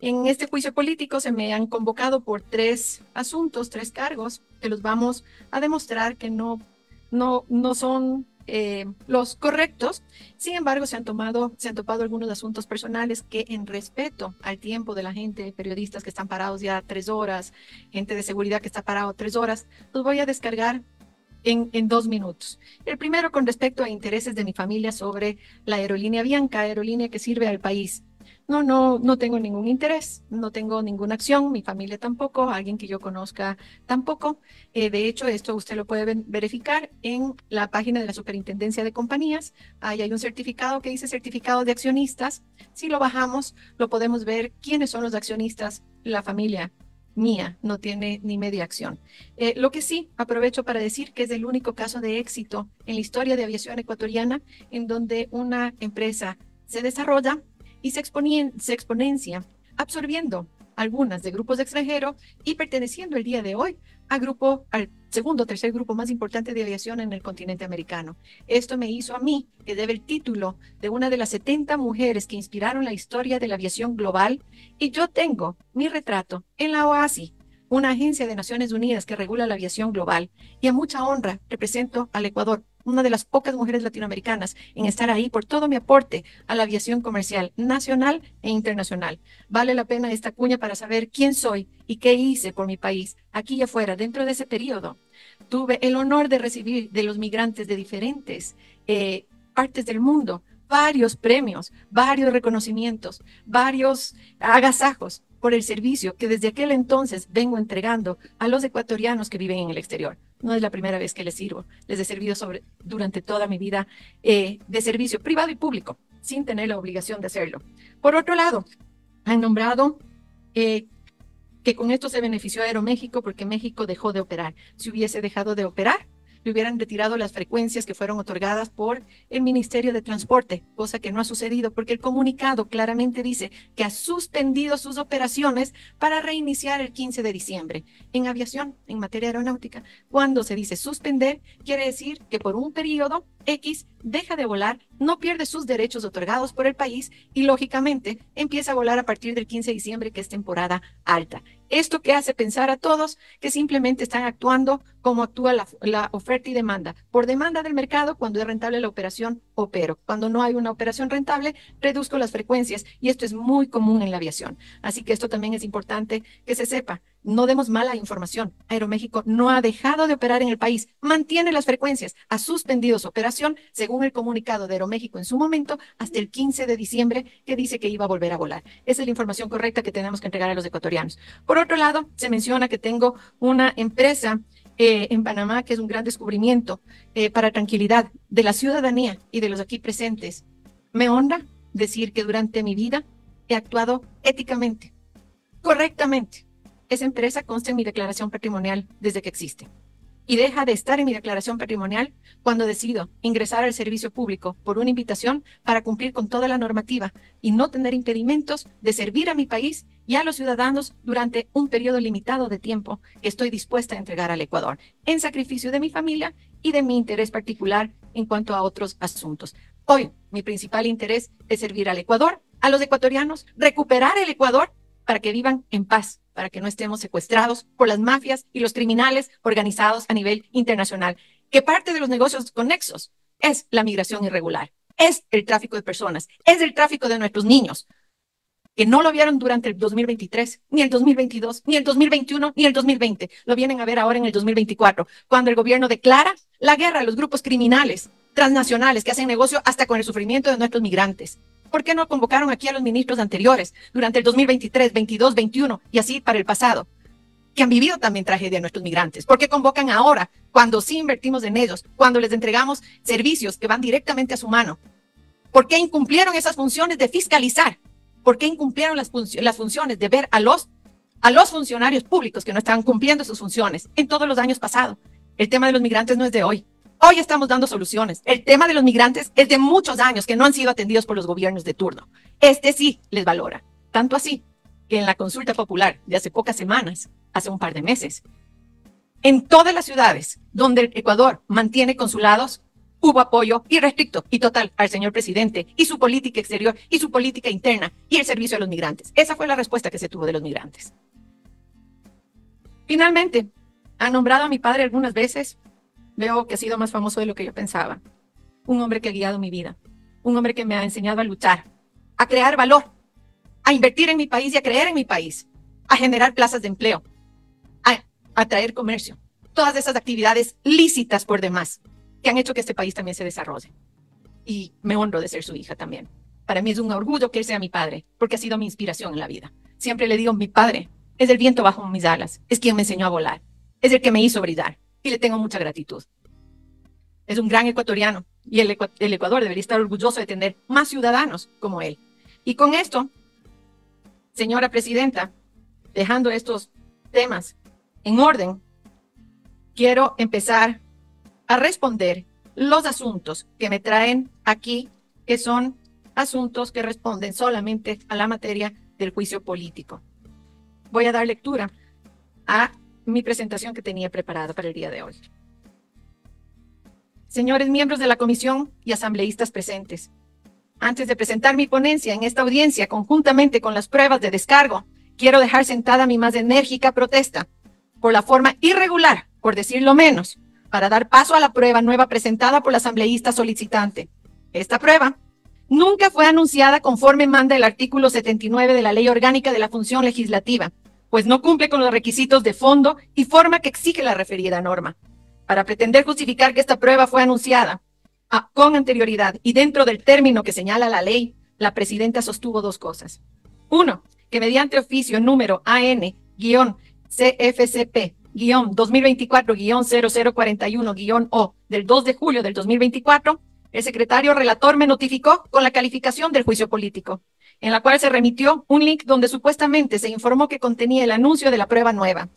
En este juicio político se me han convocado por tres asuntos, tres cargos, que los vamos a demostrar que no son los correctos. Sin embargo, se han topado algunos asuntos personales que, en respeto al tiempo de la gente, periodistas que están parados ya 3 horas, gente de seguridad que está parado 3 horas, los voy a descargar en 2 minutos. El primero, con respecto a intereses de mi familia sobre la aerolínea Bianca, aerolínea que sirve al país. No tengo ningún interés, no tengo ninguna acción, mi familia tampoco, alguien que yo conozca tampoco. De hecho, esto usted lo puede verificar en la página de la Superintendencia de Compañías. Ahí hay un certificado que dice certificado de accionistas. Si lo bajamos, lo podemos ver quiénes son los accionistas. La familia mía no tiene ni media acción. Lo que sí aprovecho para decir que es el único caso de éxito en la historia de aviación ecuatoriana en donde una empresa se desarrolla y se exponencia, absorbiendo algunas de grupos extranjeros y perteneciendo el día de hoy al segundo o tercer grupo más importante de aviación en el continente americano. Esto me hizo a mí, que debe el título de una de las 70 mujeres que inspiraron la historia de la aviación global, y yo tengo mi retrato en la OASI, una agencia de Naciones Unidas que regula la aviación global, y a mucha honra represento al Ecuador, una de las pocas mujeres latinoamericanas en estar ahí por todo mi aporte a la aviación comercial nacional e internacional. Vale la pena esta cuña para saber quién soy y qué hice por mi país aquí y afuera. Dentro de ese periodo tuve el honor de recibir de los migrantes de diferentes partes del mundo varios premios, varios reconocimientos, varios agasajos por el servicio que desde aquel entonces vengo entregando a los ecuatorianos que viven en el exterior. No es la primera vez que les sirvo, les he servido durante toda mi vida de servicio privado y público, sin tener la obligación de hacerlo. Por otro lado, han nombrado que con esto se benefició a Aeroméxico porque México dejó de operar. Si hubiese dejado de operar, le hubieran retirado las frecuencias que fueron otorgadas por el Ministerio de Transporte, cosa que no ha sucedido porque el comunicado claramente dice que ha suspendido sus operaciones para reiniciar el 15 de diciembre. En aviación, en materia aeronáutica, cuando se dice suspender, quiere decir que por un periodo X deja de volar, no pierde sus derechos otorgados por el país y lógicamente empieza a volar a partir del 15 de diciembre, que es temporada alta. Esto que hace pensar a todos que simplemente están actuando como actúa la oferta y demanda. Por demanda del mercado, cuando es rentable la operación, opero. Cuando no hay una operación rentable, reduzco las frecuencias y esto es muy común en la aviación. Así que esto también es importante que se sepa. No demos mala información. Aeroméxico no ha dejado de operar en el país, mantiene las frecuencias, ha suspendido su operación, según el comunicado de Aeroméxico en su momento, hasta el 15 de diciembre, que dice que iba a volver a volar. Esa es la información correcta que tenemos que entregar a los ecuatorianos. Por otro lado, se menciona que tengo una empresa en Panamá, que es un gran descubrimiento para tranquilidad de la ciudadanía y de los aquí presentes. Me honra decir que durante mi vida he actuado éticamente, correctamente. Esa empresa consta en mi declaración patrimonial desde que existe. Y deja de estar en mi declaración patrimonial cuando decido ingresar al servicio público por una invitación para cumplir con toda la normativa y no tener impedimentos de servir a mi país y a los ciudadanos durante un periodo limitado de tiempo que estoy dispuesta a entregar al Ecuador, en sacrificio de mi familia y de mi interés particular en cuanto a otros asuntos. Hoy, mi principal interés es servir al Ecuador, a los ecuatorianos, recuperar el Ecuador para que vivan en paz, para que no estemos secuestrados por las mafias y los criminales organizados a nivel internacional, que parte de los negocios conexos es la migración irregular, es el tráfico de personas, es el tráfico de nuestros niños, que no lo vieron durante el 2023, ni el 2022, ni el 2021, ni el 2020. Lo vienen a ver ahora en el 2024, cuando el gobierno declara la guerra a los grupos criminales transnacionales que hacen negocio hasta con el sufrimiento de nuestros migrantes. ¿Por qué no convocaron aquí a los ministros anteriores durante el 2023, 22, 21 y así para el pasado, que han vivido también tragedia de nuestros migrantes? ¿Por qué convocan ahora, cuando sí invertimos en ellos, cuando les entregamos servicios que van directamente a su mano? ¿Por qué incumplieron esas funciones de fiscalizar? ¿Por qué incumplieron las funciones de ver a los funcionarios públicos que no estaban cumpliendo sus funciones en todos los años pasados? El tema de los migrantes no es de hoy. Hoy estamos dando soluciones. El tema de los migrantes es de muchos años que no han sido atendidos por los gobiernos de turno. Este sí les valora. Tanto así que en la consulta popular de hace pocas semanas, hace un par de meses, en todas las ciudades donde el Ecuador mantiene consulados, hubo apoyo irrestricto y total al señor presidente y su política exterior y su política interna y el servicio a los migrantes. Esa fue la respuesta que se tuvo de los migrantes. Finalmente, han nombrado a mi padre algunas veces. Veo que ha sido más famoso de lo que yo pensaba. Un hombre que ha guiado mi vida. Un hombre que me ha enseñado a luchar, a crear valor, a invertir en mi país y a creer en mi país, a generar plazas de empleo, a atraer comercio. Todas esas actividades lícitas por demás que han hecho que este país también se desarrolle. Y me honro de ser su hija también. Para mí es un orgullo que él sea mi padre, porque ha sido mi inspiración en la vida. Siempre le digo, mi padre es el viento bajo mis alas, es quien me enseñó a volar, es el que me hizo brillar y le tengo mucha gratitud. Es un gran ecuatoriano y el Ecuador debería estar orgulloso de tener más ciudadanos como él. Y con esto, señora presidenta, dejando estos temas en orden, quiero empezar a responder los asuntos que me traen aquí, que son asuntos que responden solamente a la materia del juicio político. Voy a dar lectura a mi presentación que tenía preparada para el día de hoy. Señores miembros de la comisión y asambleístas presentes, antes de presentar mi ponencia en esta audiencia conjuntamente con las pruebas de descargo, quiero dejar sentada mi más enérgica protesta por la forma irregular, por decirlo menos, para dar paso a la prueba nueva presentada por la asambleísta solicitante. Esta prueba nunca fue anunciada conforme manda el artículo 79 de la Ley Orgánica de la Función Legislativa, pues no cumple con los requisitos de fondo y forma que exige la referida norma. Para pretender justificar que esta prueba fue anunciada con anterioridad y dentro del término que señala la ley, la presidenta sostuvo dos cosas. Uno, que mediante oficio número AN-CFCP-2024-0041-O del 2 de julio del 2024, el secretario relator me notificó con la calificación del juicio político, en la cual se remitió un link donde supuestamente se informó que contenía el anuncio de la prueba nueva.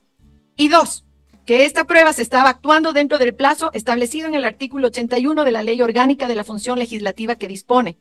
Y dos, que esta prueba se estaba actuando dentro del plazo establecido en el artículo 81 de la Ley Orgánica de la Función Legislativa que dispone,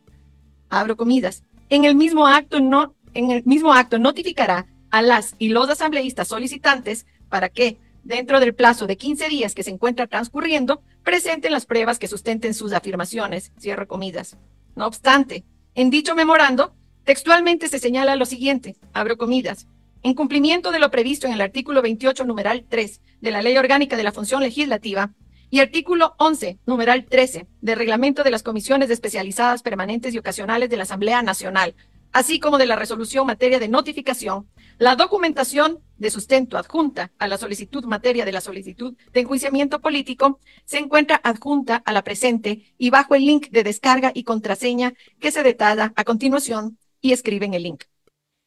abro comillas, en el mismo acto notificará a las y los asambleístas solicitantes para que, dentro del plazo de 15 días que se encuentra transcurriendo, presenten las pruebas que sustenten sus afirmaciones, cierro comillas. No obstante, en dicho memorando, textualmente se señala lo siguiente, abro comillas, en cumplimiento de lo previsto en el artículo 28, numeral 3 de la Ley Orgánica de la Función Legislativa y artículo 11, numeral 13 del Reglamento de las Comisiones Especializadas Permanentes y Ocasionales de la Asamblea Nacional, así como de la resolución en materia de notificación, la documentación de sustento adjunta a la solicitud materia de la solicitud de enjuiciamiento político se encuentra adjunta a la presente y bajo el link de descarga y contraseña que se detalla a continuación y escribe en el link.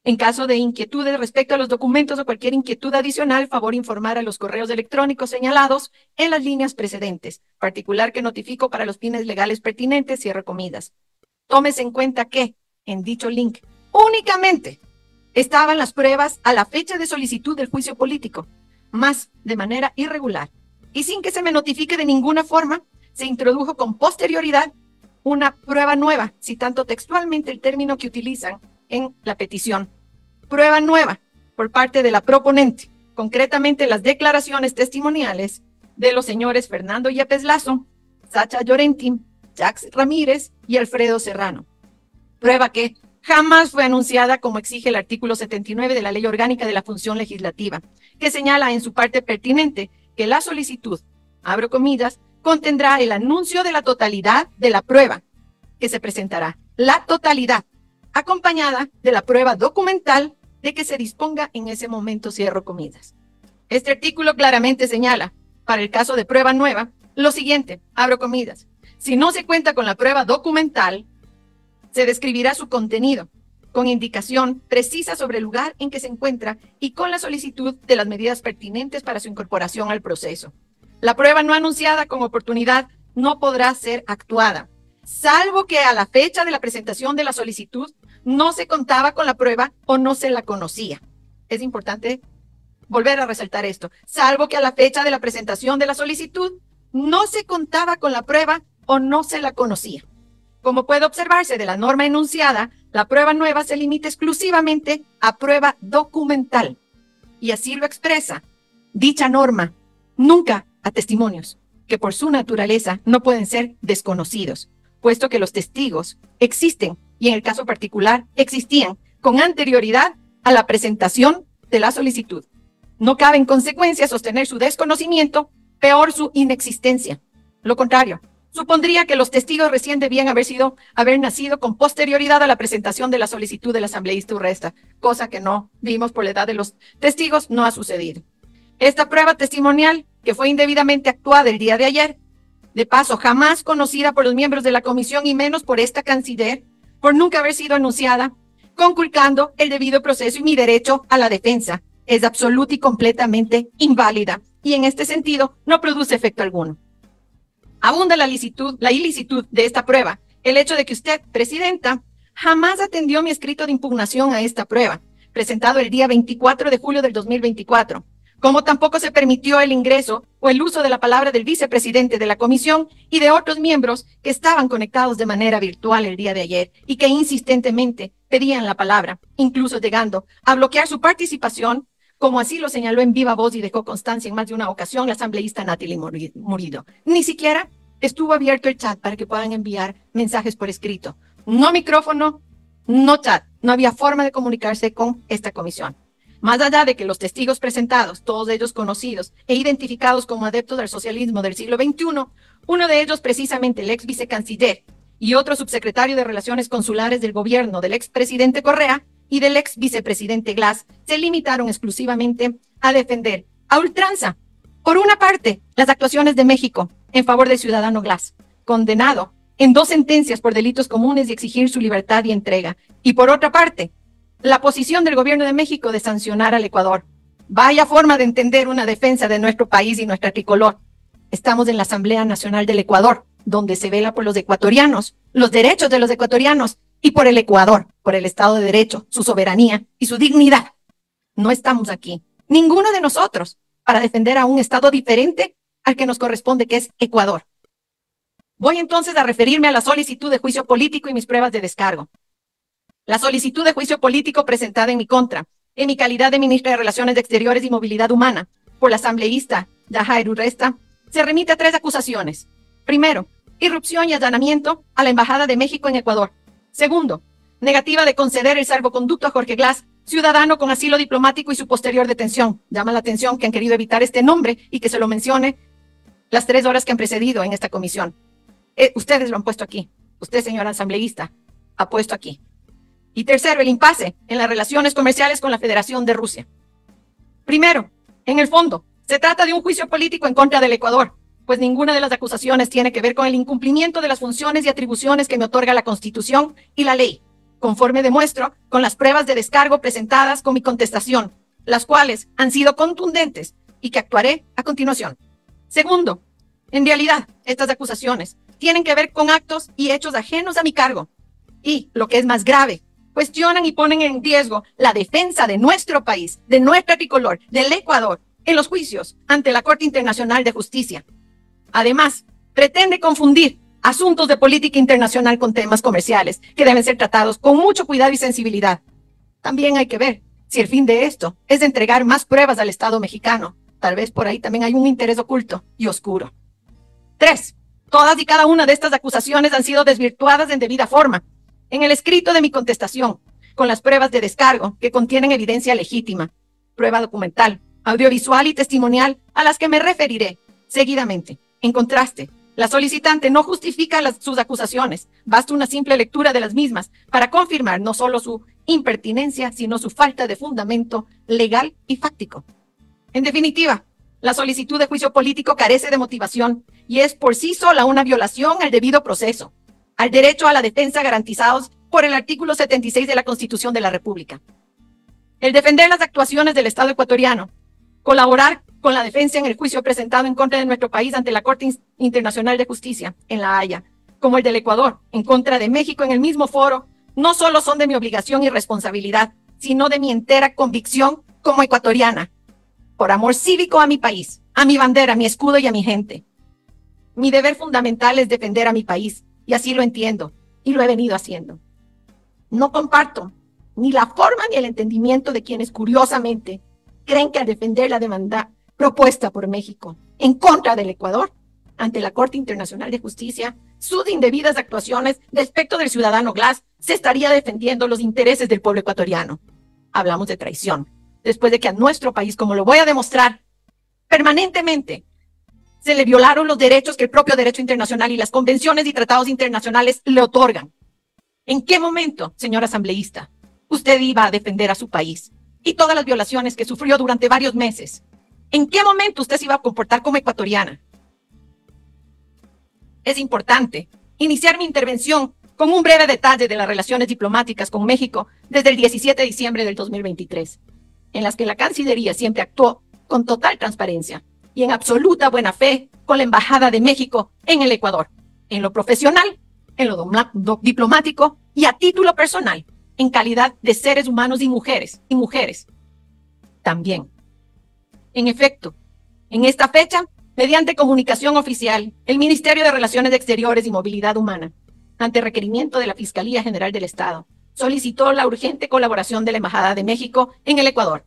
En caso de inquietudes respecto a los documentos o cualquier inquietud adicional, favor informar a los correos electrónicos señalados en las líneas precedentes, particular que notifico para los fines legales pertinentes, cierro comillas. Tómese en cuenta que, en dicho link, únicamente estaban las pruebas a la fecha de solicitud del juicio político, más de manera irregular, y sin que se me notifique de ninguna forma, se introdujo con posterioridad una prueba nueva, citando textualmente el término que utilizan en la petición. Prueba nueva por parte de la proponente, concretamente las declaraciones testimoniales de los señores Fernando Yepes Lazo, Sacha Llorentín, Jacques Ramírez y Alfredo Serrano. Prueba que jamás fue anunciada como exige el artículo 79 de la Ley Orgánica de la Función Legislativa, que señala en su parte pertinente que la solicitud, abro comillas, contendrá el anuncio de la totalidad de la prueba que se presentará, la totalidad, acompañada de la prueba documental de que se disponga en ese momento, cierro comillas. Este artículo claramente señala, para el caso de prueba nueva, lo siguiente, abro comillas, si no se cuenta con la prueba documental, se describirá su contenido, con indicación precisa sobre el lugar en que se encuentra y con la solicitud de las medidas pertinentes para su incorporación al proceso. La prueba no anunciada con oportunidad no podrá ser actuada, salvo que a la fecha de la presentación de la solicitud no se contaba con la prueba o no se la conocía. Es importante volver a resaltar esto. Salvo que a la fecha de la presentación de la solicitud no se contaba con la prueba o no se la conocía. Como puede observarse de la norma enunciada, la prueba nueva se limita exclusivamente a prueba documental. Y así lo expresa dicha norma, nunca a testimonios. que por su naturaleza no pueden ser desconocidos, puesto que los testigos existen y en el caso particular existían con anterioridad a la presentación de la solicitud. No cabe en consecuencia sostener su desconocimiento, peor su inexistencia. Lo contrario, supondría que los testigos recién debían haber nacido con posterioridad a la presentación de la solicitud del asambleísta Urresta, cosa que no vimos por la edad de los testigos, no ha sucedido. Esta prueba testimonial, que fue indebidamente actuada el día de ayer, de paso jamás conocida por los miembros de la comisión y menos por esta canciller, por nunca haber sido anunciada, conculcando el debido proceso y mi derecho a la defensa, es absoluta y completamente inválida y en este sentido no produce efecto alguno. Abunda la ilicitud de esta prueba, el hecho de que usted, presidenta, jamás atendió mi escrito de impugnación a esta prueba, presentado el día 24 de julio del 2024, como tampoco se permitió el ingreso o el uso de la palabra del vicepresidente de la comisión y de otros miembros que estaban conectados de manera virtual el día de ayer y que insistentemente pedían la palabra, incluso llegando a bloquear su participación, como así lo señaló en viva voz y dejó constancia en más de una ocasión la asambleísta Natalie Murillo. Ni siquiera estuvo abierto el chat para que puedan enviar mensajes por escrito. No micrófono, no chat. No había forma de comunicarse con esta comisión. Más allá de que los testigos presentados, todos ellos conocidos e identificados como adeptos del socialismo del siglo XXI, uno de ellos precisamente el ex vicecanciller y otro subsecretario de Relaciones Consulares del gobierno del expresidente Correa y del ex vicepresidente Glass, se limitaron exclusivamente a defender a ultranza, por una parte, las actuaciones de México en favor del ciudadano Glass, condenado en 2 sentencias por delitos comunes y exigir su libertad y entrega, y por otra parte, la posición del gobierno de México de sancionar al Ecuador. Vaya forma de entender una defensa de nuestro país y nuestra tricolor. Estamos en la Asamblea Nacional del Ecuador, donde se vela por los ecuatorianos, los derechos de los ecuatorianos y por el Ecuador, por el Estado de Derecho, su soberanía y su dignidad. No estamos aquí, ninguno de nosotros, para defender a un Estado diferente al que nos corresponde, que es Ecuador. Voy entonces a referirme a la solicitud de juicio político y mis pruebas de descargo. La solicitud de juicio político presentada en mi contra, en mi calidad de ministra de Relaciones Exteriores y Movilidad Humana, por la asambleísta Yajaira Urresta, se remite a 3 acusaciones. Primero, irrupción y allanamiento a la Embajada de México en Ecuador. Segundo, negativa de conceder el salvoconducto a Jorge Glass, ciudadano con asilo diplomático y su posterior detención. Llama la atención que han querido evitar este nombre y que se lo mencione las 3 horas que han precedido en esta comisión. Ustedes lo han puesto aquí. Usted, señora asambleísta, ha puesto aquí. Y tercero, el impasse en las relaciones comerciales con la Federación de Rusia. Primero, en el fondo, se trata de un juicio político en contra del Ecuador, pues ninguna de las acusaciones tiene que ver con el incumplimiento de las funciones y atribuciones que me otorga la Constitución y la ley, conforme demuestro con las pruebas de descargo presentadas con mi contestación, las cuales han sido contundentes y que actuaré a continuación. Segundo, en realidad, estas acusaciones tienen que ver con actos y hechos ajenos a mi cargo y, lo que es más grave, cuestionan y ponen en riesgo la defensa de nuestro país, de nuestra tricolor, del Ecuador, en los juicios ante la Corte Internacional de Justicia. Además, pretende confundir asuntos de política internacional con temas comerciales que deben ser tratados con mucho cuidado y sensibilidad. También hay que ver si el fin de esto es de entregar más pruebas al Estado mexicano. Tal vez por ahí también hay un interés oculto y oscuro. 3. Todas y cada una de estas acusaciones han sido desvirtuadas en debida forma. En el escrito de mi contestación, con las pruebas de descargo que contienen evidencia legítima, prueba documental, audiovisual y testimonial a las que me referiré seguidamente. En contraste, la solicitante no justifica sus acusaciones. Basta una simple lectura de las mismas para confirmar no solo su impertinencia, sino su falta de fundamento legal y fáctico. En definitiva, la solicitud de juicio político carece de motivación y es por sí sola una violación al debido proceso, al derecho a la defensa garantizados por el artículo 76 de la Constitución de la República. El defender las actuaciones del Estado ecuatoriano, colaborar con la defensa en el juicio presentado en contra de nuestro país ante la Corte Internacional de Justicia en La Haya, como el del Ecuador en contra de México en el mismo foro, no solo son de mi obligación y responsabilidad, sino de mi entera convicción como ecuatoriana, por amor cívico a mi país, a mi bandera, a mi escudo y a mi gente. Mi deber fundamental es defender a mi país, y así lo entiendo, y lo he venido haciendo. No comparto ni la forma ni el entendimiento de quienes curiosamente creen que al defender la demanda propuesta por México en contra del Ecuador, ante la Corte Internacional de Justicia sus indebidas actuaciones respecto del ciudadano Glass, se estaría defendiendo los intereses del pueblo ecuatoriano. Hablamos de traición, después de que a nuestro país, como lo voy a demostrar, permanentemente se le violaron los derechos que el propio derecho internacional y las convenciones y tratados internacionales le otorgan. ¿En qué momento, señor asambleísta, usted iba a defender a su país y todas las violaciones que sufrió durante varios meses? ¿En qué momento usted se iba a comportar como ecuatoriana? Es importante iniciar mi intervención con un breve detalle de las relaciones diplomáticas con México desde el 17 de diciembre del 2023, en las que la Cancillería siempre actuó con total transparencia y en absoluta buena fe con la Embajada de México en el Ecuador, en lo profesional, en lo diplomático y a título personal, en calidad de seres humanos y mujeres también. En efecto, en esta fecha, mediante comunicación oficial, el Ministerio de Relaciones Exteriores y Movilidad Humana, ante requerimiento de la Fiscalía General del Estado, solicitó la urgente colaboración de la Embajada de México en el Ecuador,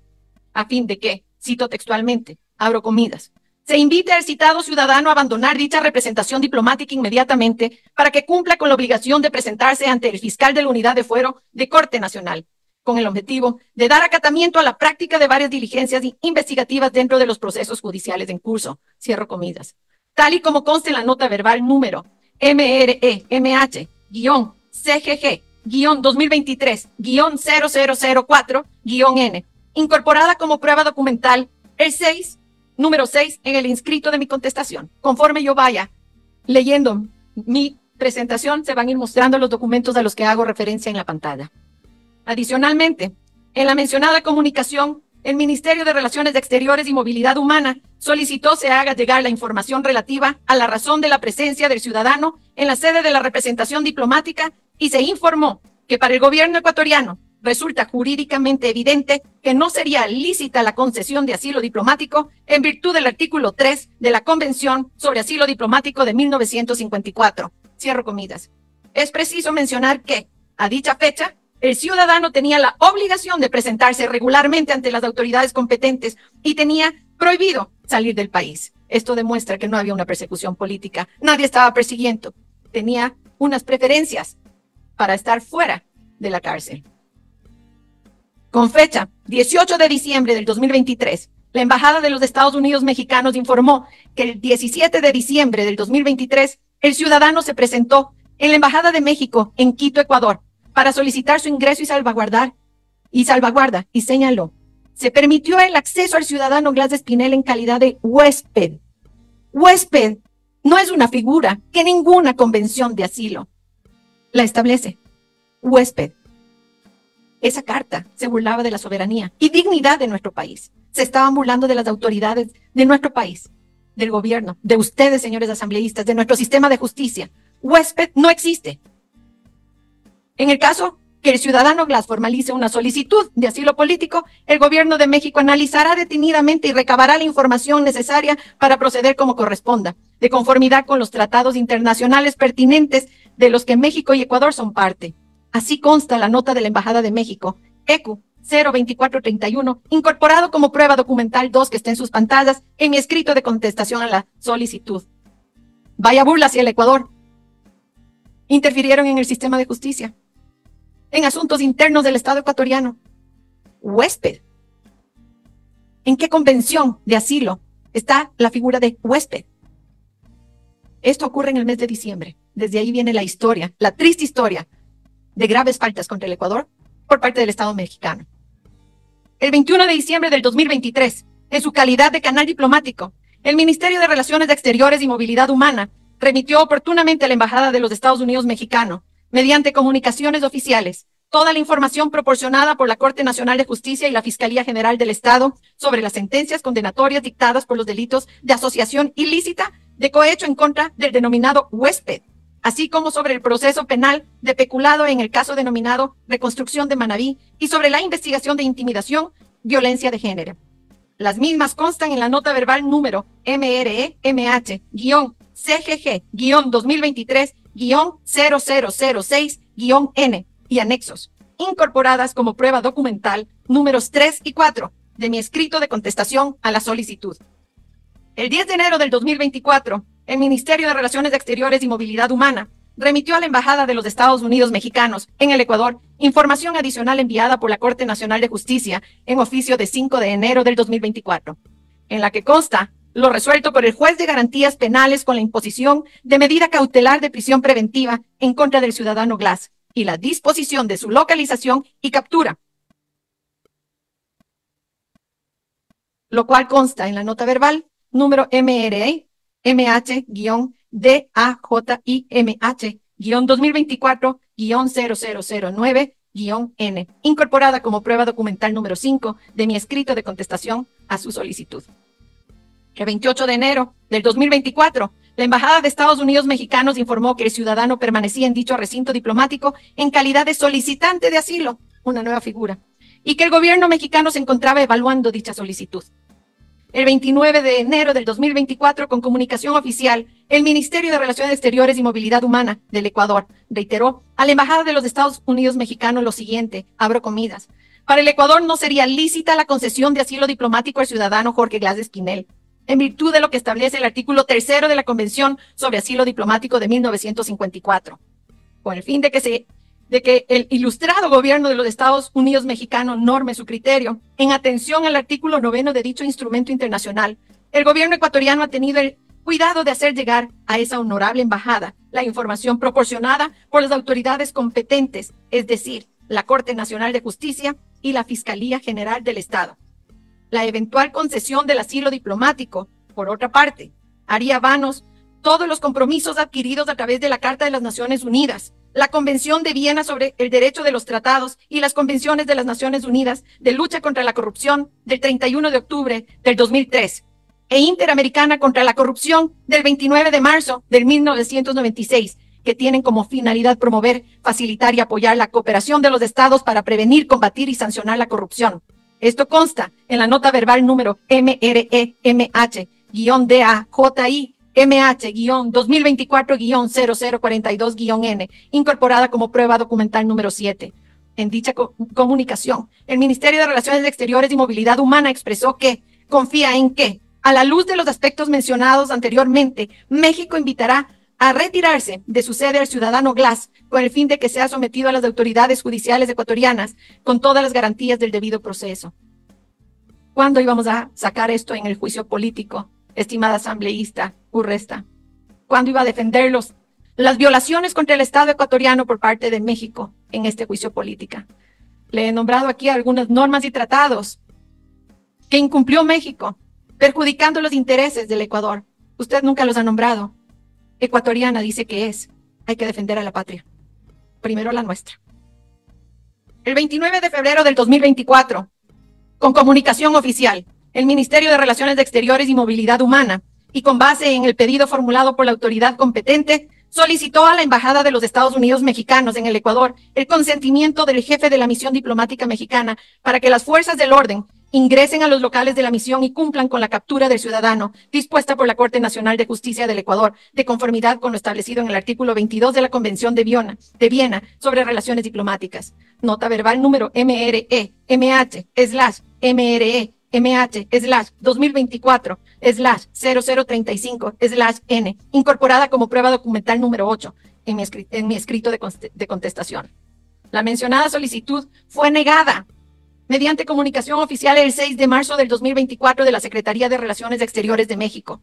a fin de que, cito textualmente, abro comillas, se invite al citado ciudadano a abandonar dicha representación diplomática inmediatamente para que cumpla con la obligación de presentarse ante el fiscal de la Unidad de Fuero de Corte Nacional, con el objetivo de dar acatamiento a la práctica de varias diligencias investigativas dentro de los procesos judiciales en curso, cierro comillas, tal y como consta en la nota verbal número MREMH-CGG-2023-0004-N, incorporada como prueba documental el número 6 en el inscrito de mi contestación. Conforme yo vaya leyendo mi presentación, se van a ir mostrando los documentos a los que hago referencia en la pantalla. Adicionalmente, en la mencionada comunicación, el Ministerio de Relaciones Exteriores y Movilidad Humana solicitó se haga llegar la información relativa a la razón de la presencia del ciudadano en la sede de la representación diplomática y se informó que para el gobierno ecuatoriano resulta jurídicamente evidente que no sería lícita la concesión de asilo diplomático en virtud del artículo 3 de la Convención sobre Asilo Diplomático de 1954. Cierro comillas. Es preciso mencionar que, a dicha fecha, el ciudadano tenía la obligación de presentarse regularmente ante las autoridades competentes y tenía prohibido salir del país. Esto demuestra que no había una persecución política. Nadie estaba persiguiendo. Tenía unas preferencias para estar fuera de la cárcel. Con fecha 18 de diciembre del 2023, la Embajada de los Estados Unidos Mexicanos informó que el 17 de diciembre del 2023, el ciudadano se presentó en la Embajada de México en Quito, Ecuador, para solicitar su ingreso y salvaguarda, y señaló, se permitió el acceso al ciudadano Glass de Espinel en calidad de huésped. Huésped no es una figura que ninguna convención de asilo la establece. Huésped. Esa carta se burlaba de la soberanía y dignidad de nuestro país. Se estaban burlando de las autoridades de nuestro país, del gobierno, de ustedes, señores asambleístas, de nuestro sistema de justicia. Huésped no existe. En el caso que el ciudadano Glass formalice una solicitud de asilo político, el gobierno de México analizará detenidamente y recabará la información necesaria para proceder como corresponda, de conformidad con los tratados internacionales pertinentes de los que México y Ecuador son parte. Así consta la nota de la Embajada de México, ECU 02431, incorporado como prueba documental 2 que está en sus pantallas en mi escrito de contestación a la solicitud. Vaya burla hacia el Ecuador. Interfirieron en el sistema de justicia, en asuntos internos del Estado ecuatoriano. Huésped. ¿En qué convención de asilo está la figura de huésped? Esto ocurre en el mes de diciembre. Desde ahí viene la historia, la triste historia de graves faltas contra el Ecuador por parte del Estado mexicano. El 21 de diciembre del 2023, en su calidad de canal diplomático, el Ministerio de Relaciones Exteriores y Movilidad Humana remitió oportunamente a la Embajada de los Estados Unidos Mexicano, mediante comunicaciones oficiales, toda la información proporcionada por la Corte Nacional de Justicia y la Fiscalía General del Estado sobre las sentencias condenatorias dictadas por los delitos de asociación ilícita de cohecho en contra del denominado huésped, así como sobre el proceso penal de peculado en el caso denominado Reconstrucción de Manabí y sobre la investigación de intimidación, violencia de género. Las mismas constan en la nota verbal número MREMH-CGG-2023-0006-N y anexos, incorporadas como prueba documental números 3 y 4 de mi escrito de contestación a la solicitud. El 10 de enero del 2024, el Ministerio de Relaciones Exteriores y Movilidad Humana remitió a la Embajada de los Estados Unidos Mexicanos en el Ecuador información adicional enviada por la Corte Nacional de Justicia en oficio de 5 de enero del 2024, en la que consta lo resuelto por el juez de garantías penales con la imposición de medida cautelar de prisión preventiva en contra del ciudadano Glass y la disposición de su localización y captura, lo cual consta en la nota verbal número MRE MH-DAJIMH-2024-0009-N, incorporada como prueba documental número 5 de mi escrito de contestación a su solicitud. El 28 de enero del 2024, la Embajada de Estados Unidos Mexicanos informó que el ciudadano permanecía en dicho recinto diplomático en calidad de solicitante de asilo, una nueva figura, y que el gobierno mexicano se encontraba evaluando dicha solicitud. El 29 de enero del 2024, con comunicación oficial, el Ministerio de Relaciones Exteriores y Movilidad Humana del Ecuador reiteró a la Embajada de los Estados Unidos Mexicanos lo siguiente, abro comillas: para el Ecuador no sería lícita la concesión de asilo diplomático al ciudadano Jorge Glass Esquinel, en virtud de lo que establece el artículo 3 de la Convención sobre Asilo Diplomático de 1954, con el fin de que el ilustrado gobierno de los Estados Unidos mexicanos norme su criterio en atención al artículo 9 de dicho instrumento internacional. El gobierno ecuatoriano ha tenido el cuidado de hacer llegar a esa honorable embajada la información proporcionada por las autoridades competentes, es decir, la Corte Nacional de Justicia y la Fiscalía General del Estado. La eventual concesión del asilo diplomático, por otra parte, haría vanos todos los compromisos adquiridos a través de la Carta de las Naciones Unidas, la Convención de Viena sobre el Derecho de los Tratados y las Convenciones de las Naciones Unidas de Lucha contra la Corrupción del 31 de octubre del 2003 e Interamericana contra la Corrupción del 29 de marzo del 1996, que tienen como finalidad promover, facilitar y apoyar la cooperación de los estados para prevenir, combatir y sancionar la corrupción. Esto consta en la nota verbal número MRE-MH-DAJI MH-2024-0042-N, incorporada como prueba documental número 7. En dicha comunicación, el Ministerio de Relaciones Exteriores y Movilidad Humana expresó que confía en que, a la luz de los aspectos mencionados anteriormente, México invitará a retirarse de su sede al ciudadano Glass con el fin de que sea sometido a las autoridades judiciales ecuatorianas con todas las garantías del debido proceso. ¿Cuándo íbamos a sacar esto en el juicio político, estimada asambleísta Urresta? ¿Cuándo iba a defender las violaciones contra el Estado ecuatoriano por parte de México en este juicio político? Le he nombrado aquí algunas normas y tratados que incumplió México, perjudicando los intereses del Ecuador. Usted nunca los ha nombrado. Ecuatoriana dice que es. Hay que defender a la patria. Primero la nuestra. El 29 de febrero del 2024, con comunicación oficial, el Ministerio de Relaciones Exteriores y Movilidad Humana, y con base en el pedido formulado por la autoridad competente, solicitó a la Embajada de los Estados Unidos Mexicanos en el Ecuador el consentimiento del jefe de la misión diplomática mexicana para que las fuerzas del orden ingresen a los locales de la misión y cumplan con la captura del ciudadano dispuesta por la Corte Nacional de Justicia del Ecuador, de conformidad con lo establecido en el artículo 22 de la Convención de Viena sobre Relaciones Diplomáticas. Nota verbal número MRE-MH-MRE-2024/0035/N, incorporada como prueba documental número 8 en mi escrito de contestación. La mencionada solicitud fue negada mediante comunicación oficial el 6 de marzo del 2024 de la Secretaría de Relaciones Exteriores de México.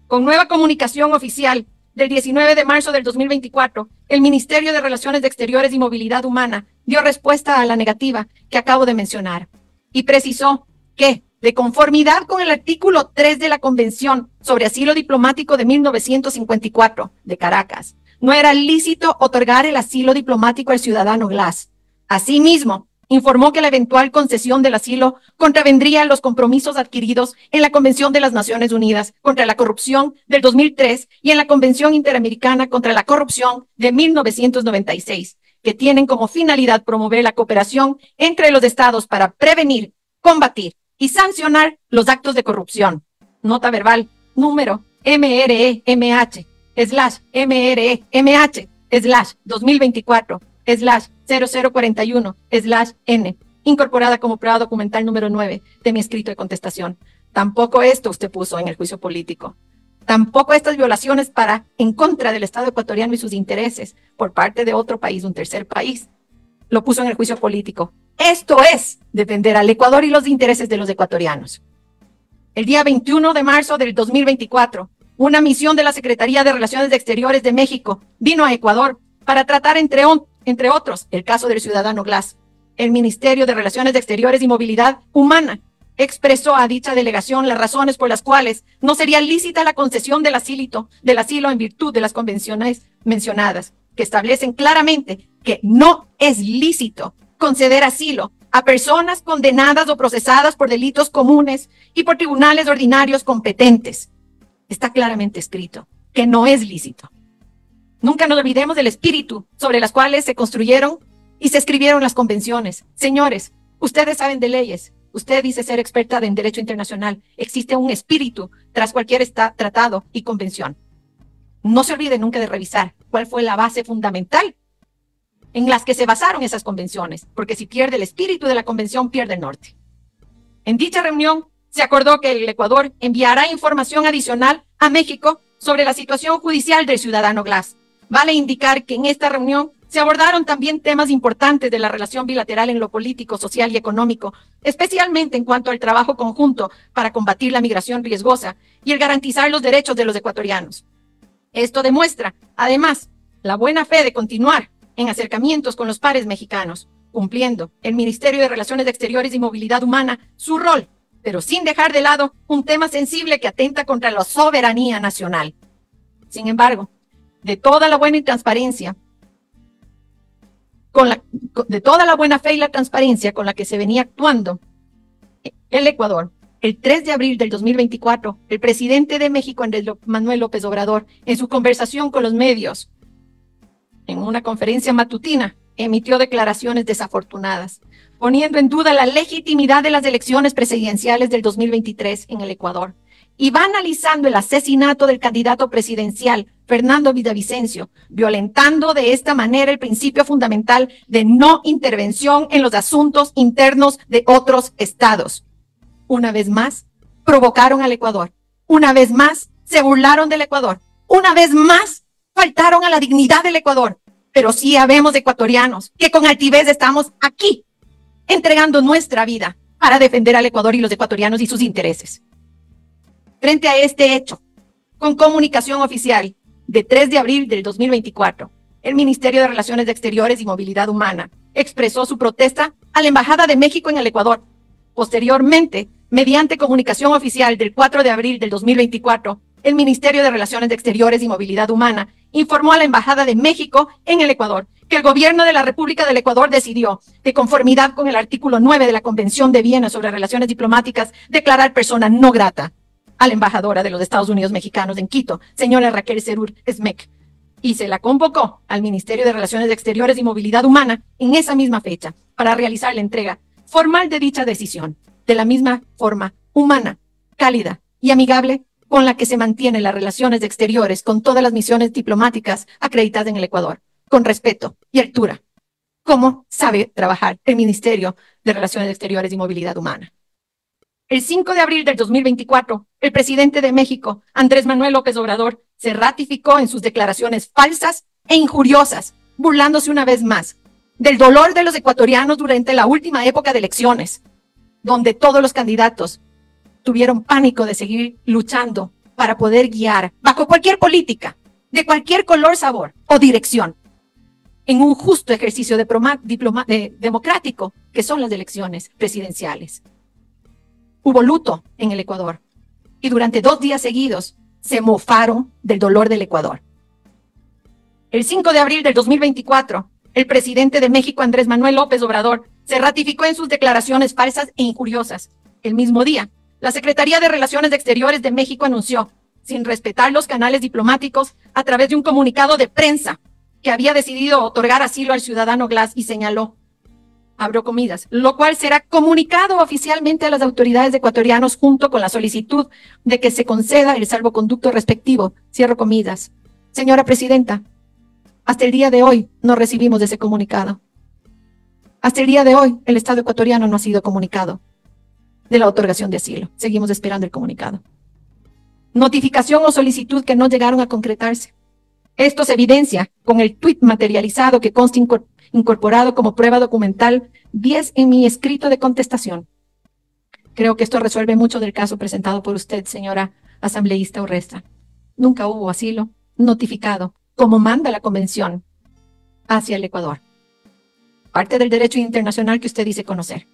Con nueva comunicación oficial del 19 de marzo del 2024, el Ministerio de Relaciones Exteriores y Movilidad Humana dio respuesta a la negativa que acabo de mencionar y precisó que, de conformidad con el artículo 3 de la Convención sobre Asilo Diplomático de 1954 de Caracas, no era lícito otorgar el asilo diplomático al ciudadano Glass. Asimismo, informó que la eventual concesión del asilo contravendría los compromisos adquiridos en la Convención de las Naciones Unidas contra la Corrupción del 2003 y en la Convención Interamericana contra la Corrupción de 1996, que tienen como finalidad promover la cooperación entre los estados para prevenir, combatir y sancionar los actos de corrupción. Nota verbal número MRE-MH-MRE-2024/0041/N, incorporada como prueba documental número 9 de mi escrito de contestación. Tampoco esto usted puso en el juicio político. tampoco estas violaciones en contra del Estado ecuatoriano y sus intereses por parte de otro país, un tercer país, lo puso en el juicio político. Esto es defender al Ecuador y los intereses de los ecuatorianos. El día 21 de marzo del 2024, una misión de la Secretaría de Relaciones Exteriores de México vino a Ecuador para tratar, entre otros, el caso del ciudadano Glass. El Ministerio de Relaciones Exteriores y Movilidad Humana expresó a dicha delegación las razones por las cuales no sería lícita la concesión del asilo en virtud de las convenciones mencionadas, que establecen claramente que no es lícito conceder asilo a personas condenadas o procesadas por delitos comunes y por tribunales ordinarios competentes. Está claramente escrito que no es lícito. Nunca nos olvidemos del espíritu sobre las cuales se construyeron y se escribieron las convenciones. Señores, ustedes saben de leyes. Usted dice ser experta en derecho internacional. Existe un espíritu tras cualquier tratado y convención. No se olvide nunca de revisar cuál fue la base fundamental en las que se basaron esas convenciones, porque si pierde el espíritu de la convención, pierde el norte. En dicha reunión se acordó que el Ecuador enviará información adicional a México sobre la situación judicial del ciudadano Glass. Vale indicar que en esta reunión se abordaron también temas importantes de la relación bilateral en lo político, social y económico, especialmente en cuanto al trabajo conjunto para combatir la migración riesgosa y el garantizar los derechos de los ecuatorianos. Esto demuestra, además, la buena fe de continuar en acercamientos con los pares mexicanos, cumpliendo el Ministerio de Relaciones Exteriores y Movilidad Humana su rol, pero sin dejar de lado un tema sensible que atenta contra la soberanía nacional. Sin embargo, de toda la buena fe y la transparencia con la que se venía actuando el Ecuador, el 3 de abril del 2024, el presidente de México, Andrés Manuel López Obrador, en su conversación con los medios, en una conferencia matutina, emitió declaraciones desafortunadas, poniendo en duda la legitimidad de las elecciones presidenciales del 2023 en el Ecuador, y banalizando el asesinato del candidato presidencial Fernando Villavicencio, violentando de esta manera el principio fundamental de no intervención en los asuntos internos de otros estados. Una vez más, provocaron al Ecuador. Una vez más, se burlaron del Ecuador. Una vez más, faltaron a la dignidad del Ecuador. Pero sí habemos ecuatorianos que con altivez estamos aquí, entregando nuestra vida para defender al Ecuador y los ecuatorianos y sus intereses. Frente a este hecho, con comunicación oficial de 3 de abril del 2024, el Ministerio de Relaciones Exteriores y Movilidad Humana expresó su protesta a la Embajada de México en el Ecuador. Posteriormente, mediante comunicación oficial del 4 de abril del 2024, el Ministerio de Relaciones Exteriores y Movilidad Humana informó a la Embajada de México en el Ecuador que el gobierno de la República del Ecuador decidió, de conformidad con el artículo 9 de la Convención de Viena sobre Relaciones Diplomáticas, declarar persona no grata a la embajadora de los Estados Unidos mexicanos en Quito, señora Raquel Serur Smec, y se la convocó al Ministerio de Relaciones Exteriores y Movilidad Humana en esa misma fecha para realizar la entrega formal de dicha decisión, de la misma forma humana, cálida y amigable con la que se mantienen las relaciones exteriores con todas las misiones diplomáticas acreditadas en el Ecuador, con respeto y altura, como sabe trabajar el Ministerio de Relaciones Exteriores y Movilidad Humana. El 5 de abril del 2024, el presidente de México, Andrés Manuel López Obrador, se ratificó en sus declaraciones falsas e injuriosas, burlándose una vez más del dolor de los ecuatorianos durante la última época de elecciones, donde todos los candidatos tuvieron pánico de seguir luchando para poder guiar bajo cualquier política, de cualquier color, sabor o dirección, en un justo ejercicio democrático que son las elecciones presidenciales. Hubo luto en el Ecuador y durante 2 días seguidos se mofaron del dolor del Ecuador. El 5 de abril del 2024, el presidente de México, Andrés Manuel López Obrador, se ratificó en sus declaraciones falsas e injuriosas. El mismo día, la Secretaría de Relaciones Exteriores de México anunció, sin respetar los canales diplomáticos, a través de un comunicado de prensa, que había decidido otorgar asilo al ciudadano Glass y señaló, abro comillas, lo cual será comunicado oficialmente a las autoridades ecuatorianas junto con la solicitud de que se conceda el salvoconducto respectivo, cierro comillas. Señora presidenta, hasta el día de hoy no recibimos ese comunicado. Hasta el día de hoy el Estado ecuatoriano no ha sido comunicado de la otorgación de asilo. Seguimos esperando el comunicado. notificación o solicitud que no llegaron a concretarse. Esto se evidencia con el tuit materializado que consta incorporado como prueba documental 10 en mi escrito de contestación. Creo que esto resuelve mucho del caso presentado por usted, señora asambleísta Urresta. Nunca hubo asilo notificado, como manda la Convención, hacia el Ecuador. Parte del derecho internacional que usted dice conocer.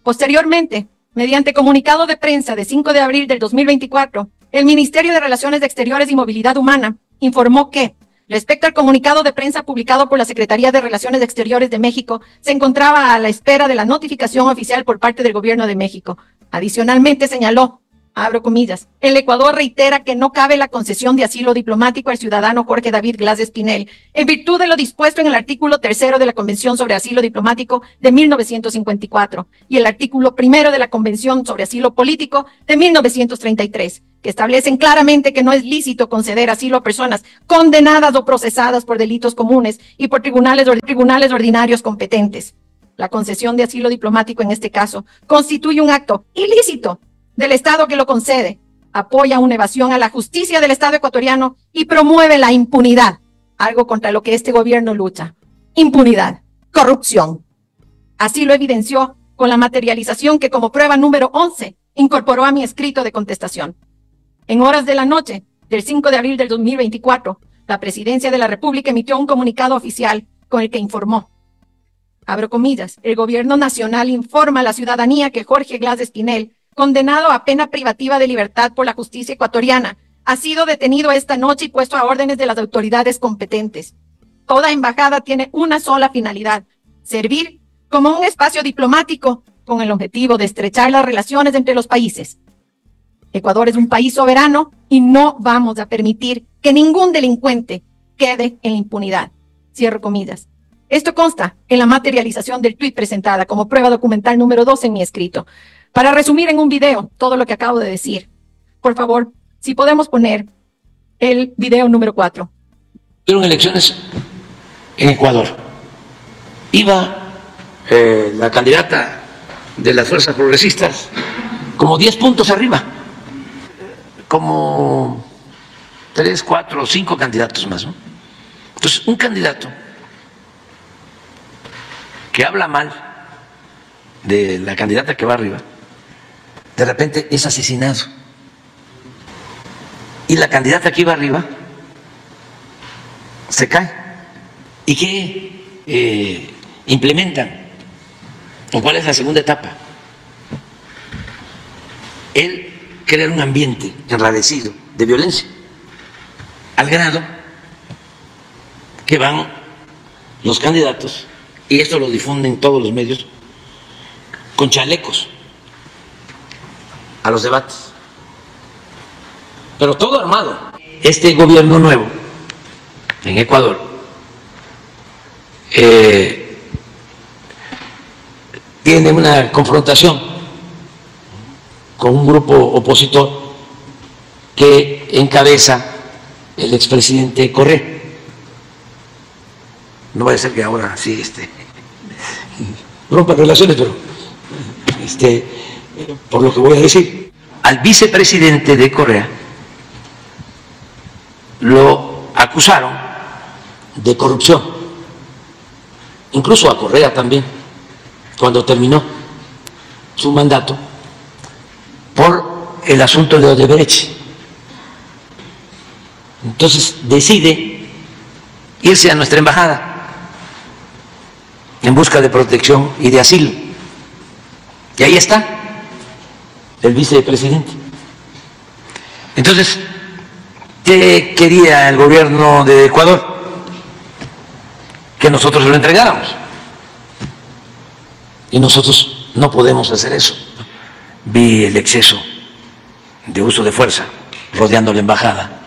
Posteriormente, mediante comunicado de prensa de 5 de abril del 2024, el Ministerio de Relaciones Exteriores y Movilidad Humana informó que, respecto al comunicado de prensa publicado por la Secretaría de Relaciones Exteriores de México, se encontraba a la espera de la notificación oficial por parte del Gobierno de México. Adicionalmente señaló, abro comillas, el Ecuador reitera que no cabe la concesión de asilo diplomático al ciudadano Jorge David Glass Espinel, en virtud de lo dispuesto en el artículo 3 de la Convención sobre Asilo Diplomático de 1954 y el artículo 1 de la Convención sobre Asilo Político de 1933, que establecen claramente que no es lícito conceder asilo a personas condenadas o procesadas por delitos comunes y por tribunales ordinarios competentes. La concesión de asilo diplomático en este caso constituye un acto ilícito del Estado que lo concede, apoya una evasión a la justicia del Estado ecuatoriano y promueve la impunidad, algo contra lo que este gobierno lucha. Impunidad, corrupción. Así lo evidenció con la materialización que como prueba número 11 incorporó a mi escrito de contestación. En horas de la noche del 5 de abril del 2024, la Presidencia de la República emitió un comunicado oficial con el que informó, abro comillas, el Gobierno Nacional informa a la ciudadanía que Jorge Glass Espinel, condenado a pena privativa de libertad por la justicia ecuatoriana, ha sido detenido esta noche y puesto a órdenes de las autoridades competentes. Toda embajada tiene una sola finalidad, servir como un espacio diplomático con el objetivo de estrechar las relaciones entre los países. Ecuador es un país soberano y no vamos a permitir que ningún delincuente quede en la impunidad. Cierro comillas. Esto consta en la materialización del tuit presentada como prueba documental número 2 en mi escrito. Para resumir en un video todo lo que acabo de decir, por favor, si podemos poner el video número 4. Fueron elecciones en Ecuador. Iba la candidata de las fuerzas progresistas como 10 puntos arriba, como 3, 4, 5 candidatos más, ¿no? Entonces, un candidato que habla mal de la candidata que va arriba, de repente es asesinado. Y la candidata que iba arriba se cae. ¿Y qué implementan? ¿O cuál es la segunda etapa? El crear un ambiente enrarecido de violencia, al grado que van los candidatos, y esto lo difunden todos los medios, con chalecos a los debates, pero todo armado. Este gobierno nuevo en Ecuador tiene una confrontación con un grupo opositor que encabeza el expresidente Correa. No vaya a ser que ahora sí rompa relaciones, pero por lo que voy a decir, al vicepresidente de Correa lo acusaron de corrupción, incluso a Correa también, cuando terminó su mandato, por el asunto de Odebrecht. Entonces decide irse a nuestra embajada en busca de protección y de asilo. Y ahí está el vicepresidente. Entonces, ¿qué quería el gobierno de Ecuador? Que nosotros se lo entregáramos. Y nosotros no podemos hacer eso. Vi el exceso de uso de fuerza rodeando la embajada,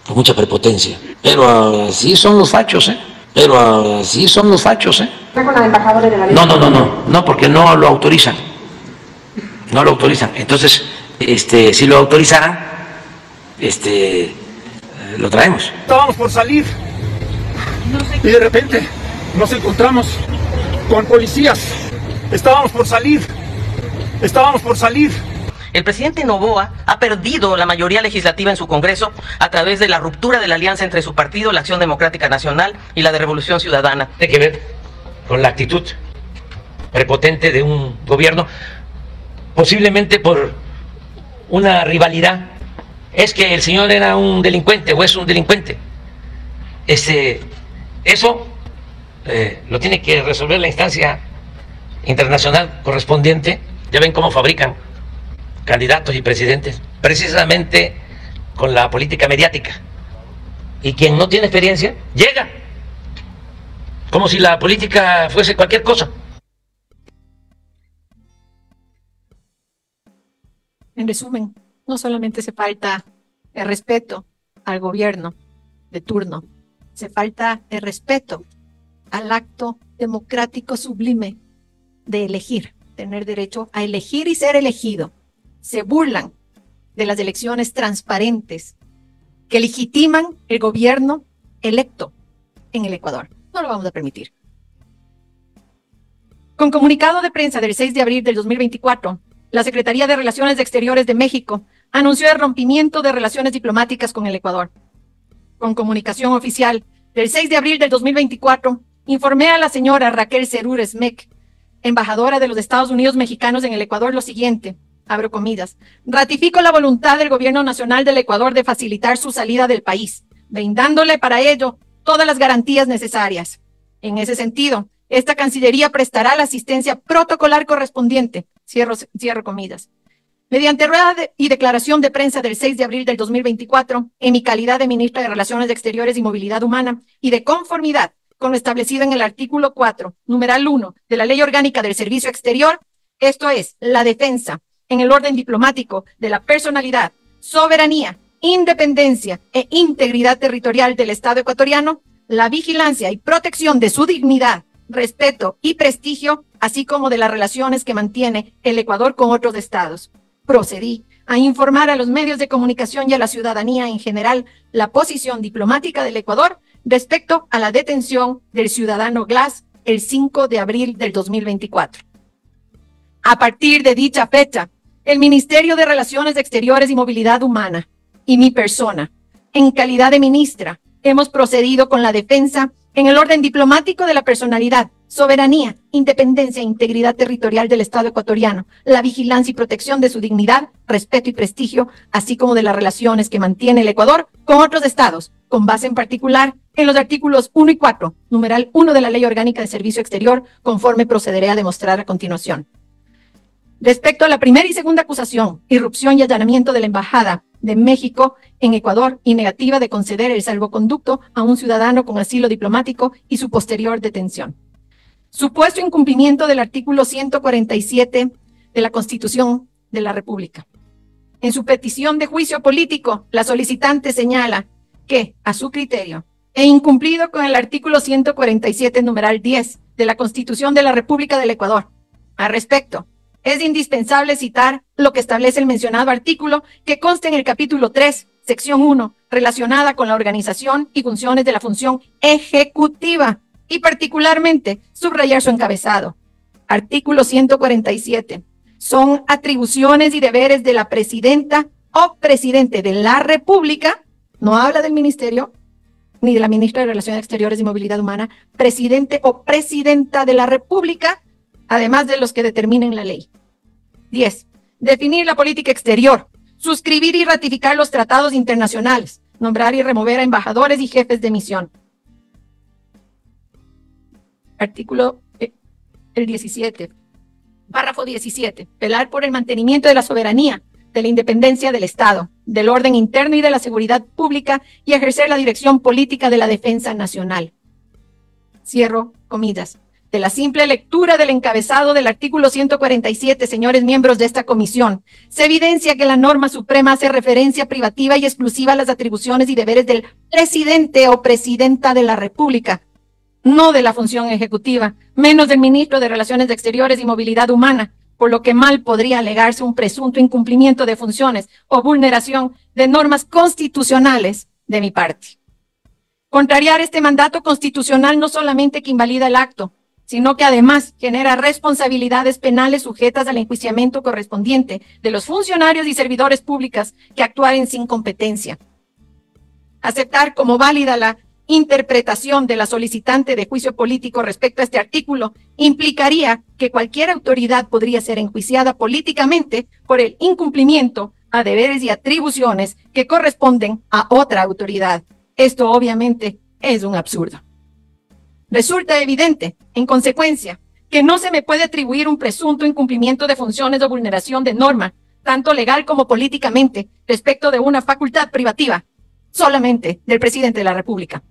con mucha prepotencia. Pero así son los fachos, Pero así son los fachos, ¿Con la embajadora de la No, porque no lo autorizan. No lo autorizan. Entonces, si lo autorizaran, lo traemos. Estábamos por salir y de repente nos encontramos con policías. Estábamos por salir. El presidente Noboa ha perdido la mayoría legislativa en su Congreso a través de la ruptura de la alianza entre su partido, la Acción Democrática Nacional, y la de Revolución Ciudadana. Tiene que ver con la actitud prepotente de un gobierno, posiblemente por una rivalidad. Es que el señor era un delincuente o es un delincuente. Eso lo tiene que resolver la instancia internacional correspondiente. Ya ven cómo fabrican candidatos y presidentes, precisamente con la política mediática. Y quien no tiene experiencia, llega, como si la política fuese cualquier cosa. En resumen, no solamente se falta el respeto al gobierno de turno, se falta el respeto al acto democrático sublime de elegir, tener derecho a elegir y ser elegido. Se burlan de las elecciones transparentes que legitiman el gobierno electo en el Ecuador. No lo vamos a permitir. Con comunicado de prensa del 6 de abril del 2024, la Secretaría de Relaciones Exteriores de México anunció el rompimiento de relaciones diplomáticas con el Ecuador. Con comunicación oficial del 6 de abril del 2024, informé a la señora Raquel Serur Smec, embajadora de los Estados Unidos mexicanos en el Ecuador, lo siguiente, abro comillas: ratifico la voluntad del Gobierno Nacional del Ecuador de facilitar su salida del país, brindándole para ello todas las garantías necesarias. En ese sentido, esta Cancillería prestará la asistencia protocolar correspondiente, cierro comillas. Mediante rueda y declaración de prensa del 6 de abril del 2024, en mi calidad de ministra de Relaciones Exteriores y Movilidad Humana, y de conformidad con lo establecido en el artículo 4, numeral 1 de la Ley Orgánica del Servicio Exterior, esto es, la defensa en el orden diplomático de la personalidad, soberanía, independencia e integridad territorial del Estado ecuatoriano, la vigilancia y protección de su dignidad, respeto y prestigio, así como de las relaciones que mantiene el Ecuador con otros estados. Procedí a informar a los medios de comunicación y a la ciudadanía en general la posición diplomática del Ecuador respecto a la detención del ciudadano Glass el 5 de abril del 2024. A partir de dicha fecha, el Ministerio de Relaciones Exteriores y Movilidad Humana y mi persona, en calidad de ministra, hemos procedido con la defensa en el orden diplomático de la personalidad, soberanía, independencia e integridad territorial del Estado ecuatoriano, la vigilancia y protección de su dignidad, respeto y prestigio, así como de las relaciones que mantiene el Ecuador con otros estados, con base en particular en los artículos 1 y 4, numeral 1 de la Ley Orgánica de Servicio Exterior, conforme procederé a demostrar a continuación. Respecto a la primera y segunda acusación, irrupción y allanamiento de la Embajada de México en Ecuador y negativa de conceder el salvoconducto a un ciudadano con asilo diplomático y su posterior detención. Supuesto incumplimiento del artículo 147 de la Constitución de la República. En su petición de juicio político, la solicitante señala que, a su criterio, e incumplido con el artículo 147, numeral 10 de la Constitución de la República del Ecuador. Al respecto, es indispensable citar lo que establece el mencionado artículo, que consta en el capítulo 3, sección 1, relacionada con la organización y funciones de la función ejecutiva, y particularmente subrayar su encabezado. Artículo 147. Son atribuciones y deberes de la presidenta o presidente de la República, no habla del ministerio, ni de la ministra de Relaciones Exteriores y Movilidad Humana, presidente o presidenta de la República, además de los que determinen la ley. 10. Definir la política exterior, suscribir y ratificar los tratados internacionales, nombrar y remover a embajadores y jefes de misión. Artículo el 17. Párrafo 17. Velar por el mantenimiento de la soberanía, de la independencia del Estado, del orden interno y de la seguridad pública y ejercer la dirección política de la defensa nacional. Cierro comillas. De la simple lectura del encabezado del artículo 147, señores miembros de esta comisión, se evidencia que la norma suprema hace referencia privativa y exclusiva a las atribuciones y deberes del presidente o presidenta de la República, no de la función ejecutiva, menos del ministro de Relaciones Exteriores y Movilidad Humana, por lo que mal podría alegarse un presunto incumplimiento de funciones o vulneración de normas constitucionales de mi parte. Contrariar este mandato constitucional no solamente que invalida el acto, sino que además genera responsabilidades penales sujetas al enjuiciamiento correspondiente de los funcionarios y servidores públicos que actuaren sin competencia. Aceptar como válida la interpretación de la solicitante de juicio político respecto a este artículo implicaría que cualquier autoridad podría ser enjuiciada políticamente por el incumplimiento a deberes y atribuciones que corresponden a otra autoridad. Esto obviamente es un absurdo. Resulta evidente, en consecuencia, que no se me puede atribuir un presunto incumplimiento de funciones o vulneración de norma, tanto legal como políticamente, respecto de una facultad privativa, solamente del presidente de la República.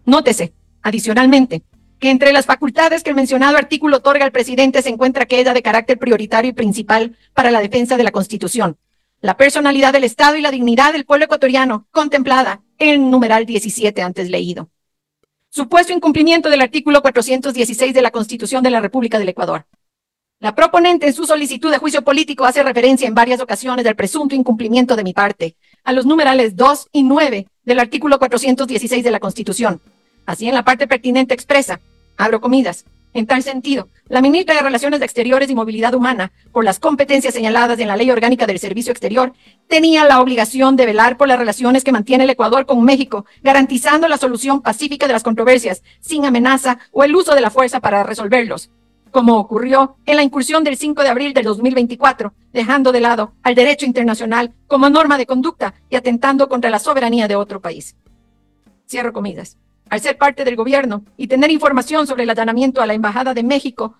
Nótese, adicionalmente, que entre las facultades que el mencionado artículo otorga al presidente se encuentra aquella de carácter prioritario y principal para la defensa de la Constitución, la personalidad del Estado y la dignidad del pueblo ecuatoriano, contemplada en el numeral 17 antes leído. Supuesto incumplimiento del artículo 416 de la Constitución de la República del Ecuador. La proponente en su solicitud de juicio político hace referencia en varias ocasiones al presunto incumplimiento de mi parte, a los numerales 2 y 9 del artículo 416 de la Constitución. Así en la parte pertinente expresa, abro comillas, en tal sentido, la ministra de Relaciones Exteriores y Movilidad Humana, por las competencias señaladas en la Ley Orgánica del Servicio Exterior, tenía la obligación de velar por las relaciones que mantiene el Ecuador con México, garantizando la solución pacífica de las controversias, sin amenaza o el uso de la fuerza para resolverlos, como ocurrió en la incursión del 5 de abril del 2024, dejando de lado al derecho internacional como norma de conducta y atentando contra la soberanía de otro país. Cierro comillas. Al ser parte del gobierno y tener información sobre el allanamiento a la Embajada de México,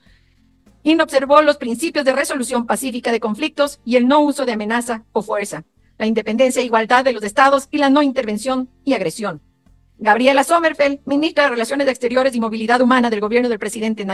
inobservó los principios de resolución pacífica de conflictos y el no uso de amenaza o fuerza, la independencia e igualdad de los estados y la no intervención y agresión. Gabriela Sommerfeld, ministra de Relaciones Exteriores y Movilidad Humana del gobierno del presidente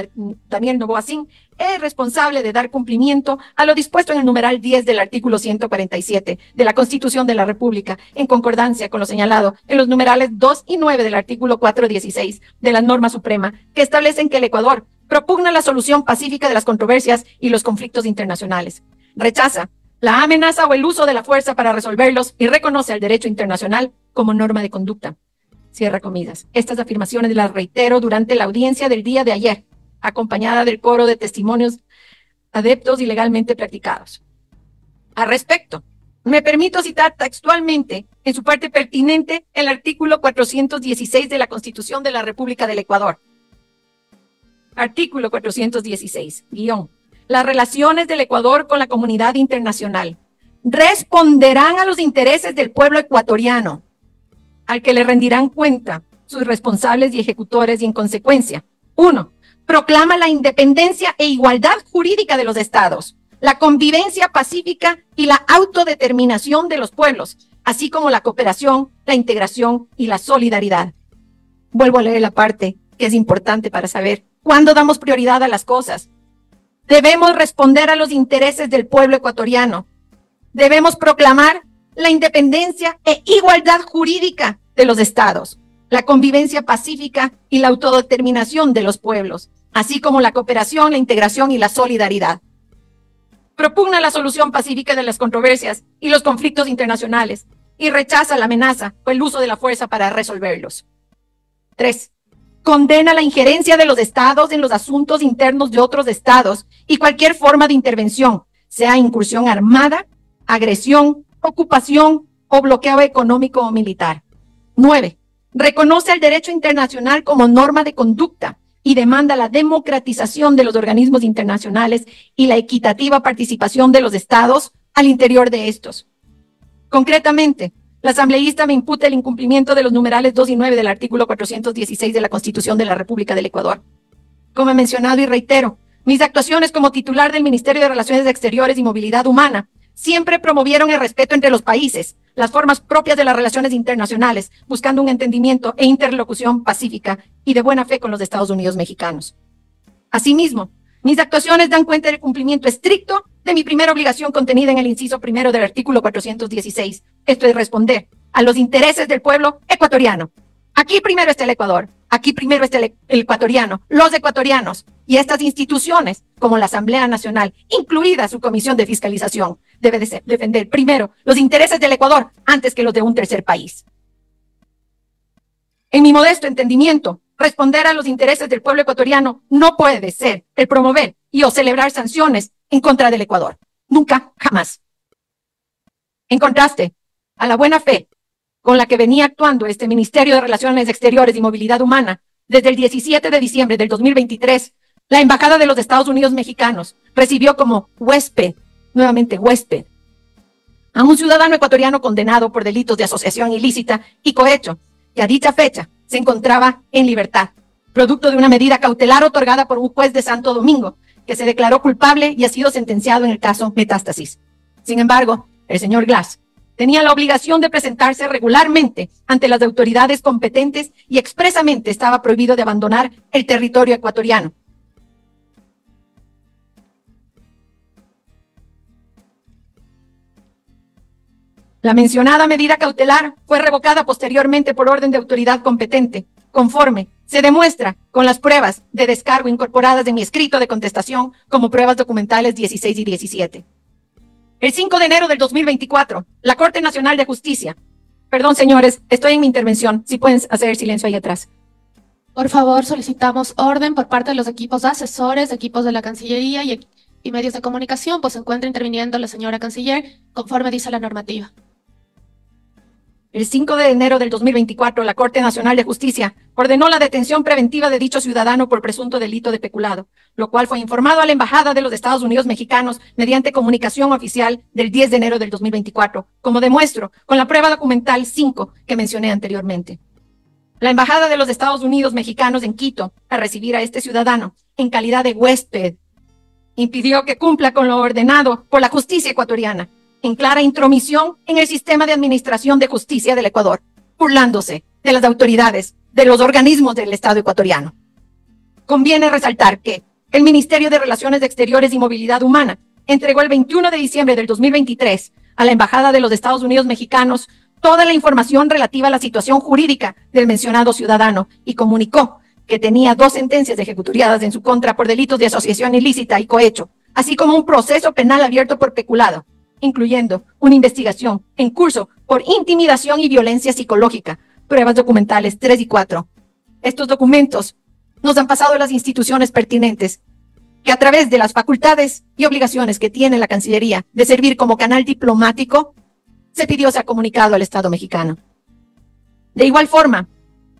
Daniel Noboa Sin, es responsable de dar cumplimiento a lo dispuesto en el numeral 10 del artículo 147 de la Constitución de la República, en concordancia con lo señalado en los numerales 2 y 9 del artículo 416 de la norma suprema, que establecen que el Ecuador propugna la solución pacífica de las controversias y los conflictos internacionales. Rechaza la amenaza o el uso de la fuerza para resolverlos y reconoce el derecho internacional como norma de conducta. Cierra comillas. Estas afirmaciones las reitero durante la audiencia del día de ayer, acompañada del coro de testimonios adeptos y legalmente practicados. Al respecto, me permito citar textualmente, en su parte pertinente, el artículo 416 de la Constitución de la República del Ecuador. Artículo 416, guión. Las relaciones del Ecuador con la comunidad internacional responderán a los intereses del pueblo ecuatoriano, al que le rendirán cuenta sus responsables y ejecutores y en consecuencia. 1. Proclama la independencia e igualdad jurídica de los estados, la convivencia pacífica y la autodeterminación de los pueblos, así como la cooperación, la integración y la solidaridad. Vuelvo a leer la parte que es importante para saber cuándo damos prioridad a las cosas. Debemos responder a los intereses del pueblo ecuatoriano. Debemos proclamar la independencia e igualdad jurídica de los estados, la convivencia pacífica y la autodeterminación de los pueblos, así como la cooperación, la integración y la solidaridad. Propugna la solución pacífica de las controversias y los conflictos internacionales y rechaza la amenaza o el uso de la fuerza para resolverlos. 3. Condena la injerencia de los estados en los asuntos internos de otros estados y cualquier forma de intervención, sea incursión armada, agresión, ocupación o bloqueo económico o militar. 9. Reconoce el derecho internacional como norma de conducta y demanda la democratización de los organismos internacionales y la equitativa participación de los estados al interior de estos. Concretamente, la asambleísta me imputa el incumplimiento de los numerales 2 y 9 del artículo 416 de la Constitución de la República del Ecuador. Como he mencionado y reitero, mis actuaciones como titular del Ministerio de Relaciones Exteriores y Movilidad Humana siempre promovieron el respeto entre los países, las formas propias de las relaciones internacionales, buscando un entendimiento e interlocución pacífica y de buena fe con los Estados Unidos mexicanos. Asimismo, mis actuaciones dan cuenta del cumplimiento estricto de mi primera obligación contenida en el inciso primero del artículo 416, esto es responder a los intereses del pueblo ecuatoriano. Aquí primero está el Ecuador, aquí primero está el ecuatoriano, los ecuatorianos y estas instituciones, como la Asamblea Nacional, incluida su Comisión de Fiscalización, debe de defender primero los intereses del Ecuador antes que los de un tercer país. En mi modesto entendimiento, responder a los intereses del pueblo ecuatoriano no puede ser el promover y o celebrar sanciones en contra del Ecuador. Nunca, jamás. En contraste a la buena fe con la que venía actuando este Ministerio de Relaciones Exteriores y Movilidad Humana desde el 17 de diciembre del 2023, la Embajada de los Estados Unidos Mexicanos recibió como huésped, nuevamente huésped, a un ciudadano ecuatoriano condenado por delitos de asociación ilícita y cohecho, que a dicha fecha se encontraba en libertad, producto de una medida cautelar otorgada por un juez de Santo Domingo, que se declaró culpable y ha sido sentenciado en el caso Metástasis. Sin embargo, el señor Glass tenía la obligación de presentarse regularmente ante las autoridades competentes y expresamente estaba prohibido de abandonar el territorio ecuatoriano. La mencionada medida cautelar fue revocada posteriormente por orden de autoridad competente, conforme se demuestra con las pruebas de descargo incorporadas en mi escrito de contestación como pruebas documentales 16 y 17. El 5 de enero del 2024, la Corte Nacional de Justicia. Perdón, señores, estoy en mi intervención. Si pueden hacer silencio ahí atrás. Por favor, solicitamos orden por parte de los equipos asesores, equipos de la Cancillería y medios de comunicación, pues se encuentra interviniendo la señora Canciller, conforme dice la normativa. El 5 de enero del 2024, la Corte Nacional de Justicia ordenó la detención preventiva de dicho ciudadano por presunto delito de peculado, lo cual fue informado a la Embajada de los Estados Unidos Mexicanos mediante comunicación oficial del 10 de enero del 2024, como demuestro con la prueba documental 5 que mencioné anteriormente. La Embajada de los Estados Unidos Mexicanos en Quito, al recibir a este ciudadano en calidad de huésped, impidió que cumpla con lo ordenado por la justicia ecuatoriana, en clara intromisión en el sistema de administración de justicia del Ecuador, burlándose de las autoridades, de los organismos del Estado ecuatoriano. Conviene resaltar que el Ministerio de Relaciones Exteriores y Movilidad Humana entregó el 21 de diciembre del 2023 a la Embajada de los Estados Unidos Mexicanos toda la información relativa a la situación jurídica del mencionado ciudadano y comunicó que tenía 2 sentencias ejecutoriadas en su contra por delitos de asociación ilícita y cohecho, así como un proceso penal abierto por peculado, incluyendo una investigación en curso por intimidación y violencia psicológica, pruebas documentales 3 y 4. Estos documentos nos han pasado a las instituciones pertinentes, que a través de las facultades y obligaciones que tiene la Cancillería de servir como canal diplomático, se pidió ser comunicado al Estado mexicano. De igual forma,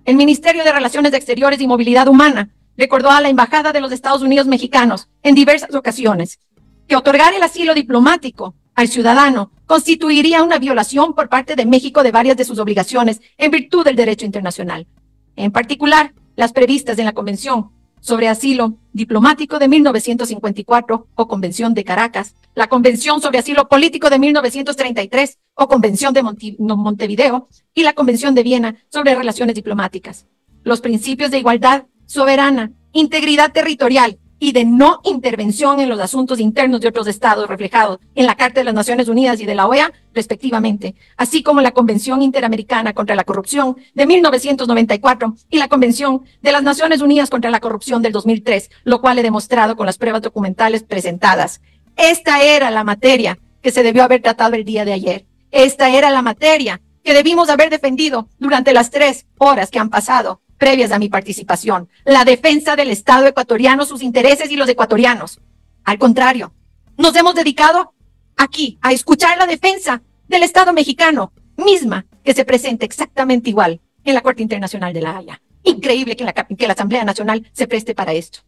el Ministerio de Relaciones Exteriores y Movilidad Humana recordó a la Embajada de los Estados Unidos Mexicanos en diversas ocasiones que otorgar el asilo diplomático al ciudadano constituiría una violación por parte de México de varias de sus obligaciones en virtud del derecho internacional, en particular las previstas en la Convención sobre Asilo Diplomático de 1954 o Convención de Caracas, la Convención sobre Asilo Político de 1933 o Convención de Montevideo y la Convención de Viena sobre Relaciones Diplomáticas. Los principios de igualdad soberana, integridad territorial y de no intervención en los asuntos internos de otros estados reflejados en la Carta de las Naciones Unidas y de la OEA, respectivamente, así como la Convención Interamericana contra la Corrupción de 1994 y la Convención de las Naciones Unidas contra la Corrupción del 2003, lo cual he demostrado con las pruebas documentales presentadas. Esta era la materia que se debió haber tratado el día de ayer. Esta era la materia que debimos haber defendido durante las 3 horas que han pasado previas a mi participación, la defensa del Estado ecuatoriano, sus intereses y los ecuatorianos. Al contrario, nos hemos dedicado aquí a escuchar la defensa del Estado mexicano, misma que se presenta exactamente igual en la Corte Internacional de la Haya. Increíble que la Asamblea Nacional se preste para esto.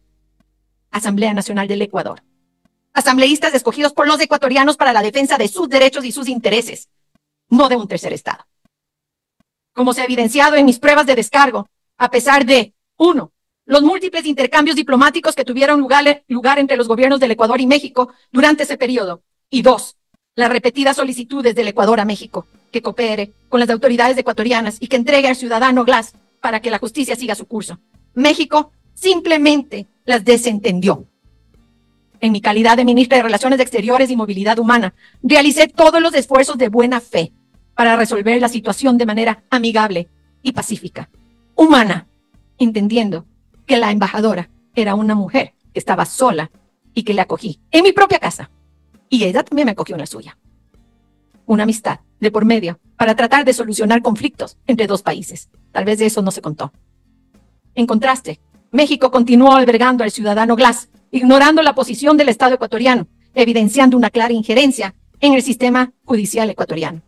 Asamblea Nacional del Ecuador. Asambleístas escogidos por los ecuatorianos para la defensa de sus derechos y sus intereses, no de un tercer Estado. Como se ha evidenciado en mis pruebas de descargo, a pesar de, 1, los múltiples intercambios diplomáticos que tuvieron lugar entre los gobiernos del Ecuador y México durante ese periodo, y 2, las repetidas solicitudes del Ecuador a México que coopere con las autoridades ecuatorianas y que entregue al ciudadano Glass para que la justicia siga su curso. México simplemente las desentendió. En mi calidad de ministra de Relaciones Exteriores y Movilidad Humana, realicé todos los esfuerzos de buena fe para resolver la situación de manera amigable y pacífica. Humana, entendiendo que la embajadora era una mujer que estaba sola y que le acogí en mi propia casa. Y ella también me acogió en la suya. Una amistad de por medio para tratar de solucionar conflictos entre 2 países. Tal vez de eso no se contó. En contraste, México continuó albergando al ciudadano Glass, ignorando la posición del Estado ecuatoriano, evidenciando una clara injerencia en el sistema judicial ecuatoriano.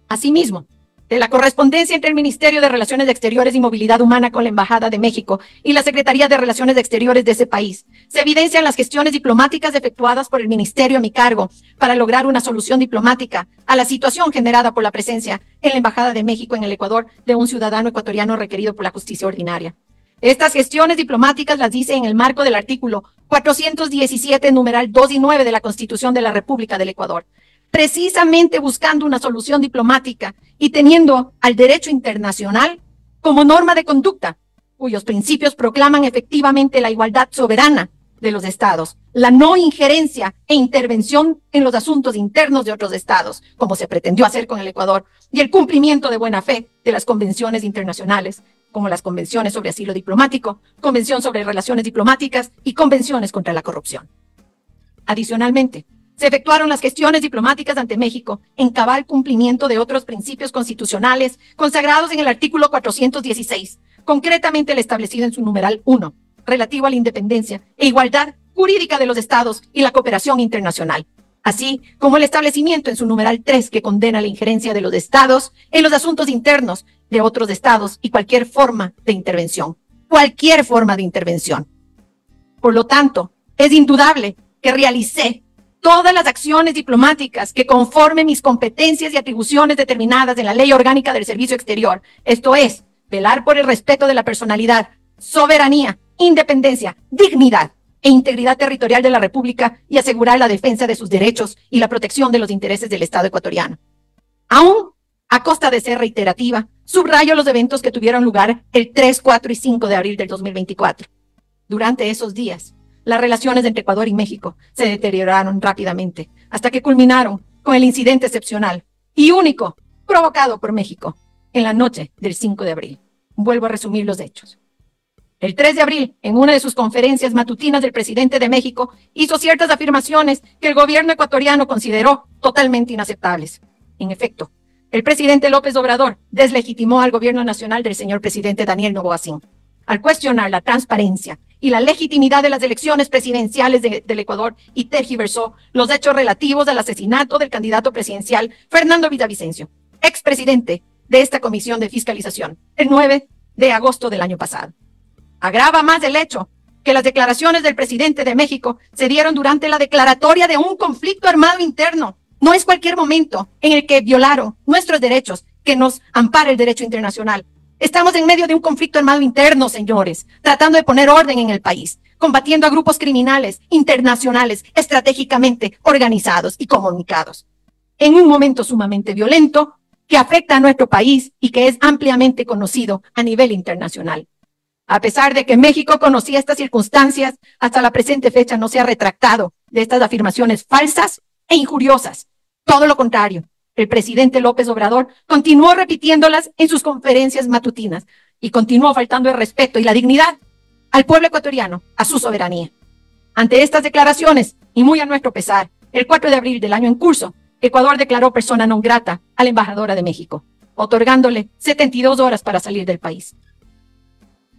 Asimismo, de la correspondencia entre el Ministerio de Relaciones Exteriores y Movilidad Humana con la Embajada de México y la Secretaría de Relaciones Exteriores de ese país, se evidencian las gestiones diplomáticas efectuadas por el Ministerio a mi cargo para lograr una solución diplomática a la situación generada por la presencia en la Embajada de México en el Ecuador de un ciudadano ecuatoriano requerido por la justicia ordinaria. Estas gestiones diplomáticas las hice en el marco del artículo 417, numeral 2 y 9 de la Constitución de la República del Ecuador, precisamente buscando una solución diplomática y teniendo al derecho internacional como norma de conducta, cuyos principios proclaman efectivamente la igualdad soberana de los estados, la no injerencia e intervención en los asuntos internos de otros estados, como se pretendió hacer con el Ecuador, y el cumplimiento de buena fe de las convenciones internacionales, como las convenciones sobre asilo diplomático, convención sobre relaciones diplomáticas y convenciones contra la corrupción. Adicionalmente, se efectuaron las gestiones diplomáticas ante México en cabal cumplimiento de otros principios constitucionales consagrados en el artículo 416, concretamente el establecido en su numeral 1, relativo a la independencia e igualdad jurídica de los estados y la cooperación internacional, así como el establecimiento en su numeral 3 que condena la injerencia de los estados en los asuntos internos de otros estados y cualquier forma de intervención. Cualquier forma de intervención. Por lo tanto, es indudable que realicé todas las acciones diplomáticas que conforme mis competencias y atribuciones determinadas en la Ley Orgánica del Servicio Exterior, esto es, velar por el respeto de la personalidad, soberanía, independencia, dignidad e integridad territorial de la República y asegurar la defensa de sus derechos y la protección de los intereses del Estado ecuatoriano. Aún a costa de ser reiterativa, subrayo los eventos que tuvieron lugar el 3, 4 y 5 de abril del 2024. Durante esos días, las relaciones entre Ecuador y México se deterioraron rápidamente hasta que culminaron con el incidente excepcional y único provocado por México en la noche del 5 de abril. Vuelvo a resumir los hechos. El 3 de abril, en una de sus conferencias matutinas, el presidente de México hizo ciertas afirmaciones que el gobierno ecuatoriano consideró totalmente inaceptables. En efecto, el presidente López Obrador deslegitimó al gobierno nacional del señor presidente Daniel Noboa Sin, al cuestionar la transparencia y la legitimidad de las elecciones presidenciales del Ecuador y tergiversó los hechos relativos al asesinato del candidato presidencial Fernando Villavicencio, expresidente de esta comisión de fiscalización, el 9 de agosto del año pasado. Agrava más el hecho que las declaraciones del presidente de México se dieron durante la declaratoria de un conflicto armado interno. No es cualquier momento en el que violaron nuestros derechos que nos ampara el derecho internacional. Estamos en medio de un conflicto armado interno, señores, tratando de poner orden en el país, combatiendo a grupos criminales internacionales estratégicamente organizados y comunicados. En un momento sumamente violento que afecta a nuestro país y que es ampliamente conocido a nivel internacional. A pesar de que México conocía estas circunstancias, hasta la presente fecha no se ha retractado de estas afirmaciones falsas e injuriosas. Todo lo contrario, el presidente López Obrador continuó repitiéndolas en sus conferencias matutinas y continuó faltando el respeto y la dignidad al pueblo ecuatoriano, a su soberanía. Ante estas declaraciones, y muy a nuestro pesar, el 4 de abril del año en curso, Ecuador declaró persona non grata a la embajadora de México, otorgándole 72 horas para salir del país.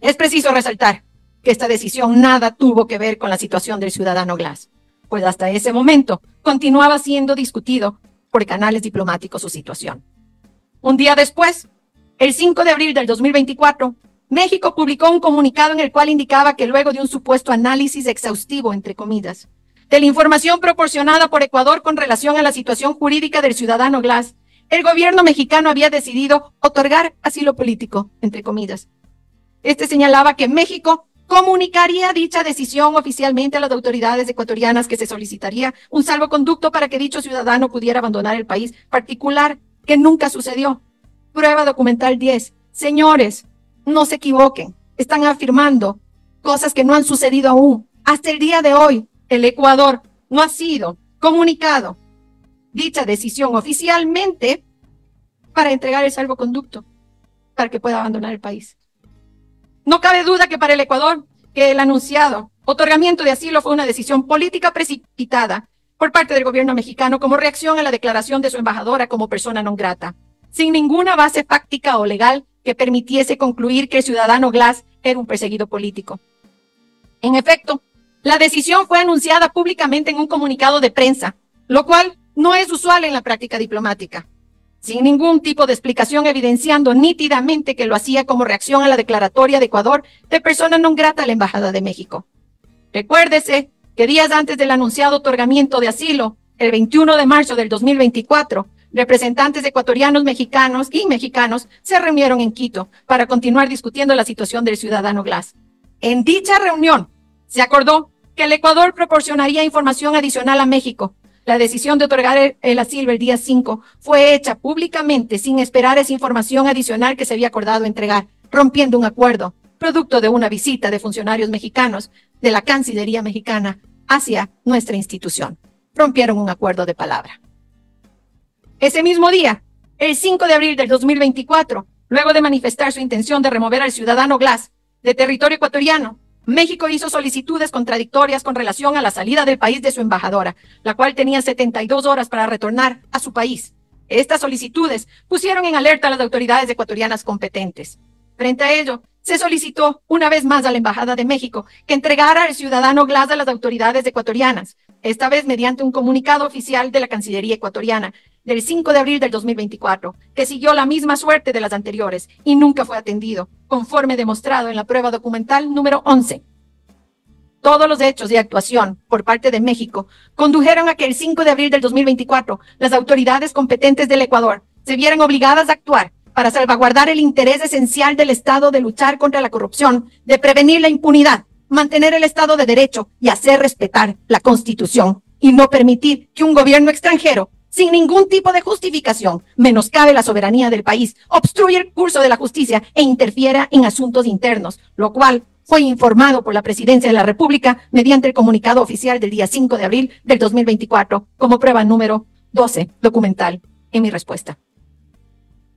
Es preciso resaltar que esta decisión nada tuvo que ver con la situación del ciudadano Glass, pues hasta ese momento continuaba siendo discutido por canales diplomáticos su situación. Un día después, el 5 de abril del 2024, México publicó un comunicado en el cual indicaba que luego de un supuesto análisis exhaustivo, entre comillas, de la información proporcionada por Ecuador con relación a la situación jurídica del ciudadano Glass, el gobierno mexicano había decidido otorgar asilo político, entre comillas. Este señalaba que México comunicaría dicha decisión oficialmente a las autoridades ecuatorianas, que se solicitaría un salvoconducto para que dicho ciudadano pudiera abandonar el país, particular que nunca sucedió. Prueba documental 10. Señores, no se equivoquen, están afirmando cosas que no han sucedido aún. Hasta el día de hoy, el Ecuador no ha sido comunicado dicha decisión oficialmente para entregar el salvoconducto para que pueda abandonar el país. No cabe duda que para el Ecuador, que el anunciado otorgamiento de asilo fue una decisión política precipitada por parte del gobierno mexicano como reacción a la declaración de su embajadora como persona non grata, sin ninguna base fáctica o legal que permitiese concluir que el ciudadano Glass era un perseguido político. En efecto, la decisión fue anunciada públicamente en un comunicado de prensa, lo cual no es usual en la práctica diplomática, sin ningún tipo de explicación, evidenciando nítidamente que lo hacía como reacción a la declaratoria de Ecuador de persona non grata a la Embajada de México. Recuérdese que días antes del anunciado otorgamiento de asilo, el 21 de marzo del 2024, representantes ecuatorianos, mexicanos y mexicanos se reunieron en Quito para continuar discutiendo la situación del ciudadano Glass. En dicha reunión se acordó que el Ecuador proporcionaría información adicional a México. La decisión de otorgar el asilo el día 5 fue hecha públicamente sin esperar esa información adicional que se había acordado entregar, rompiendo un acuerdo, producto de una visita de funcionarios mexicanos de la Cancillería mexicana hacia nuestra institución. Rompieron un acuerdo de palabra. Ese mismo día, el 5 de abril del 2024, luego de manifestar su intención de remover al ciudadano Glass de territorio ecuatoriano, México hizo solicitudes contradictorias con relación a la salida del país de su embajadora, la cual tenía 72 horas para retornar a su país. Estas solicitudes pusieron en alerta a las autoridades ecuatorianas competentes. Frente a ello, se solicitó una vez más a la Embajada de México que entregara al ciudadano Glass a las autoridades ecuatorianas, esta vez mediante un comunicado oficial de la Cancillería ecuatoriana del 5 de abril del 2024, que siguió la misma suerte de las anteriores y nunca fue atendido, conforme demostrado en la prueba documental número 11. Todos los hechos de actuación por parte de México condujeron a que el 5 de abril del 2024 las autoridades competentes del Ecuador se vieran obligadas a actuar para salvaguardar el interés esencial del Estado de luchar contra la corrupción, de prevenir la impunidad, mantener el Estado de Derecho y hacer respetar la Constitución, y no permitir que un gobierno extranjero, sin ningún tipo de justificación, menoscabe la soberanía del país, obstruya el curso de la justicia e interfiera en asuntos internos, lo cual fue informado por la Presidencia de la República mediante el comunicado oficial del día 5 de abril del 2024 como prueba número 12 documental en mi respuesta.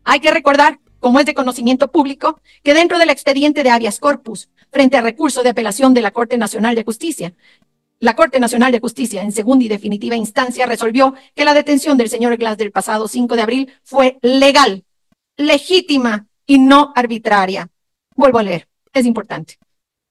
Hay que recordar, como es de conocimiento público, que dentro del expediente de habeas corpus, frente al recurso de apelación de la Corte Nacional de Justicia, la Corte Nacional de Justicia, en segunda y definitiva instancia, resolvió que la detención del señor Glass del pasado 5 de abril fue legal, legítima y no arbitraria. Vuelvo a leer, es importante.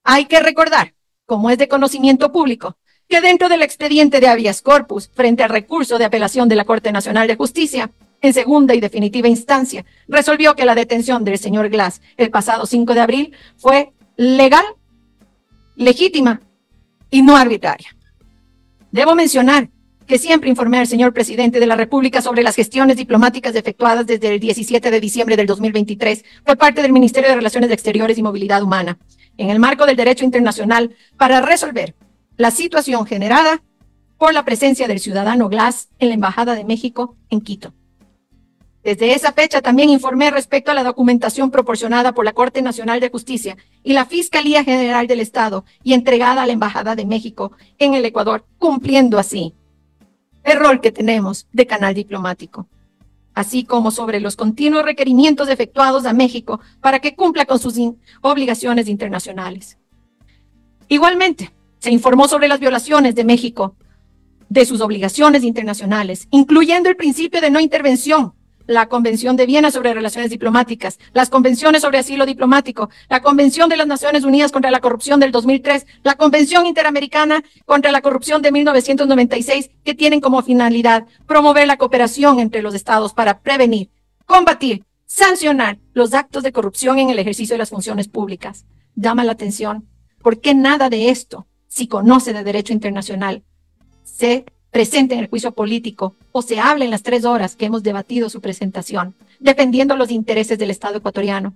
Hay que recordar, como es de conocimiento público, que dentro del expediente de habeas corpus, frente al recurso de apelación de la Corte Nacional de Justicia, en segunda y definitiva instancia, resolvió que la detención del señor Glass el pasado 5 de abril fue legal, legítima y no arbitraria. Debo mencionar que siempre informé al señor presidente de la República sobre las gestiones diplomáticas efectuadas desde el 17 de diciembre del 2023 por parte del Ministerio de Relaciones Exteriores y Movilidad Humana, en el marco del derecho internacional, para resolver la situación generada por la presencia del ciudadano Glass en la Embajada de México en Quito. Desde esa fecha también informé respecto a la documentación proporcionada por la Corte Nacional de Justicia y la Fiscalía General del Estado y entregada a la Embajada de México en el Ecuador, cumpliendo así el rol que tenemos de canal diplomático, así como sobre los continuos requerimientos efectuados a México para que cumpla con sus obligaciones internacionales. Igualmente, se informó sobre las violaciones de México de sus obligaciones internacionales, incluyendo el principio de no intervención, la Convención de Viena sobre Relaciones Diplomáticas, las Convenciones sobre Asilo Diplomático, la Convención de las Naciones Unidas contra la Corrupción del 2003, la Convención Interamericana contra la Corrupción de 1996, que tienen como finalidad promover la cooperación entre los estados para prevenir, combatir, sancionar los actos de corrupción en el ejercicio de las funciones públicas. Llama la atención, ¿por qué nada de esto, si conoce de derecho internacional, se presente en el juicio político o se hable en las 3 horas que hemos debatido su presentación, defendiendo los intereses del Estado ecuatoriano?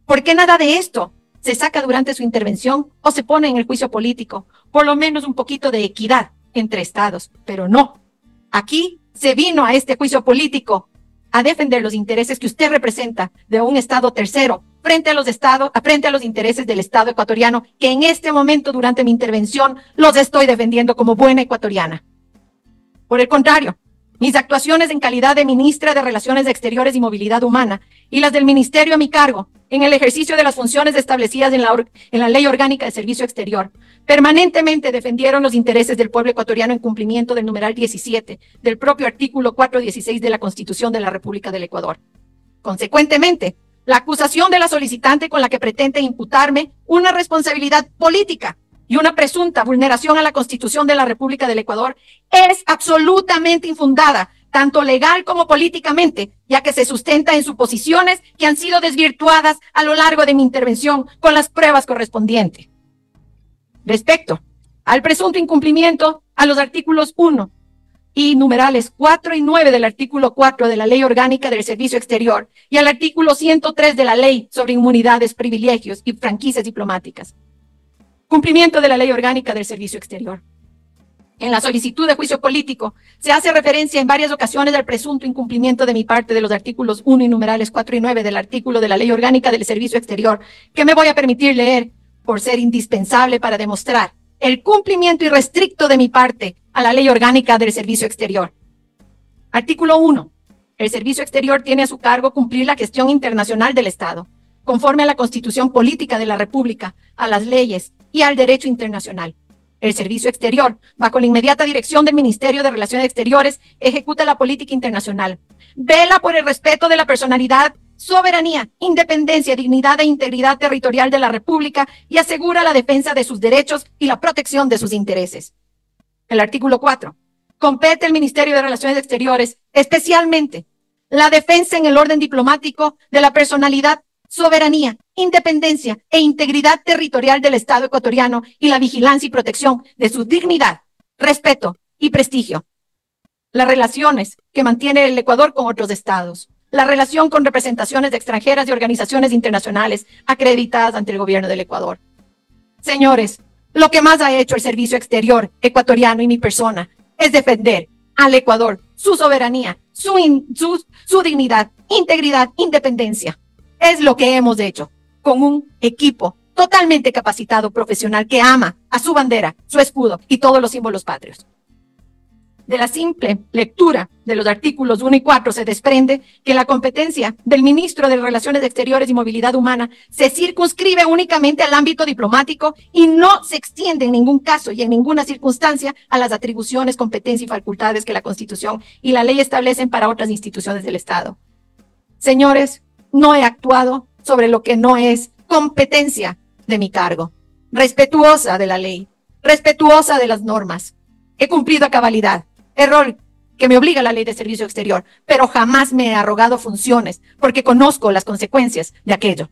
¿Por qué nada de esto se saca durante su intervención o se pone en el juicio político? Por lo menos un poquito de equidad entre estados, pero no. Aquí se vino a este juicio político a defender los intereses que usted representa de un Estado tercero frente a los intereses del Estado ecuatoriano, que en este momento durante mi intervención los estoy defendiendo como buena ecuatoriana. Por el contrario, mis actuaciones en calidad de ministra de Relaciones Exteriores y Movilidad Humana y las del ministerio a mi cargo en el ejercicio de las funciones establecidas en la Ley Orgánica de Servicio Exterior permanentemente defendieron los intereses del pueblo ecuatoriano en cumplimiento del numeral 17 del propio artículo 416 de la Constitución de la República del Ecuador. Consecuentemente, la acusación de la solicitante con la que pretende imputarme una responsabilidad política y una presunta vulneración a la Constitución de la República del Ecuador es absolutamente infundada, tanto legal como políticamente, ya que se sustenta en suposiciones que han sido desvirtuadas a lo largo de mi intervención con las pruebas correspondientes. Respecto al presunto incumplimiento a los artículos 1 y numerales 4 y 9 del artículo 4 de la Ley Orgánica del Servicio Exterior y al artículo 103 de la Ley sobre Inmunidades, Privilegios y Franquicias Diplomáticas. Cumplimiento de la Ley Orgánica del Servicio Exterior. En la solicitud de juicio político se hace referencia en varias ocasiones al presunto incumplimiento de mi parte de los artículos 1 y numerales 4 y 9 del artículo de la Ley Orgánica del Servicio Exterior, que me voy a permitir leer por ser indispensable para demostrar el cumplimiento irrestricto de mi parte a la Ley Orgánica del Servicio Exterior. Artículo 1. El Servicio Exterior tiene a su cargo cumplir la gestión internacional del Estado, conforme a la Constitución Política de la República, a las leyes y al derecho internacional. El Servicio Exterior, bajo la inmediata dirección del Ministerio de Relaciones Exteriores, ejecuta la política internacional. Vela por el respeto de la personalidad, soberanía, independencia, dignidad e integridad territorial de la República y asegura la defensa de sus derechos y la protección de sus intereses. El artículo 4. Compete al Ministerio de Relaciones Exteriores, especialmente, la defensa en el orden diplomático de la personalidad, soberanía, independencia e integridad territorial del Estado ecuatoriano y la vigilancia y protección de su dignidad, respeto y prestigio. Las relaciones que mantiene el Ecuador con otros estados. La relación con representaciones extranjeras y organizaciones internacionales acreditadas ante el gobierno del Ecuador. Señores, lo que más ha hecho el Servicio Exterior ecuatoriano y mi persona es defender al Ecuador, su soberanía, su dignidad, integridad, independencia. Es lo que hemos hecho con un equipo totalmente capacitado, profesional, que ama a su bandera, su escudo y todos los símbolos patrios. De la simple lectura de los artículos 1 y 4 se desprende que la competencia del ministro de Relaciones Exteriores y Movilidad Humana se circunscribe únicamente al ámbito diplomático y no se extiende en ningún caso y en ninguna circunstancia a las atribuciones, competencias y facultades que la Constitución y la ley establecen para otras instituciones del Estado. Señores, no he actuado sobre lo que no es competencia de mi cargo. Respetuosa de la ley, respetuosa de las normas. He cumplido a cabalidad. Error que me obliga la Ley de Servicio Exterior, pero jamás me he arrogado funciones porque conozco las consecuencias de aquello.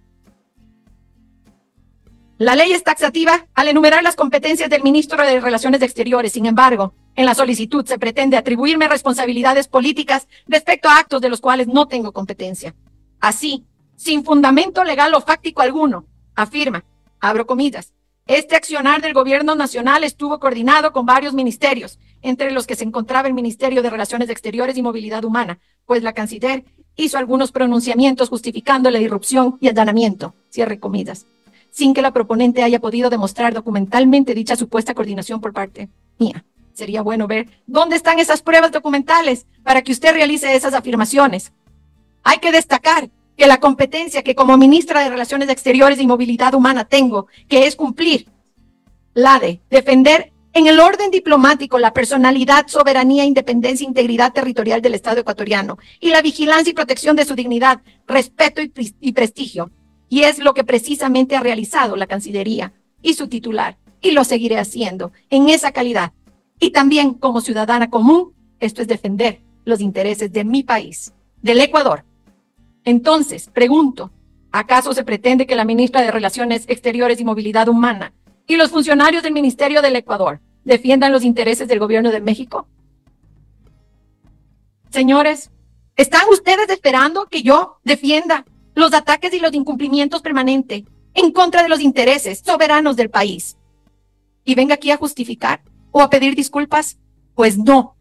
La ley es taxativa al enumerar las competencias del ministro de Relaciones Exteriores. Sin embargo, en la solicitud se pretende atribuirme responsabilidades políticas respecto a actos de los cuales no tengo competencia. Así, sin fundamento legal o fáctico alguno, afirma, abro comillas, este accionar del gobierno nacional estuvo coordinado con varios ministerios, entre los que se encontraba el Ministerio de Relaciones Exteriores y Movilidad Humana, pues la canciller hizo algunos pronunciamientos justificando la irrupción y allanamiento, cierre comillas, sin que la proponente haya podido demostrar documentalmente dicha supuesta coordinación por parte mía. Sería bueno ver dónde están esas pruebas documentales para que usted realice esas afirmaciones. Hay que destacar que la competencia que como ministra de Relaciones Exteriores y Movilidad Humana tengo, que es cumplir la de defender en el orden diplomático la personalidad, soberanía, independencia e integridad territorial del Estado ecuatoriano y la vigilancia y protección de su dignidad, respeto y prestigio. Y es lo que precisamente ha realizado la Cancillería y su titular, y lo seguiré haciendo en esa calidad. Y también como ciudadana común, esto es defender los intereses de mi país, del Ecuador. Entonces, pregunto, ¿acaso se pretende que la ministra de Relaciones Exteriores y Movilidad Humana y los funcionarios del Ministerio del Ecuador defiendan los intereses del gobierno de México? Señores, ¿están ustedes esperando que yo defienda los ataques y los incumplimientos permanentes en contra de los intereses soberanos del país? ¿Y venga aquí a justificar o a pedir disculpas? Pues no,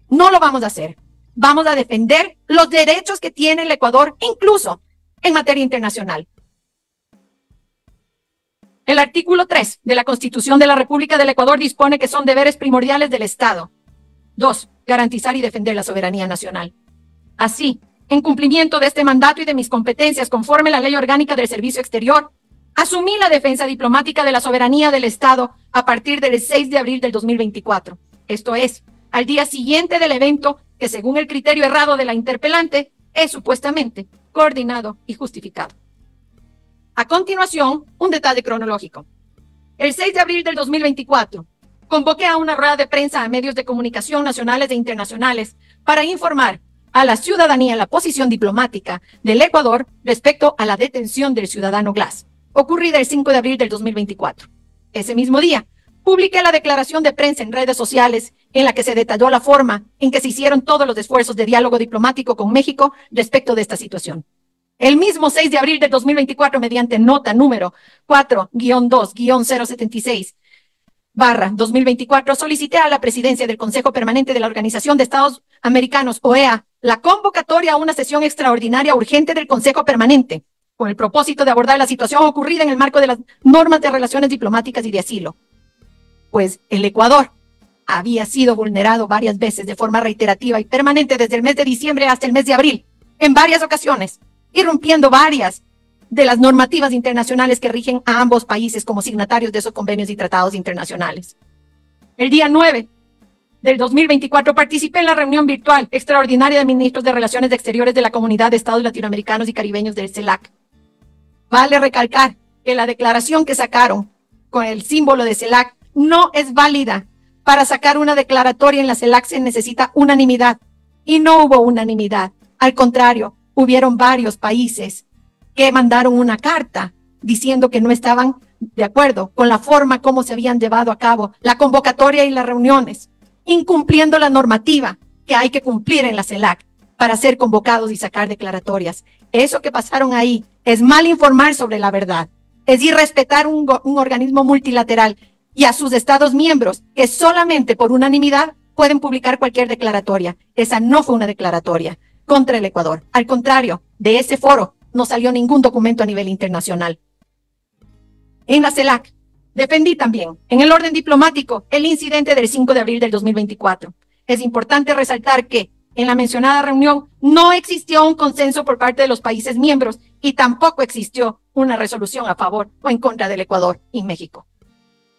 no lo vamos a hacer. Vamos a defender los derechos que tiene el Ecuador, incluso en materia internacional. El artículo 3 de la Constitución de la República del Ecuador dispone que son deberes primordiales del Estado. 2. Garantizar y defender la soberanía nacional. Así, en cumplimiento de este mandato y de mis competencias conforme la Ley Orgánica del Servicio Exterior, asumí la defensa diplomática de la soberanía del Estado a partir del 6 de abril del 2024. Esto es, al día siguiente del evento que según el criterio errado de la interpelante es supuestamente coordinado y justificado. A continuación, un detalle cronológico. El 6 de abril del 2024, convoqué a una rueda de prensa a medios de comunicación nacionales e internacionales para informar a la ciudadanía la posición diplomática del Ecuador respecto a la detención del ciudadano Glass, ocurrida el 5 de abril del 2024. Ese mismo día, publiqué la declaración de prensa en redes sociales en la que se detalló la forma en que se hicieron todos los esfuerzos de diálogo diplomático con México respecto de esta situación. El mismo 6 de abril de 2024, mediante nota número 4-2-076/2024, solicité a la presidencia del Consejo Permanente de la Organización de Estados Americanos, OEA, la convocatoria a una sesión extraordinaria urgente del Consejo Permanente, con el propósito de abordar la situación ocurrida en el marco de las normas de relaciones diplomáticas y de asilo. Pues el Ecuador había sido vulnerado varias veces de forma reiterativa y permanente desde el mes de diciembre hasta el mes de abril, en varias ocasiones, irrumpiendo varias de las normativas internacionales que rigen a ambos países como signatarios de esos convenios y tratados internacionales. El día 9 del 2024 participé en la reunión virtual extraordinaria de ministros de Relaciones Exteriores de la Comunidad de Estados Latinoamericanos y Caribeños del CELAC. Vale recalcar que la declaración que sacaron con el símbolo de CELAC no es válida. Para sacar una declaratoria en la CELAC se necesita unanimidad, y no hubo unanimidad. Al contrario, hubieron varios países que mandaron una carta diciendo que no estaban de acuerdo con la forma como se habían llevado a cabo la convocatoria y las reuniones, incumpliendo la normativa que hay que cumplir en la CELAC para ser convocados y sacar declaratorias. Eso que pasaron ahí es mal informar sobre la verdad, es irrespetar un organismo multilateral y a sus estados miembros que solamente por unanimidad pueden publicar cualquier declaratoria. Esa no fue una declaratoria contra el Ecuador. Al contrario, de ese foro no salió ningún documento a nivel internacional. En la CELAC, defendí también, en el orden diplomático, el incidente del 5 de abril del 2024. Es importante resaltar que en la mencionada reunión no existió un consenso por parte de los países miembros y tampoco existió una resolución a favor o en contra del Ecuador y México.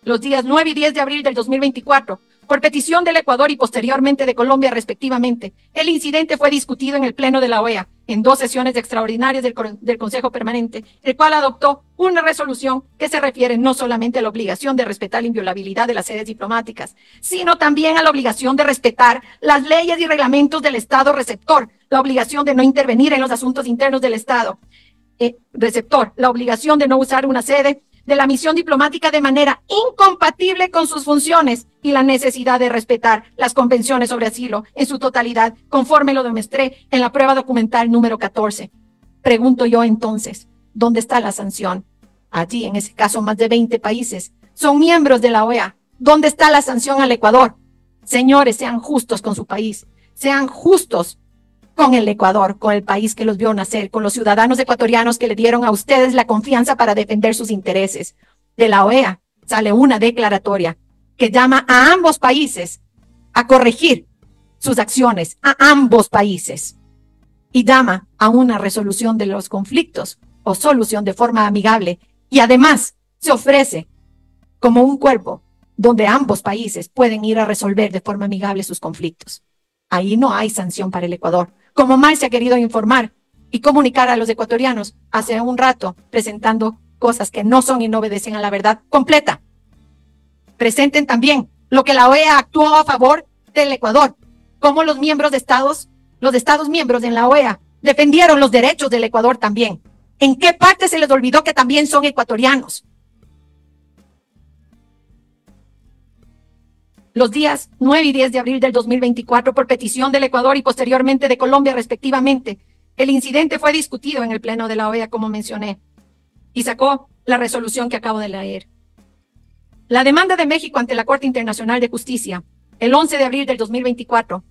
Los días 9 y 10 de abril del 2024, por petición del Ecuador y posteriormente de Colombia respectivamente, el incidente fue discutido en el Pleno de la OEA en 2 sesiones extraordinarias del Consejo Permanente, el cual adoptó una resolución que se refiere no solamente a la obligación de respetar la inviolabilidad de las sedes diplomáticas, sino también a la obligación de respetar las leyes y reglamentos del Estado receptor, la obligación de no intervenir en los asuntos internos del Estado receptor, la obligación de no usar una sede de la misión diplomática de manera incompatible con sus funciones y la necesidad de respetar las convenciones sobre asilo en su totalidad, conforme lo demostré en la prueba documental número 14. Pregunto yo entonces, ¿dónde está la sanción? Allí, en ese caso, más de 20 países son miembros de la OEA. ¿Dónde está la sanción al Ecuador? Señores, sean justos con su país, sean justos con el Ecuador, con el país que los vio nacer, con los ciudadanos ecuatorianos que le dieron a ustedes la confianza para defender sus intereses. De la OEA sale una declaratoria que llama a ambos países a corregir sus acciones, a ambos países, y llama a una resolución de los conflictos o solución de forma amigable, y además se ofrece como un cuerpo donde ambos países pueden ir a resolver de forma amigable sus conflictos. Ahí no hay sanción para el Ecuador, como mal se ha querido informar y comunicar a los ecuatorianos hace un rato, presentando cosas que no son y no obedecen a la verdad completa. Presenten también lo que la OEA actuó a favor del Ecuador, como los estados miembros en la OEA defendieron los derechos del Ecuador también. ¿En qué parte se les olvidó que también son ecuatorianos? Los días 9 y 10 de abril del 2024, por petición del Ecuador y posteriormente de Colombia respectivamente, el incidente fue discutido en el Pleno de la OEA, como mencioné, y sacó la resolución que acabo de leer. La demanda de México ante la Corte Internacional de Justicia, el 11 de abril del 2024,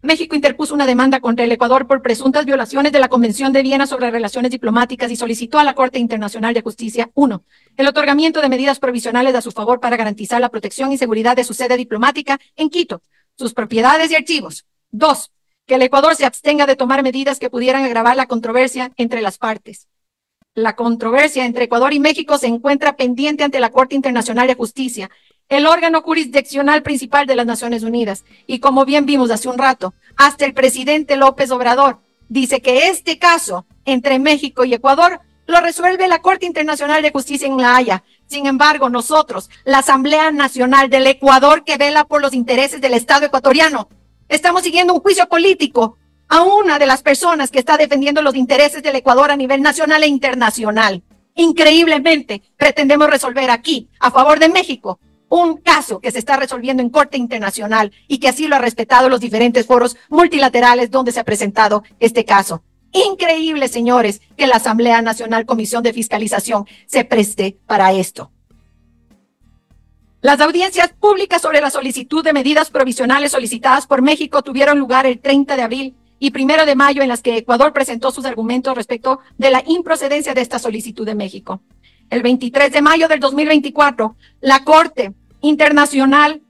México interpuso una demanda contra el Ecuador por presuntas violaciones de la Convención de Viena sobre Relaciones Diplomáticas y solicitó a la Corte Internacional de Justicia, 1, el otorgamiento de medidas provisionales a su favor para garantizar la protección y seguridad de su sede diplomática en Quito, sus propiedades y archivos. 2, que el Ecuador se abstenga de tomar medidas que pudieran agravar la controversia entre las partes. La controversia entre Ecuador y México se encuentra pendiente ante la Corte Internacional de Justicia, el órgano jurisdiccional principal de las Naciones Unidas. Y como bien vimos hace un rato, hasta el presidente López Obrador dice que este caso entre México y Ecuador lo resuelve la Corte Internacional de Justicia en La Haya. Sin embargo, nosotros, la Asamblea Nacional del Ecuador, que vela por los intereses del Estado ecuatoriano, estamos siguiendo un juicio político a una de las personas que está defendiendo los intereses del Ecuador a nivel nacional e internacional. Increíblemente, pretendemos resolver aquí, a favor de México, un caso que se está resolviendo en Corte Internacional y que así lo ha respetado los diferentes foros multilaterales donde se ha presentado este caso. Increíble, señores, que la Asamblea Nacional Comisión de Fiscalización se preste para esto. Las audiencias públicas sobre la solicitud de medidas provisionales solicitadas por México tuvieron lugar el 30 de abril y 1 de mayo, en las que Ecuador presentó sus argumentos respecto de la improcedencia de esta solicitud de México. El 23 de mayo del 2024, la Corte Internacional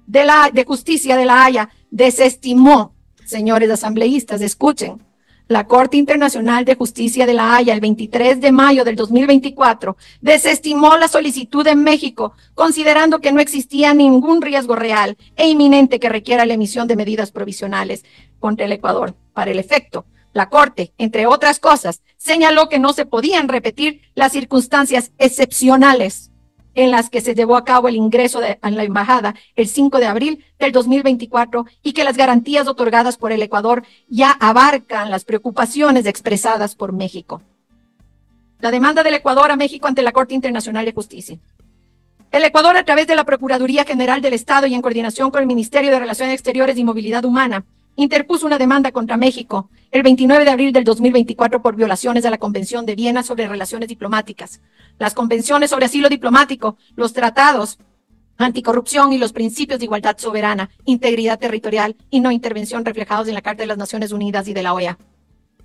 de Justicia de La Haya desestimó, señores asambleístas, escuchen, la Corte Internacional de Justicia de La Haya el 23 de mayo del 2024 desestimó la solicitud de México, considerando que no existía ningún riesgo real e inminente que requiera la emisión de medidas provisionales contra el Ecuador. Para el efecto, la Corte, entre otras cosas, señaló que no se podían repetir las circunstancias excepcionales en las que se llevó a cabo el ingreso a la embajada el 5 de abril del 2024 y que las garantías otorgadas por el Ecuador ya abarcan las preocupaciones expresadas por México. La demanda del Ecuador a México ante la Corte Internacional de Justicia. El Ecuador, a través de la Procuraduría General del Estado y en coordinación con el Ministerio de Relaciones Exteriores y Movilidad Humana, interpuso una demanda contra México el 29 de abril del 2024 por violaciones a la Convención de Viena sobre Relaciones Diplomáticas, las convenciones sobre asilo diplomático, los tratados anticorrupción y los principios de igualdad soberana, integridad territorial y no intervención reflejados en la Carta de las Naciones Unidas y de la OEA.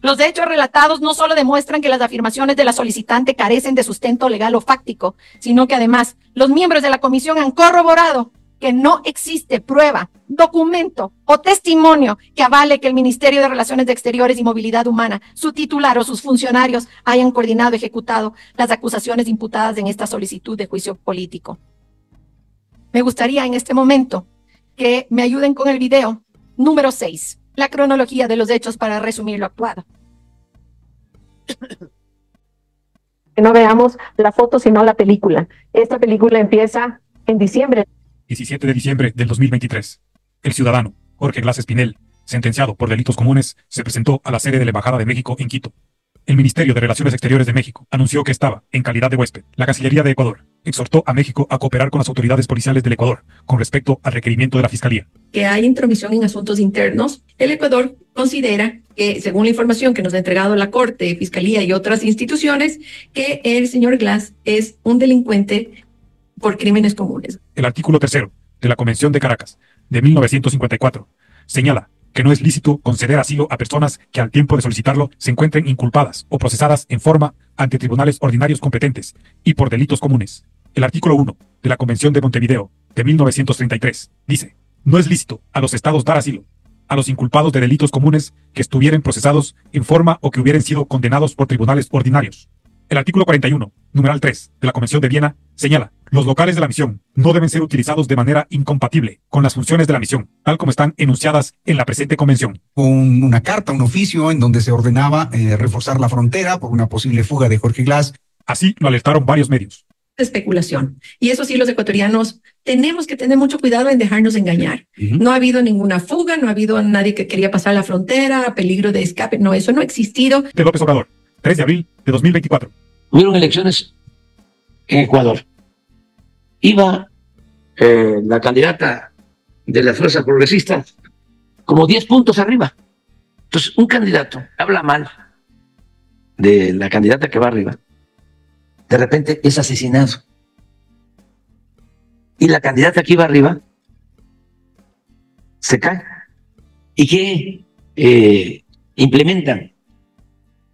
Los hechos relatados no solo demuestran que las afirmaciones de la solicitante carecen de sustento legal o fáctico, sino que además los miembros de la comisión han corroborado que no existe prueba, documento o testimonio que avale que el Ministerio de Relaciones Exteriores y Movilidad Humana, su titular o sus funcionarios hayan coordinado y ejecutado las acusaciones imputadas en esta solicitud de juicio político. Me gustaría en este momento que me ayuden con el video número 6, la cronología de los hechos para resumir lo actuado. Que no veamos la foto, sino la película. Esta película empieza en diciembre. 17 de diciembre del 2023. El ciudadano Jorge Glass Espinel, sentenciado por delitos comunes, se presentó a la sede de la Embajada de México en Quito. El Ministerio de Relaciones Exteriores de México anunció que estaba en calidad de huésped. La Cancillería de Ecuador exhortó a México a cooperar con las autoridades policiales del Ecuador con respecto al requerimiento de la Fiscalía. Que hay intromisión en asuntos internos. El Ecuador considera que, según la información que nos ha entregado la Corte, Fiscalía y otras instituciones, que el señor Glass es un delincuente por crímenes comunes. El artículo 3 de la Convención de Caracas de 1954 señala que no es lícito conceder asilo a personas que al tiempo de solicitarlo se encuentren inculpadas o procesadas en forma ante tribunales ordinarios competentes y por delitos comunes. El artículo 1 de la Convención de Montevideo de 1933 dice: no es lícito a los estados dar asilo a los inculpados de delitos comunes que estuvieren procesados en forma o que hubieran sido condenados por tribunales ordinarios. El artículo 41, numeral 3 de la Convención de Viena señala: los locales de la misión no deben ser utilizados de manera incompatible con las funciones de la misión, tal como están enunciadas en la presente convención. Con una carta, un oficio en donde se ordenaba reforzar la frontera por una posible fuga de Jorge Glass. Así lo alertaron varios medios. Especulación. Y eso sí, los ecuatorianos tenemos que tener mucho cuidado en dejarnos engañar. No ha habido ninguna fuga, no ha habido nadie que quería pasar la frontera, peligro de escape. No, eso no ha existido. De López Obrador, 3 de abril de 2024. Hubieron elecciones en Ecuador. Iba la candidata de la Fuerza Progresista como 10 puntos arriba. Entonces, un candidato habla mal de la candidata que va arriba. De repente es asesinado. Y la candidata que iba arriba se cae. ¿Y qué implementan?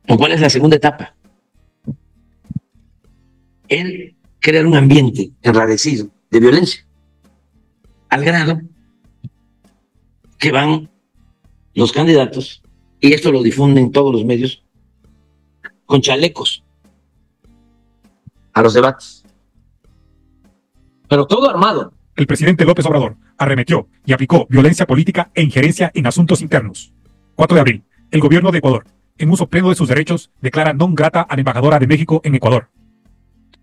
¿O cuál es la segunda etapa? El crear un ambiente enrarecido de violencia, al grado que van los candidatos, y esto lo difunden todos los medios, con chalecos a los debates, pero todo armado. El presidente López Obrador arremetió y aplicó violencia política e injerencia en asuntos internos. 4 de abril, El gobierno de Ecuador, en uso pleno de sus derechos, declara non grata a la embajadora de México en Ecuador.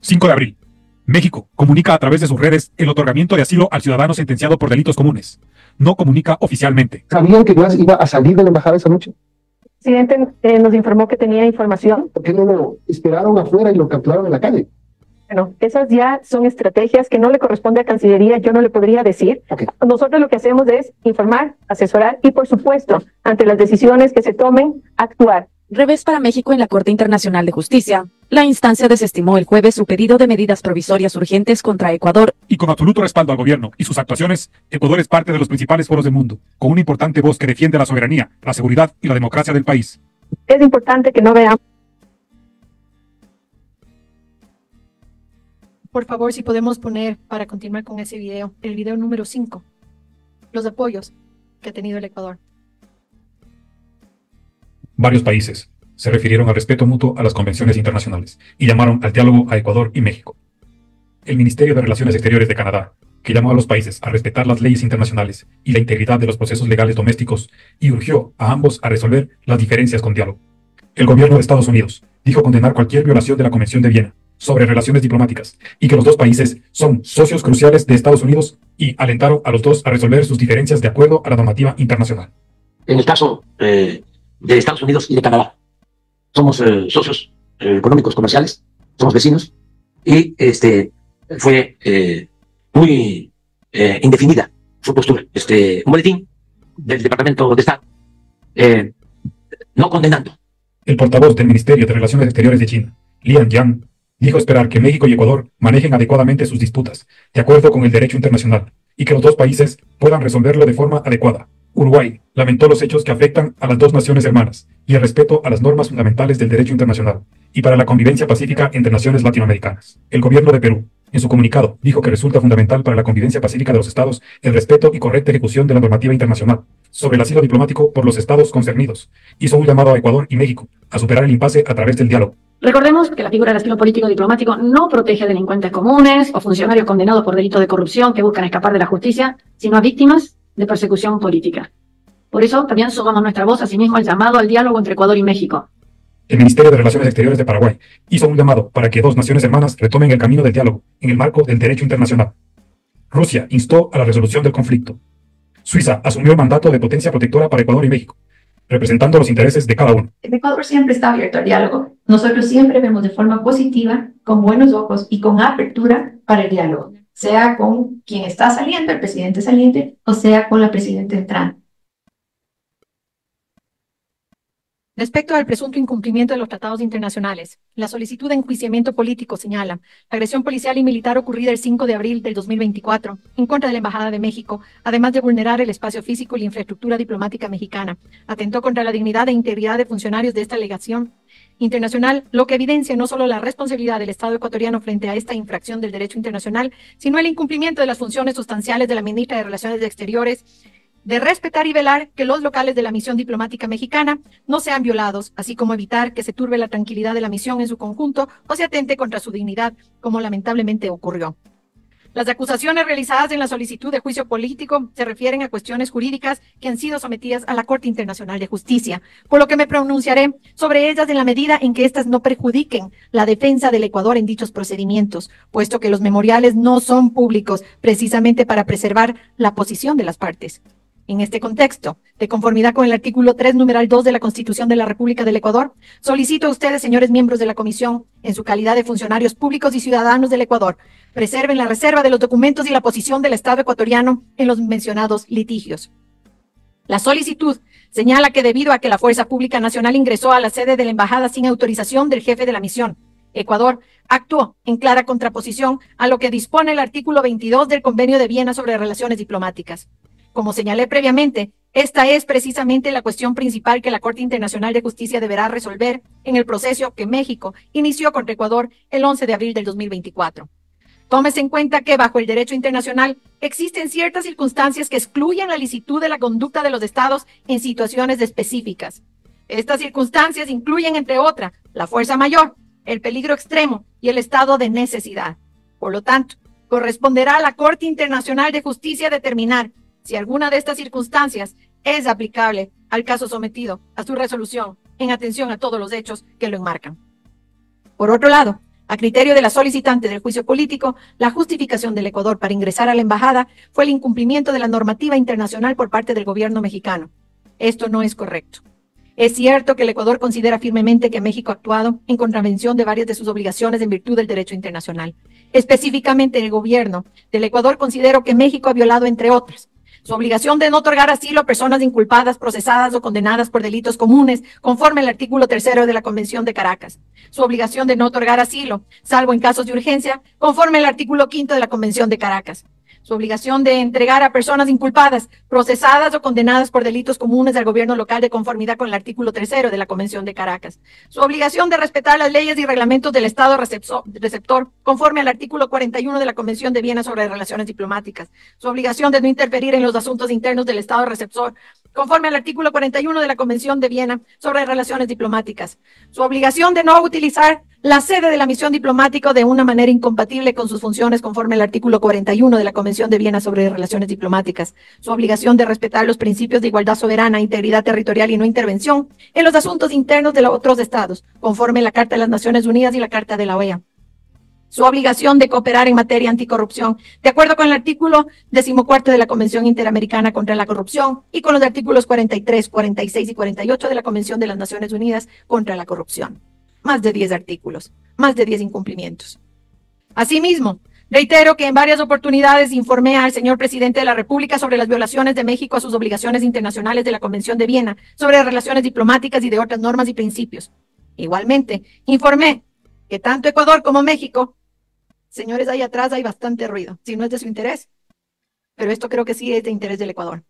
5 de abril. México comunica a través de sus redes el otorgamiento de asilo al ciudadano sentenciado por delitos comunes. No comunica oficialmente. ¿Sabían que Glass iba a salir de la embajada esa noche? El presidente nos informó que tenía información. ¿Por qué no lo esperaron afuera y lo capturaron en la calle? Bueno, esas ya son estrategias que no le corresponde a Cancillería, yo no le podría decir. Okay. Nosotros lo que hacemos es informar, asesorar y, por supuesto, ante las decisiones que se tomen, actuar. Revés para México en la Corte Internacional de Justicia. La instancia desestimó el jueves su pedido de medidas provisorias urgentes contra Ecuador. Y con absoluto respaldo al gobierno y sus actuaciones, Ecuador es parte de los principales foros del mundo, con una importante voz que defiende la soberanía, la seguridad y la democracia del país. Es importante que no veamos. Por favor, si podemos poner, para continuar con ese video, el video número 5, los apoyos que ha tenido el Ecuador. Varios países se refirieron al respeto mutuo a las convenciones internacionales y llamaron al diálogo a Ecuador y México. El Ministerio de Relaciones Exteriores de Canadá, que llamó a los países a respetar las leyes internacionales y la integridad de los procesos legales domésticos, y urgió a ambos a resolver las diferencias con diálogo. El gobierno de Estados Unidos dijo condenar cualquier violación de la Convención de Viena sobre relaciones diplomáticas y que los dos países son socios cruciales de Estados Unidos y alentaron a los dos a resolver sus diferencias de acuerdo a la normativa internacional. En el caso de Estados Unidos y de Canadá, somos socios económicos, comerciales, somos vecinos, y fue muy indefinida su postura. Un boletín del Departamento de Estado no condenando. El portavoz del Ministerio de Relaciones Exteriores de China, Lian Yang, dijo esperar que México y Ecuador manejen adecuadamente sus disputas, de acuerdo con el derecho internacional, y que los dos países puedan resolverlo de forma adecuada. Uruguay lamentó los hechos que afectan a las dos naciones hermanas y el respeto a las normas fundamentales del derecho internacional y para la convivencia pacífica entre naciones latinoamericanas. El gobierno de Perú, en su comunicado, dijo que resulta fundamental para la convivencia pacífica de los estados el respeto y correcta ejecución de la normativa internacional sobre el asilo diplomático por los estados concernidos. Hizo un llamado a Ecuador y México a superar el impasse a través del diálogo. Recordemos que la figura del asilo político diplomático no protege a delincuentes comunes o funcionarios condenados por delitos de corrupción que buscan escapar de la justicia, sino a víctimas de persecución política. Por eso también sumamos nuestra voz asimismo al llamado al diálogo entre Ecuador y México. El Ministerio de Relaciones Exteriores de Paraguay hizo un llamado para que dos naciones hermanas retomen el camino del diálogo en el marco del derecho internacional. Rusia instó a la resolución del conflicto. Suiza asumió el mandato de potencia protectora para Ecuador y México, representando los intereses de cada uno. Ecuador siempre está abierto al diálogo. Nosotros siempre vemos de forma positiva, con buenos ojos y con apertura para el diálogo, sea con quien está saliendo, el presidente saliente, o sea con la presidenta entrante. Respecto al presunto incumplimiento de los tratados internacionales, la solicitud de enjuiciamiento político señala la agresión policial y militar ocurrida el 5 de abril del 2024 en contra de la Embajada de México, además de vulnerar el espacio físico y la infraestructura diplomática mexicana, atentó contra la dignidad e integridad de funcionarios de esta legación internacional, lo que evidencia no solo la responsabilidad del Estado ecuatoriano frente a esta infracción del derecho internacional, sino el incumplimiento de las funciones sustanciales de la ministra de Relaciones Exteriores, de respetar y velar que los locales de la misión diplomática mexicana no sean violados, así como evitar que se turbe la tranquilidad de la misión en su conjunto o se atente contra su dignidad, como lamentablemente ocurrió. Las acusaciones realizadas en la solicitud de juicio político se refieren a cuestiones jurídicas que han sido sometidas a la Corte Internacional de Justicia, por lo que me pronunciaré sobre ellas en la medida en que éstas no perjudiquen la defensa del Ecuador en dichos procedimientos, puesto que los memoriales no son públicos precisamente para preservar la posición de las partes. En este contexto, de conformidad con el artículo 3, numeral 2 de la Constitución de la República del Ecuador, solicito a ustedes, señores miembros de la Comisión, en su calidad de funcionarios públicos y ciudadanos del Ecuador, preserven la reserva de los documentos y la posición del Estado ecuatoriano en los mencionados litigios. La solicitud señala que debido a que la Fuerza Pública Nacional ingresó a la sede de la Embajada sin autorización del jefe de la misión, Ecuador actuó en clara contraposición a lo que dispone el artículo 22 del Convenio de Viena sobre relaciones diplomáticas. Como señalé previamente, esta es precisamente la cuestión principal que la Corte Internacional de Justicia deberá resolver en el proceso que México inició contra Ecuador el 11 de abril del 2024. Tómese en cuenta que bajo el derecho internacional existen ciertas circunstancias que excluyen la licitud de la conducta de los estados en situaciones específicas. Estas circunstancias incluyen, entre otras, la fuerza mayor, el peligro extremo y el estado de necesidad. Por lo tanto, corresponderá a la Corte Internacional de Justicia determinar si alguna de estas circunstancias es aplicable al caso sometido a su resolución en atención a todos los hechos que lo enmarcan. Por otro lado, a criterio de la solicitante del juicio político, la justificación del Ecuador para ingresar a la embajada fue el incumplimiento de la normativa internacional por parte del gobierno mexicano. Esto no es correcto. Es cierto que el Ecuador considera firmemente que México ha actuado en contravención de varias de sus obligaciones en virtud del derecho internacional. Específicamente, el gobierno del Ecuador considera que México ha violado, entre otras, su obligación de no otorgar asilo a personas inculpadas, procesadas o condenadas por delitos comunes, conforme al artículo 3 de la Convención de Caracas. Su obligación de no otorgar asilo, salvo en casos de urgencia, conforme al artículo 5 de la Convención de Caracas. Su obligación de entregar a personas inculpadas, procesadas o condenadas por delitos comunes al gobierno local de conformidad con el artículo 3 de la Convención de Caracas. Su obligación de respetar las leyes y reglamentos del Estado receptor, conforme al artículo 41 de la Convención de Viena sobre relaciones diplomáticas. Su obligación de no interferir en los asuntos internos del Estado receptor, conforme al artículo 41 de la Convención de Viena sobre relaciones diplomáticas. Su obligación de no utilizar la sede de la misión diplomática de una manera incompatible con sus funciones conforme al artículo 41 de la Convención de Viena sobre relaciones diplomáticas. Su obligación de respetar los principios de igualdad soberana, integridad territorial y no intervención en los asuntos internos de los otros estados, conforme a la Carta de las Naciones Unidas y la Carta de la OEA. Su obligación de cooperar en materia anticorrupción, de acuerdo con el artículo 14 de la Convención Interamericana contra la Corrupción y con los artículos 43, 46 y 48 de la Convención de las Naciones Unidas contra la Corrupción. Más de 10 artículos, más de 10 incumplimientos. Asimismo, reitero que en varias oportunidades informé al señor presidente de la República sobre las violaciones de México a sus obligaciones internacionales de la Convención de Viena sobre relaciones diplomáticas y de otras normas y principios. Igualmente, informé que tanto Ecuador como México, señores, ahí atrás hay bastante ruido, si no es de su interés, pero esto creo que sí es de interés del Ecuador.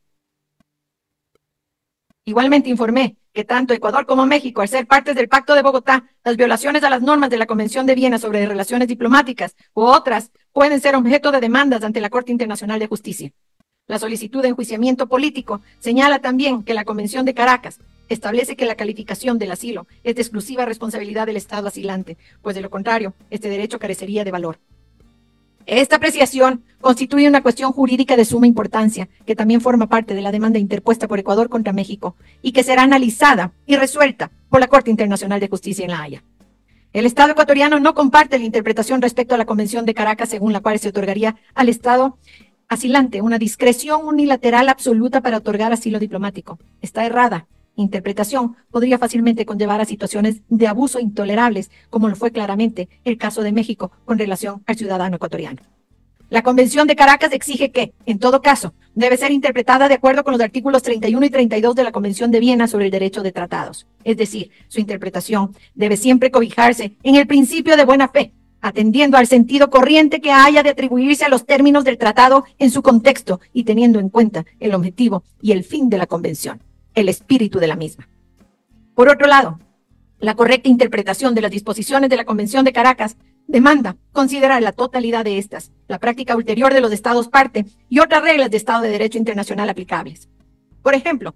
Igualmente informé que tanto Ecuador como México, al ser partes del Pacto de Bogotá, las violaciones a las normas de la Convención de Viena sobre relaciones diplomáticas u otras pueden ser objeto de demandas ante la Corte Internacional de Justicia. La solicitud de enjuiciamiento político señala también que la Convención de Caracas establece que la calificación del asilo es de exclusiva responsabilidad del Estado asilante, pues de lo contrario, este derecho carecería de valor. Esta apreciación constituye una cuestión jurídica de suma importancia, que también forma parte de la demanda interpuesta por Ecuador contra México y que será analizada y resuelta por la Corte Internacional de Justicia en La Haya. El Estado ecuatoriano no comparte la interpretación respecto a la Convención de Caracas, según la cual se otorgaría al Estado asilante una discreción unilateral absoluta para otorgar asilo diplomático. Está errada. Interpretación podría fácilmente conllevar a situaciones de abuso intolerables, como lo fue claramente el caso de México con relación al ciudadano ecuatoriano. La Convención de Caracas exige que, en todo caso, debe ser interpretada de acuerdo con los artículos 31 y 32 de la Convención de Viena sobre el derecho de tratados. Es decir, su interpretación debe siempre cobijarse en el principio de buena fe, atendiendo al sentido corriente que haya de atribuirse a los términos del tratado en su contexto y teniendo en cuenta el objetivo y el fin de la Convención, el espíritu de la misma. Por otro lado, la correcta interpretación de las disposiciones de la Convención de Caracas demanda considerar la totalidad de estas, la práctica ulterior de los Estados parte y otras reglas de Estado de Derecho internacional aplicables. Por ejemplo,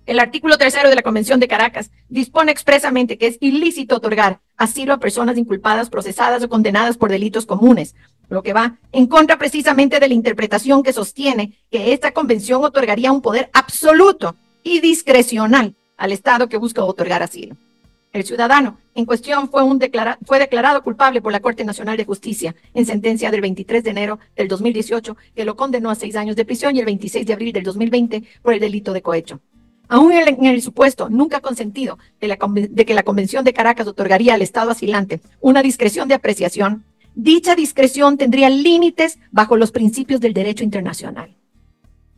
el artículo 3 de la Convención de Caracas dispone expresamente que es ilícito otorgar asilo a personas inculpadas, procesadas o condenadas por delitos comunes, lo que va en contra precisamente de la interpretación que sostiene que esta convención otorgaría un poder absoluto y discrecional al Estado que busca otorgar asilo. El ciudadano en cuestión fue declarado culpable por la Corte Nacional de Justicia en sentencia del 23 de enero del 2018, que lo condenó a 6 años de prisión, y el 26 de abril del 2020 por el delito de cohecho. Aún en el supuesto nunca consentido de que la Convención de Caracas otorgaría al Estado asilante una discreción de apreciación, dicha discreción tendría límites bajo los principios del derecho internacional.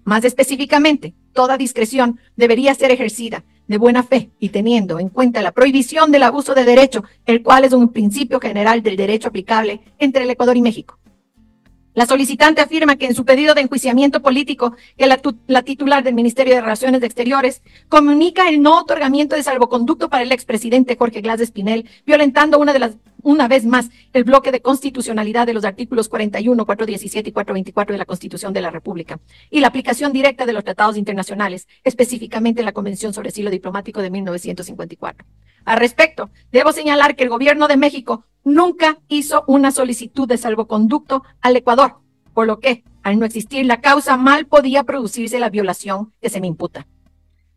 Más específicamente, toda discreción debería ser ejercida de buena fe y teniendo en cuenta la prohibición del abuso de derecho, el cual es un principio general del derecho aplicable entre el Ecuador y México. La solicitante afirma que en su pedido de enjuiciamiento político, que la titular del Ministerio de Relaciones Exteriores comunica el no otorgamiento de salvoconducto para el expresidente Jorge Glass Espinel, violentando una vez más el bloque de constitucionalidad de los artículos 41, 417 y 424 de la Constitución de la República, y la aplicación directa de los tratados internacionales, específicamente la Convención sobre Asilo Diplomático de 1954. Al respecto, debo señalar que el gobierno de México nunca hizo una solicitud de salvoconducto al Ecuador, por lo que, al no existir la causa, mal podía producirse la violación que se me imputa.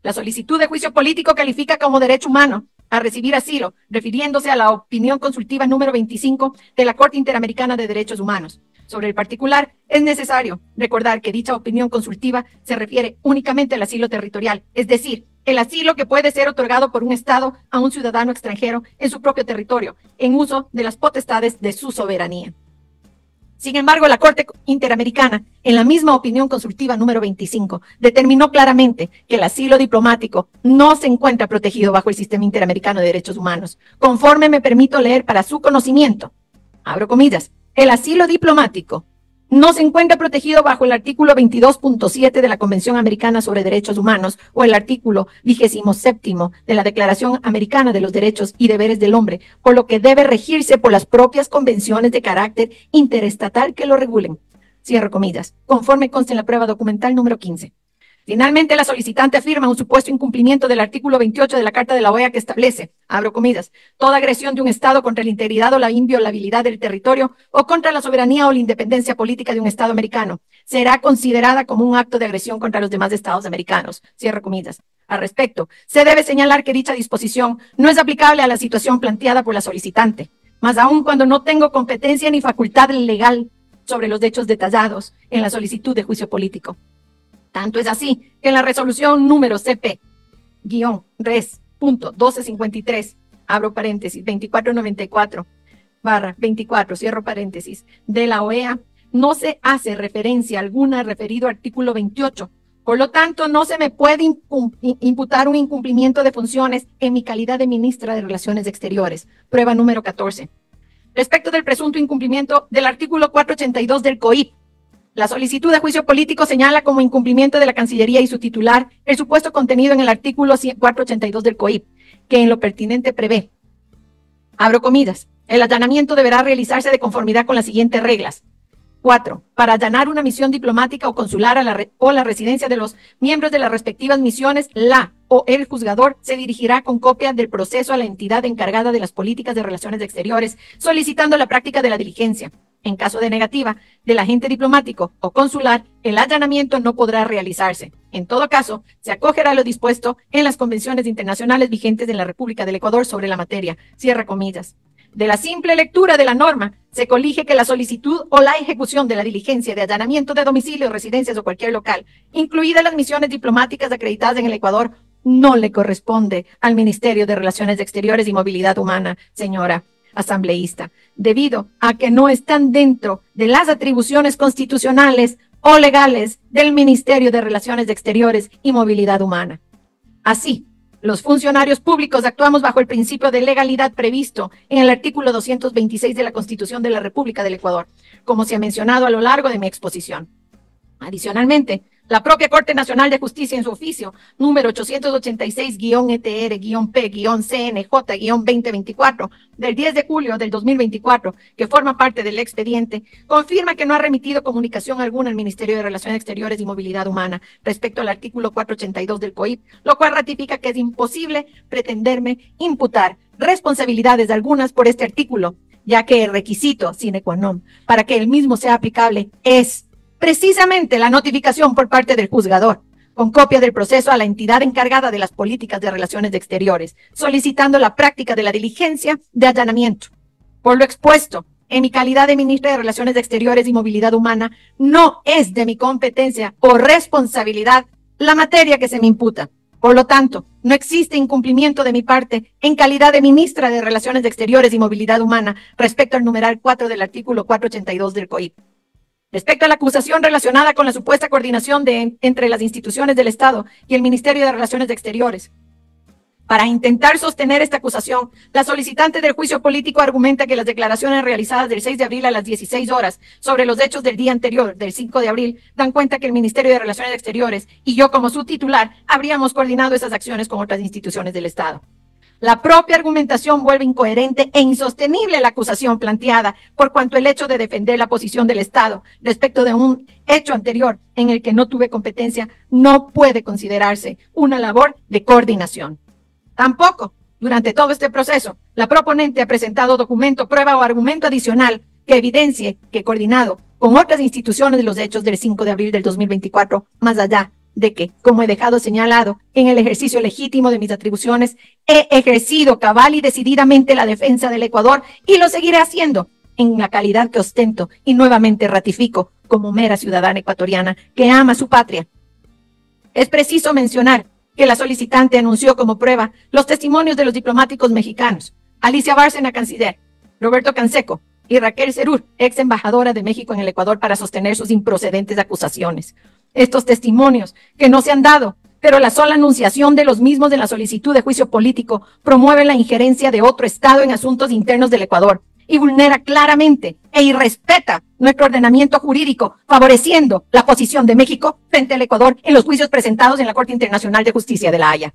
La solicitud de juicio político califica como derecho humano a recibir asilo, refiriéndose a la opinión consultiva número 25 de la Corte Interamericana de Derechos Humanos. Sobre el particular, es necesario recordar que dicha opinión consultiva se refiere únicamente al asilo territorial, es decir, el asilo que puede ser otorgado por un Estado a un ciudadano extranjero en su propio territorio, en uso de las potestades de su soberanía. Sin embargo, la Corte Interamericana, en la misma opinión consultiva número 25, determinó claramente que el asilo diplomático no se encuentra protegido bajo el Sistema Interamericano de Derechos Humanos, conforme me permito leer para su conocimiento. Abro comillas. El asilo diplomático no se encuentra protegido bajo el artículo 22.7 de la Convención Americana sobre Derechos Humanos o el artículo 27 de la Declaración Americana de los Derechos y Deberes del Hombre, por lo que debe regirse por las propias convenciones de carácter interestatal que lo regulen. Cierro comillas, conforme consta en la prueba documental número 15. Finalmente, la solicitante afirma un supuesto incumplimiento del artículo 28 de la Carta de la OEA que establece, abro comillas, toda agresión de un Estado contra la integridad o la inviolabilidad del territorio o contra la soberanía o la independencia política de un Estado americano será considerada como un acto de agresión contra los demás Estados americanos, cierro comillas. Al respecto, se debe señalar que dicha disposición no es aplicable a la situación planteada por la solicitante, más aún cuando no tengo competencia ni facultad legal sobre los hechos detallados en la solicitud de juicio político. Tanto es así que en la resolución número CP-Res.1253, abro paréntesis, 2494/24, cierro paréntesis, de la OEA, no se hace referencia alguna al referido artículo 28. Por lo tanto, no se me puede imputar un incumplimiento de funciones en mi calidad de ministra de Relaciones Exteriores. Prueba número 14. Respecto del presunto incumplimiento del artículo 482 del COIP, la solicitud de juicio político señala como incumplimiento de la Cancillería y su titular el supuesto contenido en el artículo 482 del COIP, que en lo pertinente prevé, abro comillas, el allanamiento deberá realizarse de conformidad con las siguientes reglas. 4. Para allanar una misión diplomática o consular o la residencia de los miembros de las respectivas misiones, la o el juzgador se dirigirá con copia del proceso a la entidad encargada de las políticas de relaciones exteriores, solicitando la práctica de la diligencia. En caso de negativa del agente diplomático o consular, el allanamiento no podrá realizarse. En todo caso, se acogerá a lo dispuesto en las convenciones internacionales vigentes en la República del Ecuador sobre la materia. Cierra comillas. De la simple lectura de la norma, se colige que la solicitud o la ejecución de la diligencia de allanamiento de domicilio, residencias o cualquier local, incluidas las misiones diplomáticas acreditadas en el Ecuador, no le corresponde al Ministerio de Relaciones Exteriores y Movilidad Humana, señora asambleísta, debido a que no están dentro de las atribuciones constitucionales o legales del Ministerio de Relaciones Exteriores y Movilidad Humana. Así, los funcionarios públicos actuamos bajo el principio de legalidad previsto en el artículo 226 de la Constitución de la República del Ecuador, como se ha mencionado a lo largo de mi exposición. Adicionalmente, la propia Corte Nacional de Justicia en su oficio número 886-ETR-P-CNJ-2024 del 10 de julio del 2024, que forma parte del expediente, confirma que no ha remitido comunicación alguna al Ministerio de Relaciones Exteriores y Movilidad Humana respecto al artículo 482 del COIP, lo cual ratifica que es imposible pretenderme imputar responsabilidades algunas por este artículo, ya que el requisito sine qua non para que el mismo sea aplicable es precisamente la notificación por parte del juzgador, con copia del proceso a la entidad encargada de las políticas de relaciones exteriores, solicitando la práctica de la diligencia de allanamiento. Por lo expuesto, en mi calidad de ministra de Relaciones Exteriores y Movilidad Humana, no es de mi competencia o responsabilidad la materia que se me imputa. Por lo tanto, no existe incumplimiento de mi parte en calidad de ministra de Relaciones Exteriores y Movilidad Humana respecto al numeral 4 del artículo 482 del COIP. Respecto a la acusación relacionada con la supuesta coordinación entre las instituciones del Estado y el Ministerio de Relaciones Exteriores, para intentar sostener esta acusación, la solicitante del juicio político argumenta que las declaraciones realizadas del 6 de abril a las 16 horas sobre los hechos del día anterior, del 5 de abril, dan cuenta que el Ministerio de Relaciones Exteriores y yo como su titular habríamos coordinado esas acciones con otras instituciones del Estado. La propia argumentación vuelve incoherente e insostenible la acusación planteada, por cuanto el hecho de defender la posición del Estado respecto de un hecho anterior en el que no tuve competencia no puede considerarse una labor de coordinación. Tampoco, durante todo este proceso, la proponente ha presentado documento, prueba o argumento adicional que evidencie que coordinado con otras instituciones de los hechos del 5 de abril del 2024, más allá de que, como he dejado señalado, en el ejercicio legítimo de mis atribuciones, he ejercido cabal y decididamente la defensa del Ecuador y lo seguiré haciendo en la calidad que ostento y nuevamente ratifico como mera ciudadana ecuatoriana que ama su patria. Es preciso mencionar que la solicitante anunció como prueba los testimonios de los diplomáticos mexicanos, Alicia Bárcena, canciller, Roberto Canseco y Raquel Serur, ex embajadora de México en el Ecuador, para sostener sus improcedentes acusaciones. Estos testimonios, que no se han dado, pero la sola anunciación de los mismos de la solicitud de juicio político promueve la injerencia de otro Estado en asuntos internos del Ecuador y vulnera claramente e irrespeta nuestro ordenamiento jurídico, favoreciendo la posición de México frente al Ecuador en los juicios presentados en la Corte Internacional de Justicia de La Haya.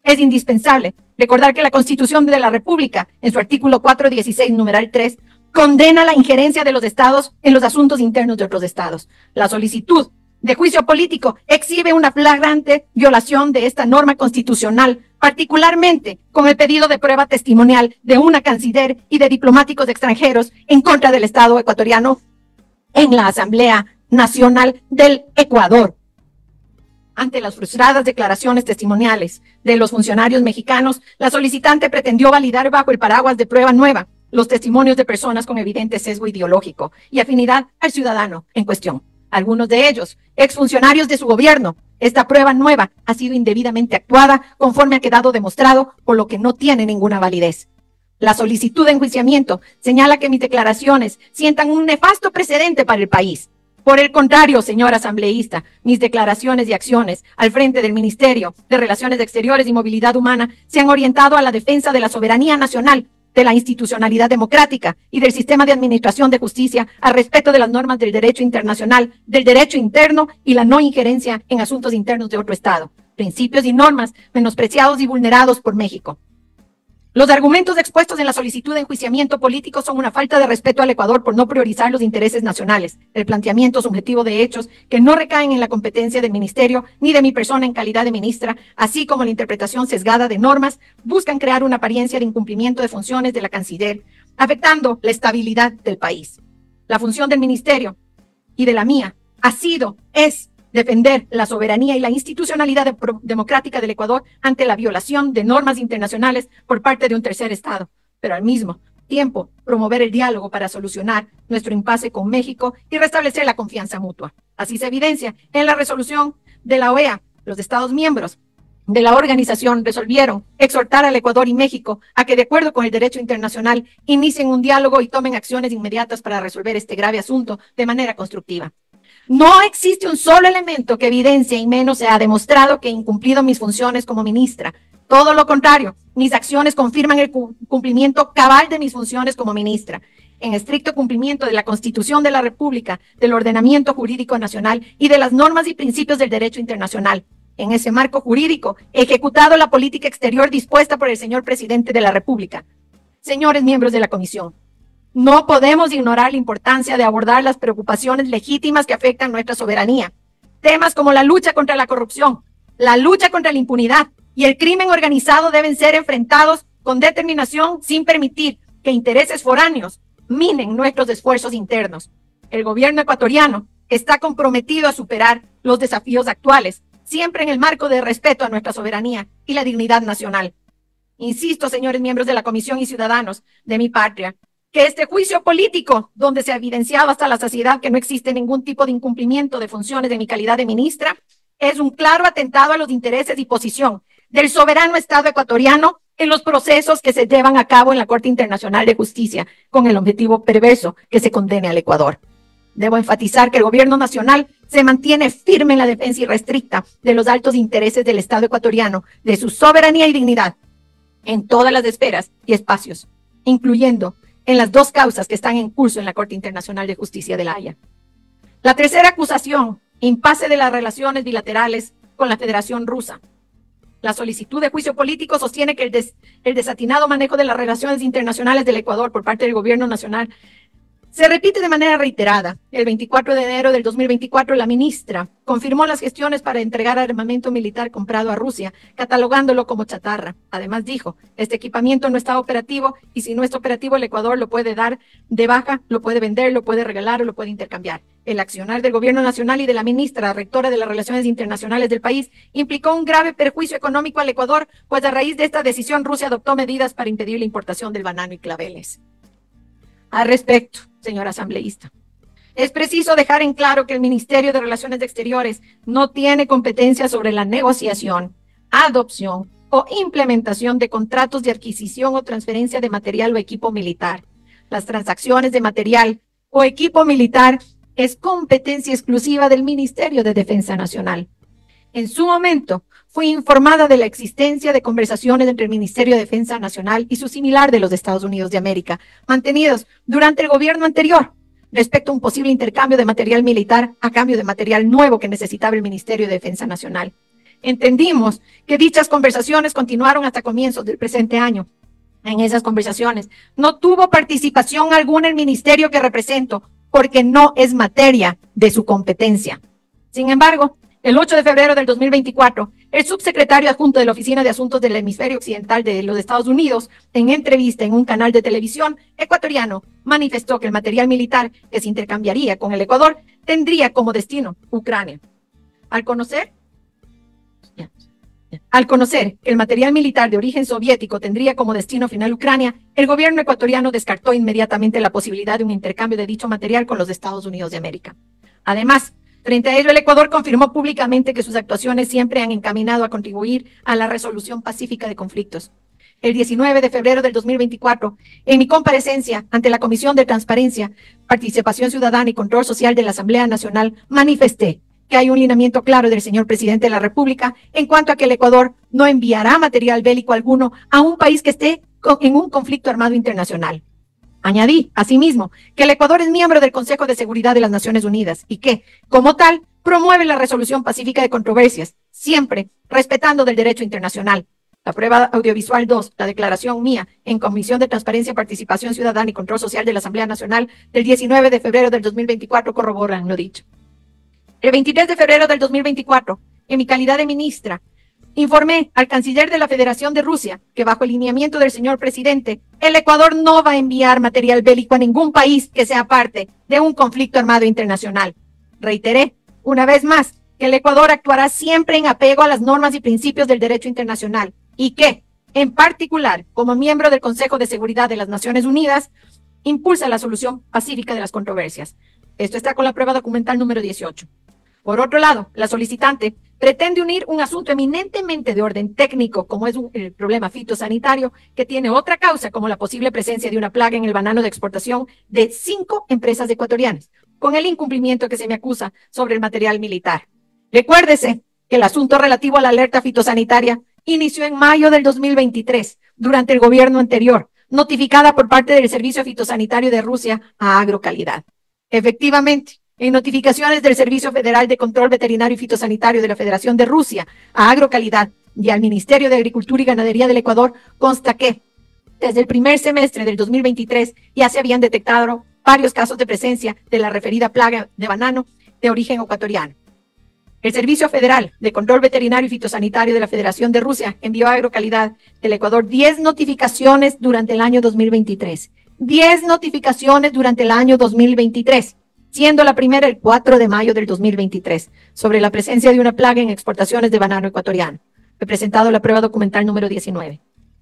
Es indispensable recordar que la Constitución de la República, en su artículo 416, numeral 3, condena la injerencia de los Estados en los asuntos internos de otros Estados. La solicitud de juicio político exhibe una flagrante violación de esta norma constitucional, particularmente con el pedido de prueba testimonial de una canciller y de diplomáticos extranjeros en contra del Estado ecuatoriano en la Asamblea Nacional del Ecuador. Ante las frustradas declaraciones testimoniales de los funcionarios mexicanos, la solicitante pretendió validar bajo el paraguas de prueba nueva los testimonios de personas con evidente sesgo ideológico y afinidad al ciudadano en cuestión. Algunos de ellos, exfuncionarios de su gobierno. Esta prueba nueva ha sido indebidamente actuada conforme ha quedado demostrado, por lo que no tiene ninguna validez. La solicitud de enjuiciamiento señala que mis declaraciones sientan un nefasto precedente para el país. Por el contrario, señor asambleísta, mis declaraciones y acciones al frente del Ministerio de Relaciones Exteriores y Movilidad Humana se han orientado a la defensa de la soberanía nacional, de la institucionalidad democrática y del sistema de administración de justicia, al respeto de las normas del derecho internacional, del derecho interno y la no injerencia en asuntos internos de otro Estado, principios y normas menospreciados y vulnerados por México. Los argumentos expuestos en la solicitud de enjuiciamiento político son una falta de respeto al Ecuador por no priorizar los intereses nacionales, el planteamiento subjetivo de hechos que no recaen en la competencia del Ministerio ni de mi persona en calidad de ministra, así como la interpretación sesgada de normas, buscan crear una apariencia de incumplimiento de funciones de la canciller, afectando la estabilidad del país. La función del Ministerio y de la mía es defender la soberanía y la institucionalidad democrática del Ecuador ante la violación de normas internacionales por parte de un tercer Estado, pero al mismo tiempo promover el diálogo para solucionar nuestro impasse con México y restablecer la confianza mutua. Así se evidencia en la resolución de la OEA. Los Estados miembros de la organización resolvieron exhortar al Ecuador y México a que, de acuerdo con el derecho internacional, inicien un diálogo y tomen acciones inmediatas para resolver este grave asunto de manera constructiva. No existe un solo elemento que evidencie y menos se ha demostrado que he incumplido mis funciones como ministra. Todo lo contrario, mis acciones confirman el cumplimiento cabal de mis funciones como ministra, en estricto cumplimiento de la Constitución de la República, del ordenamiento jurídico nacional y de las normas y principios del derecho internacional. En ese marco jurídico, he ejecutado la política exterior dispuesta por el señor presidente de la República. Señores miembros de la Comisión, no podemos ignorar la importancia de abordar las preocupaciones legítimas que afectan nuestra soberanía. Temas como la lucha contra la corrupción, la lucha contra la impunidad y el crimen organizado deben ser enfrentados con determinación sin permitir que intereses foráneos minen nuestros esfuerzos internos. El gobierno ecuatoriano está comprometido a superar los desafíos actuales, siempre en el marco de respeto a nuestra soberanía y la dignidad nacional. Insisto, señores miembros de la Comisión y ciudadanos de mi patria, que este juicio político, donde se ha evidenciado hasta la saciedad que no existe ningún tipo de incumplimiento de funciones de mi calidad de ministra, es un claro atentado a los intereses y posición del soberano Estado ecuatoriano en los procesos que se llevan a cabo en la Corte Internacional de Justicia, con el objetivo perverso que se condene al Ecuador. Debo enfatizar que el gobierno nacional se mantiene firme en la defensa irrestricta de los altos intereses del Estado ecuatoriano, de su soberanía y dignidad, en todas las esferas y espacios, incluyendo en las dos causas que están en curso en la Corte Internacional de Justicia de La Haya. La tercera acusación, impasse de las relaciones bilaterales con la Federación Rusa. La solicitud de juicio político sostiene que el desatinado manejo de las relaciones internacionales del Ecuador por parte del gobierno nacional Se repite de manera reiterada. El 24 de enero del 2024, la ministra confirmó las gestiones para entregar armamento militar comprado a Rusia, catalogándolo como chatarra. Además dijo, este equipamiento no está operativo y si no está operativo, el Ecuador lo puede dar de baja, lo puede vender, lo puede regalar o lo puede intercambiar. El accionar del gobierno nacional y de la ministra, rectora de las relaciones internacionales del país, implicó un grave perjuicio económico al Ecuador, pues a raíz de esta decisión Rusia adoptó medidas para impedir la importación del banano y claveles. Al respecto, señor asambleísta, es preciso dejar en claro que el Ministerio de Relaciones Exteriores no tiene competencia sobre la negociación, adopción o implementación de contratos de adquisición o transferencia de material o equipo militar. Las transacciones de material o equipo militar es competencia exclusiva del Ministerio de Defensa Nacional. En su momento, fui informada de la existencia de conversaciones entre el Ministerio de Defensa Nacional y su similar de los Estados Unidos de América, mantenidos durante el gobierno anterior, respecto a un posible intercambio de material militar a cambio de material nuevo que necesitaba el Ministerio de Defensa Nacional. Entendimos que dichas conversaciones continuaron hasta comienzos del presente año. En esas conversaciones no tuvo participación alguna el ministerio que represento, porque no es materia de su competencia. Sin embargo, el 8 de febrero del 2024, el subsecretario adjunto de la Oficina de Asuntos del Hemisferio Occidental de los Estados Unidos, en entrevista en un canal de televisión ecuatoriano, manifestó que el material militar que se intercambiaría con el Ecuador tendría como destino Ucrania. Al conocer que el material militar de origen soviético tendría como destino final Ucrania, el gobierno ecuatoriano descartó inmediatamente la posibilidad de un intercambio de dicho material con los Estados Unidos de América. Además, frente a ello, el Ecuador confirmó públicamente que sus actuaciones siempre han encaminado a contribuir a la resolución pacífica de conflictos. El 19 de febrero del 2024, en mi comparecencia ante la Comisión de Transparencia, Participación Ciudadana y Control Social de la Asamblea Nacional, manifesté que hay un lineamiento claro del señor presidente de la República en cuanto a que el Ecuador no enviará material bélico alguno a un país que esté en un conflicto armado internacional. Añadí, asimismo, que el Ecuador es miembro del Consejo de Seguridad de las Naciones Unidas y que, como tal, promueve la resolución pacífica de controversias, siempre respetando del derecho internacional. La prueba audiovisual 2, la declaración mía en Comisión de Transparencia, Participación Ciudadana y Control Social de la Asamblea Nacional del 19 de febrero del 2024 corroboran lo dicho. El 23 de febrero del 2024, en mi calidad de ministra, informé al canciller de la Federación de Rusia que bajo el lineamiento del señor presidente, el Ecuador no va a enviar material bélico a ningún país que sea parte de un conflicto armado internacional. Reiteré, una vez más, que el Ecuador actuará siempre en apego a las normas y principios del derecho internacional y que, en particular, como miembro del Consejo de Seguridad de las Naciones Unidas, impulsa la solución pacífica de las controversias. Esto está con la prueba documental número 18. Por otro lado, la solicitante pretende unir un asunto eminentemente de orden técnico, como es el problema fitosanitario, que tiene otra causa, como la posible presencia de una plaga en el banano de exportación de 5 empresas ecuatorianas, con el incumplimiento que se me acusa sobre el material militar. Recuérdese que el asunto relativo a la alerta fitosanitaria inició en mayo del 2023, durante el gobierno anterior, notificada por parte del Servicio Fitosanitario de Rusia a Agrocalidad. Efectivamente, en notificaciones del Servicio Federal de Control Veterinario y Fitosanitario de la Federación de Rusia a Agrocalidad y al Ministerio de Agricultura y Ganadería del Ecuador consta que desde el primer semestre del 2023 ya se habían detectado varios casos de presencia de la referida plaga de banano de origen ecuatoriano. El Servicio Federal de Control Veterinario y Fitosanitario de la Federación de Rusia envió a Agrocalidad del Ecuador 10 notificaciones durante el año 2023. 10 notificaciones durante el año 2023. Siendo la primera el 4 de mayo del 2023, sobre la presencia de una plaga en exportaciones de banano ecuatoriano. He presentado la prueba documental número 19.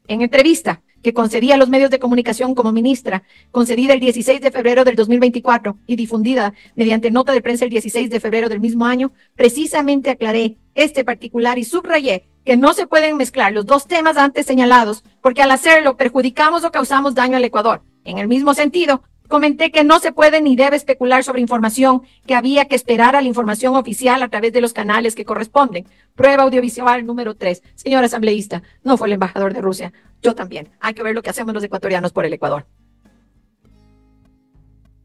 En entrevista que concedí a los medios de comunicación como ministra, concedida el 16 de febrero del 2024 y difundida mediante nota de prensa el 16 de febrero del mismo año, precisamente aclaré este particular y subrayé que no se pueden mezclar los dos temas antes señalados, porque al hacerlo perjudicamos o causamos daño al Ecuador. En el mismo sentido, comenté que no se puede ni debe especular sobre información, que había que esperar a la información oficial a través de los canales que corresponden. Prueba audiovisual número 3. Señor asambleísta, no fue el embajador de Rusia, yo también. Hay que ver lo que hacemos los ecuatorianos por el Ecuador.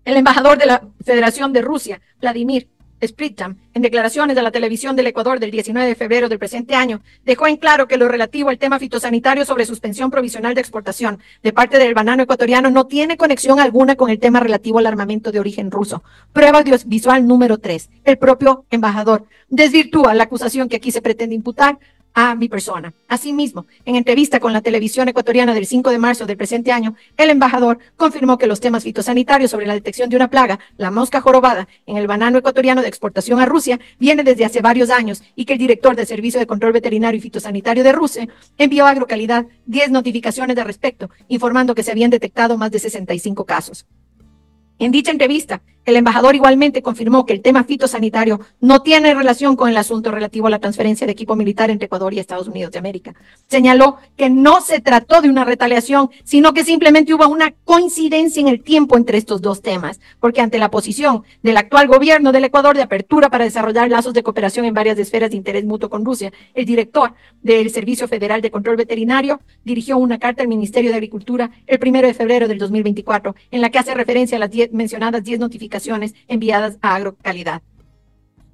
El embajador de la Federación de Rusia, Vladimir, Spritam, en declaraciones de la televisión del Ecuador del 19 de febrero del presente año, dejó en claro que lo relativo al tema fitosanitario sobre suspensión provisional de exportación de parte del banano ecuatoriano no tiene conexión alguna con el tema relativo al armamento de origen ruso. Prueba audiovisual número 3. El propio embajador desvirtúa la acusación que aquí se pretende imputar a mi persona. Asimismo, en entrevista con la televisión ecuatoriana del 5 de marzo del presente año, el embajador confirmó que los temas fitosanitarios sobre la detección de una plaga, la mosca jorobada, en el banano ecuatoriano de exportación a Rusia, viene desde hace varios años y que el director del Servicio de Control Veterinario y Fitosanitario de Rusia envió a Agrocalidad 10 notificaciones al respecto, informando que se habían detectado más de 65 casos. En dicha entrevista, el embajador igualmente confirmó que el tema fitosanitario no tiene relación con el asunto relativo a la transferencia de equipo militar entre Ecuador y Estados Unidos de América. Señaló que no se trató de una retaliación, sino que simplemente hubo una coincidencia en el tiempo entre estos dos temas, porque ante la posición del actual gobierno del Ecuador de apertura para desarrollar lazos de cooperación en varias esferas de interés mutuo con Rusia, el director del Servicio Federal de Control Veterinario dirigió una carta al Ministerio de Agricultura el 1 de febrero del 2024, en la que hace referencia a las mencionadas 10 notificaciones enviadas a Agrocalidad.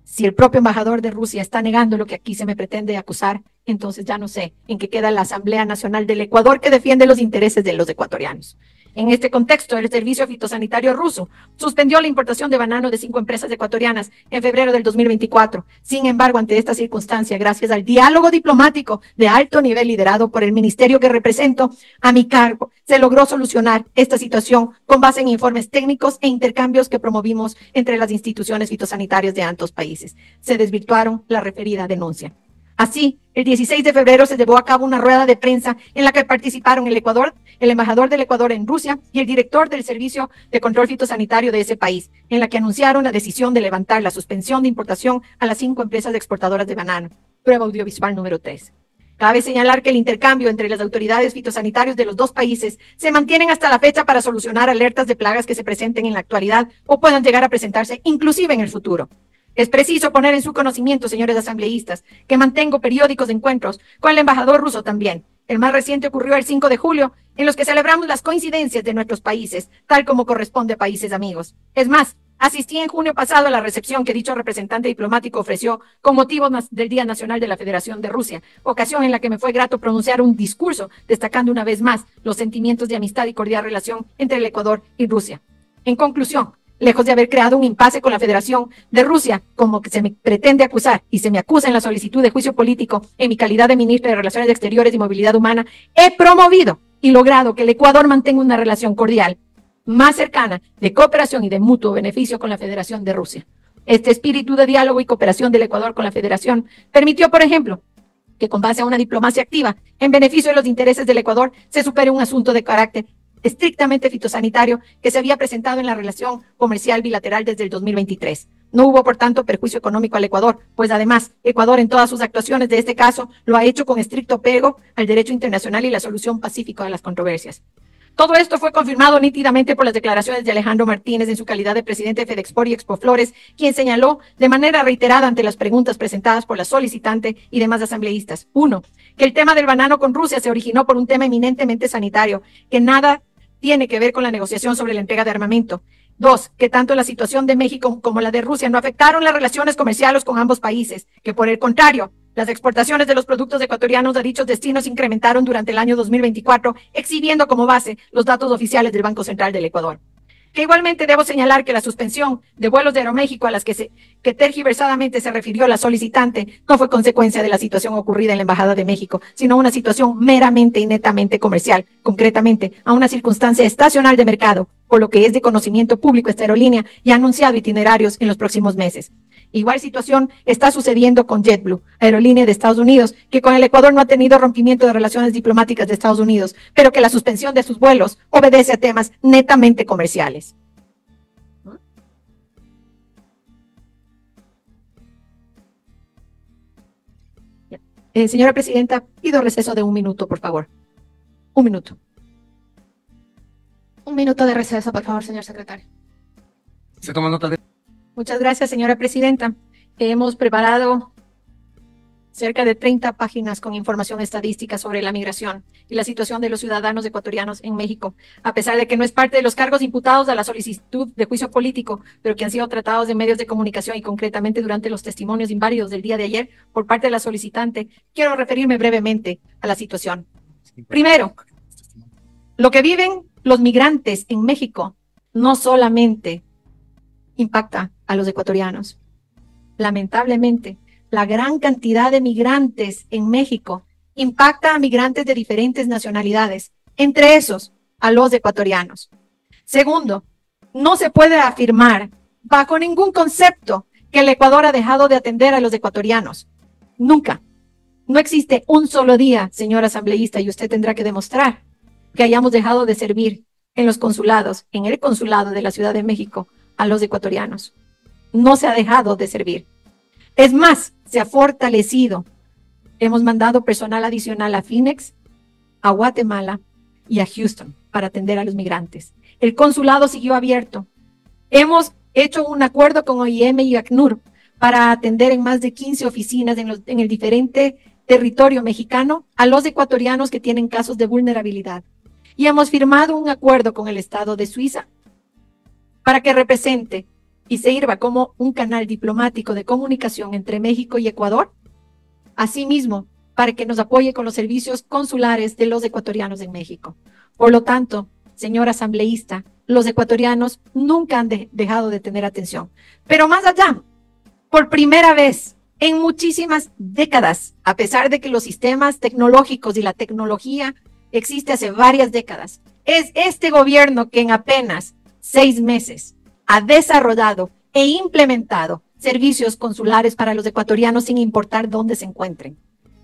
Si el propio embajador de Rusia está negando lo que aquí se me pretende acusar, entonces ya no sé en qué queda la Asamblea Nacional del Ecuador que defiende los intereses de los ecuatorianos. En este contexto, el Servicio Fitosanitario ruso suspendió la importación de banano de 5 empresas ecuatorianas en febrero del 2024. Sin embargo, ante esta circunstancia, gracias al diálogo diplomático de alto nivel liderado por el ministerio que represento a mi cargo, se logró solucionar esta situación con base en informes técnicos e intercambios que promovimos entre las instituciones fitosanitarias de ambos países. Se desvirtuaron la referida denuncia. Así, el 16 de febrero se llevó a cabo una rueda de prensa en la que participaron el Ecuador, el embajador del Ecuador en Rusia y el director del Servicio de Control Fitosanitario de ese país, en la que anunciaron la decisión de levantar la suspensión de importación a las 5 empresas exportadoras de banano. Prueba audiovisual número 3. Cabe señalar que el intercambio entre las autoridades fitosanitarias de los dos países se mantienen hasta la fecha para solucionar alertas de plagas que se presenten en la actualidad o puedan llegar a presentarse inclusive en el futuro. Es preciso poner en su conocimiento, señores asambleístas, que mantengo periódicos encuentros con el embajador ruso también. El más reciente ocurrió el 5 de julio, en los que celebramos las coincidencias de nuestros países, tal como corresponde a países amigos. Es más, asistí en junio pasado a la recepción que dicho representante diplomático ofreció con motivo del Día Nacional de la Federación de Rusia, ocasión en la que me fue grato pronunciar un discurso destacando una vez más los sentimientos de amistad y cordial relación entre el Ecuador y Rusia. En conclusión, lejos de haber creado un impasse con la Federación de Rusia, como que se me pretende acusar y se me acusa en la solicitud de juicio político en mi calidad de ministra de Relaciones Exteriores y Movilidad Humana, he promovido y logrado que el Ecuador mantenga una relación cordial, más cercana, de cooperación y de mutuo beneficio con la Federación de Rusia. Este espíritu de diálogo y cooperación del Ecuador con la Federación permitió, por ejemplo, que con base a una diplomacia activa en beneficio de los intereses del Ecuador se supere un asunto de carácter estrictamente fitosanitario que se había presentado en la relación comercial bilateral desde el 2023. No hubo, por tanto, perjuicio económico al Ecuador, pues además, Ecuador en todas sus actuaciones de este caso lo ha hecho con estricto apego al derecho internacional y la solución pacífica de las controversias. Todo esto fue confirmado nítidamente por las declaraciones de Alejandro Martínez en su calidad de presidente de Fedexport y Expoflores, quien señaló de manera reiterada ante las preguntas presentadas por la solicitante y demás asambleístas. 1. Que el tema del banano con Rusia se originó por un tema eminentemente sanitario, que nada tiene que ver con la negociación sobre la entrega de armamento. 2. Que tanto la situación de México como la de Rusia no afectaron las relaciones comerciales con ambos países, que por el contrario, las exportaciones de los productos ecuatorianos a dichos destinos incrementaron durante el año 2024, exhibiendo como base los datos oficiales del Banco Central del Ecuador. Que igualmente debo señalar que la suspensión de vuelos de Aeroméxico a las que tergiversadamente se refirió la solicitante no fue consecuencia de la situación ocurrida en la Embajada de México, sino una situación meramente y netamente comercial, concretamente a una circunstancia estacional de mercado, por lo que es de conocimiento público esta aerolínea y ha anunciado itinerarios en los próximos meses. Igual situación está sucediendo con JetBlue, aerolínea de Estados Unidos, que con el Ecuador no ha tenido rompimiento de relaciones diplomáticas de Estados Unidos, pero que la suspensión de sus vuelos obedece a temas netamente comerciales. Señora Presidenta, pido receso de 1 minuto, por favor. 1 minuto. 1 minuto de receso, por favor, señor secretario. Se toma nota de... Muchas gracias, señora Presidenta. Hemos preparado cerca de 30 páginas con información estadística sobre la migración y la situación de los ciudadanos ecuatorianos en México, a pesar de que no es parte de los cargos imputados a la solicitud de juicio político, pero que han sido tratados en medios de comunicación y concretamente durante los testimonios inválidos del día de ayer por parte de la solicitante. Quiero referirme brevemente a la situación. Primero, lo que viven los migrantes en México no solamente impacta a los ecuatorianos. Lamentablemente, la gran cantidad de migrantes en México impacta a migrantes de diferentes nacionalidades, entre esos a los ecuatorianos. Segundo, no se puede afirmar bajo ningún concepto que el Ecuador ha dejado de atender a los ecuatorianos. Nunca. No existe un solo día, señor asambleísta, y usted tendrá que demostrar que hayamos dejado de servir en los consulados, en el consulado de la Ciudad de México, a los ecuatorianos. No se ha dejado de servir. Es más, se ha fortalecido. Hemos mandado personal adicional a Phoenix, a Guatemala y a Houston para atender a los migrantes. El consulado siguió abierto. Hemos hecho un acuerdo con OIM y ACNUR para atender en más de 15 oficinas en el diferente territorio mexicano a los ecuatorianos que tienen casos de vulnerabilidad. Y hemos firmado un acuerdo con el Estado de Suiza para que represente y sirva como un canal diplomático de comunicación entre México y Ecuador, asimismo, para que nos apoye con los servicios consulares de los ecuatorianos en México. Por lo tanto, señor asambleísta, los ecuatorianos nunca han dejado de tener atención. Pero más allá, por primera vez en muchísimas décadas, a pesar de que los sistemas tecnológicos y la tecnología existe hace varias décadas, es este gobierno que en apenas 6 meses ha desarrollado e implementado servicios consulares para los ecuatorianos sin importar dónde se encuentren.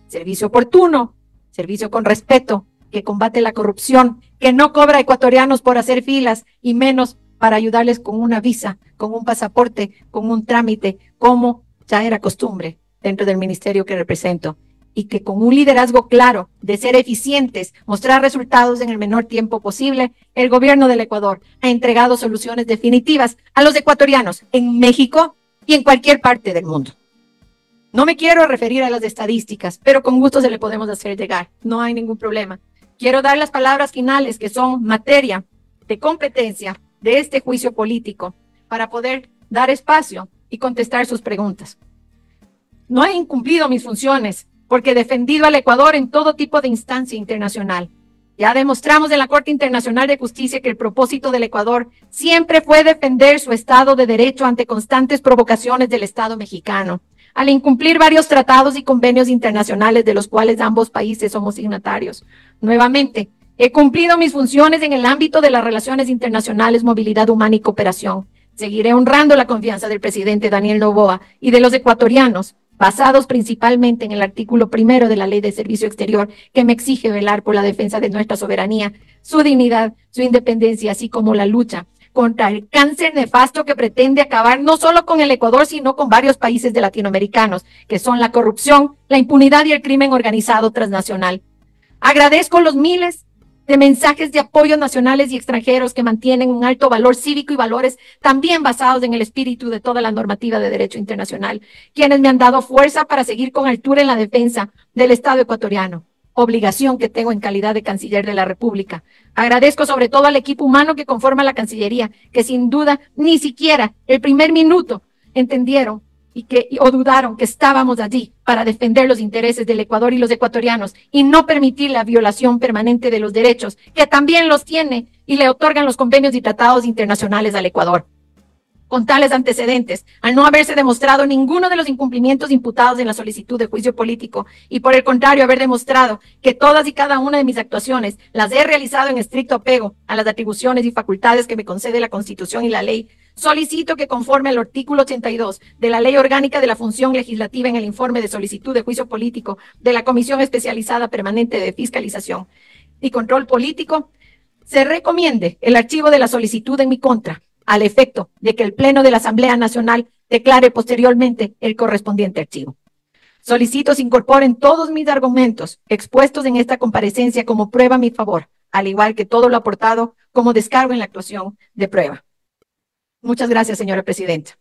Servicio oportuno, servicio con respeto, que combate la corrupción, que no cobra a ecuatorianos por hacer filas y menos para ayudarles con una visa, con un pasaporte, con un trámite, como ya era costumbre dentro del ministerio que represento. Y que con un liderazgo claro de ser eficientes, mostrar resultados en el menor tiempo posible, el gobierno del Ecuador ha entregado soluciones definitivas a los ecuatorianos en México y en cualquier parte del mundo. No me quiero referir a las estadísticas, pero con gusto se le podemos hacer llegar. No hay ningún problema. Quiero dar las palabras finales que son materia de competencia de este juicio político para poder dar espacio y contestar sus preguntas. No he incumplido mis funciones porque he defendido al Ecuador en todo tipo de instancia internacional. Ya demostramos en la Corte Internacional de Justicia que el propósito del Ecuador siempre fue defender su Estado de Derecho ante constantes provocaciones del Estado mexicano, al incumplir varios tratados y convenios internacionales de los cuales ambos países somos signatarios. Nuevamente, he cumplido mis funciones en el ámbito de las relaciones internacionales, movilidad humana y cooperación. Seguiré honrando la confianza del presidente Daniel Noboa y de los ecuatorianos, basados principalmente en el artículo 1 de la Ley de Servicio Exterior, que me exige velar por la defensa de nuestra soberanía, su dignidad, su independencia, así como la lucha contra el cáncer nefasto que pretende acabar no solo con el Ecuador, sino con varios países de latinoamericanos, que son la corrupción, la impunidad y el crimen organizado transnacional. Agradezco los miles de mensajes de apoyo nacionales y extranjeros que mantienen un alto valor cívico y valores también basados en el espíritu de toda la normativa de derecho internacional, quienes me han dado fuerza para seguir con altura en la defensa del Estado ecuatoriano, obligación que tengo en calidad de canciller de la República. Agradezco sobre todo al equipo humano que conforma la Cancillería, que sin duda ni siquiera el primer minuto entendieron o dudaron que estábamos allí para defender los intereses del Ecuador y los ecuatorianos y no permitir la violación permanente de los derechos que también los tiene y le otorgan los convenios y tratados internacionales al Ecuador. Con tales antecedentes, al no haberse demostrado ninguno de los incumplimientos imputados en la solicitud de juicio político y por el contrario haber demostrado que todas y cada una de mis actuaciones las he realizado en estricto apego a las atribuciones y facultades que me concede la Constitución y la ley, solicito que conforme al artículo 82 de la Ley Orgánica de la Función Legislativa en el informe de solicitud de juicio político de la Comisión Especializada Permanente de Fiscalización y Control Político, se recomiende el archivo de la solicitud en mi contra, al efecto de que el Pleno de la Asamblea Nacional declare posteriormente el correspondiente archivo. Solicito se incorporen todos mis argumentos expuestos en esta comparecencia como prueba a mi favor, al igual que todo lo aportado como descargo en la actuación de prueba. Muchas gracias, señora presidenta.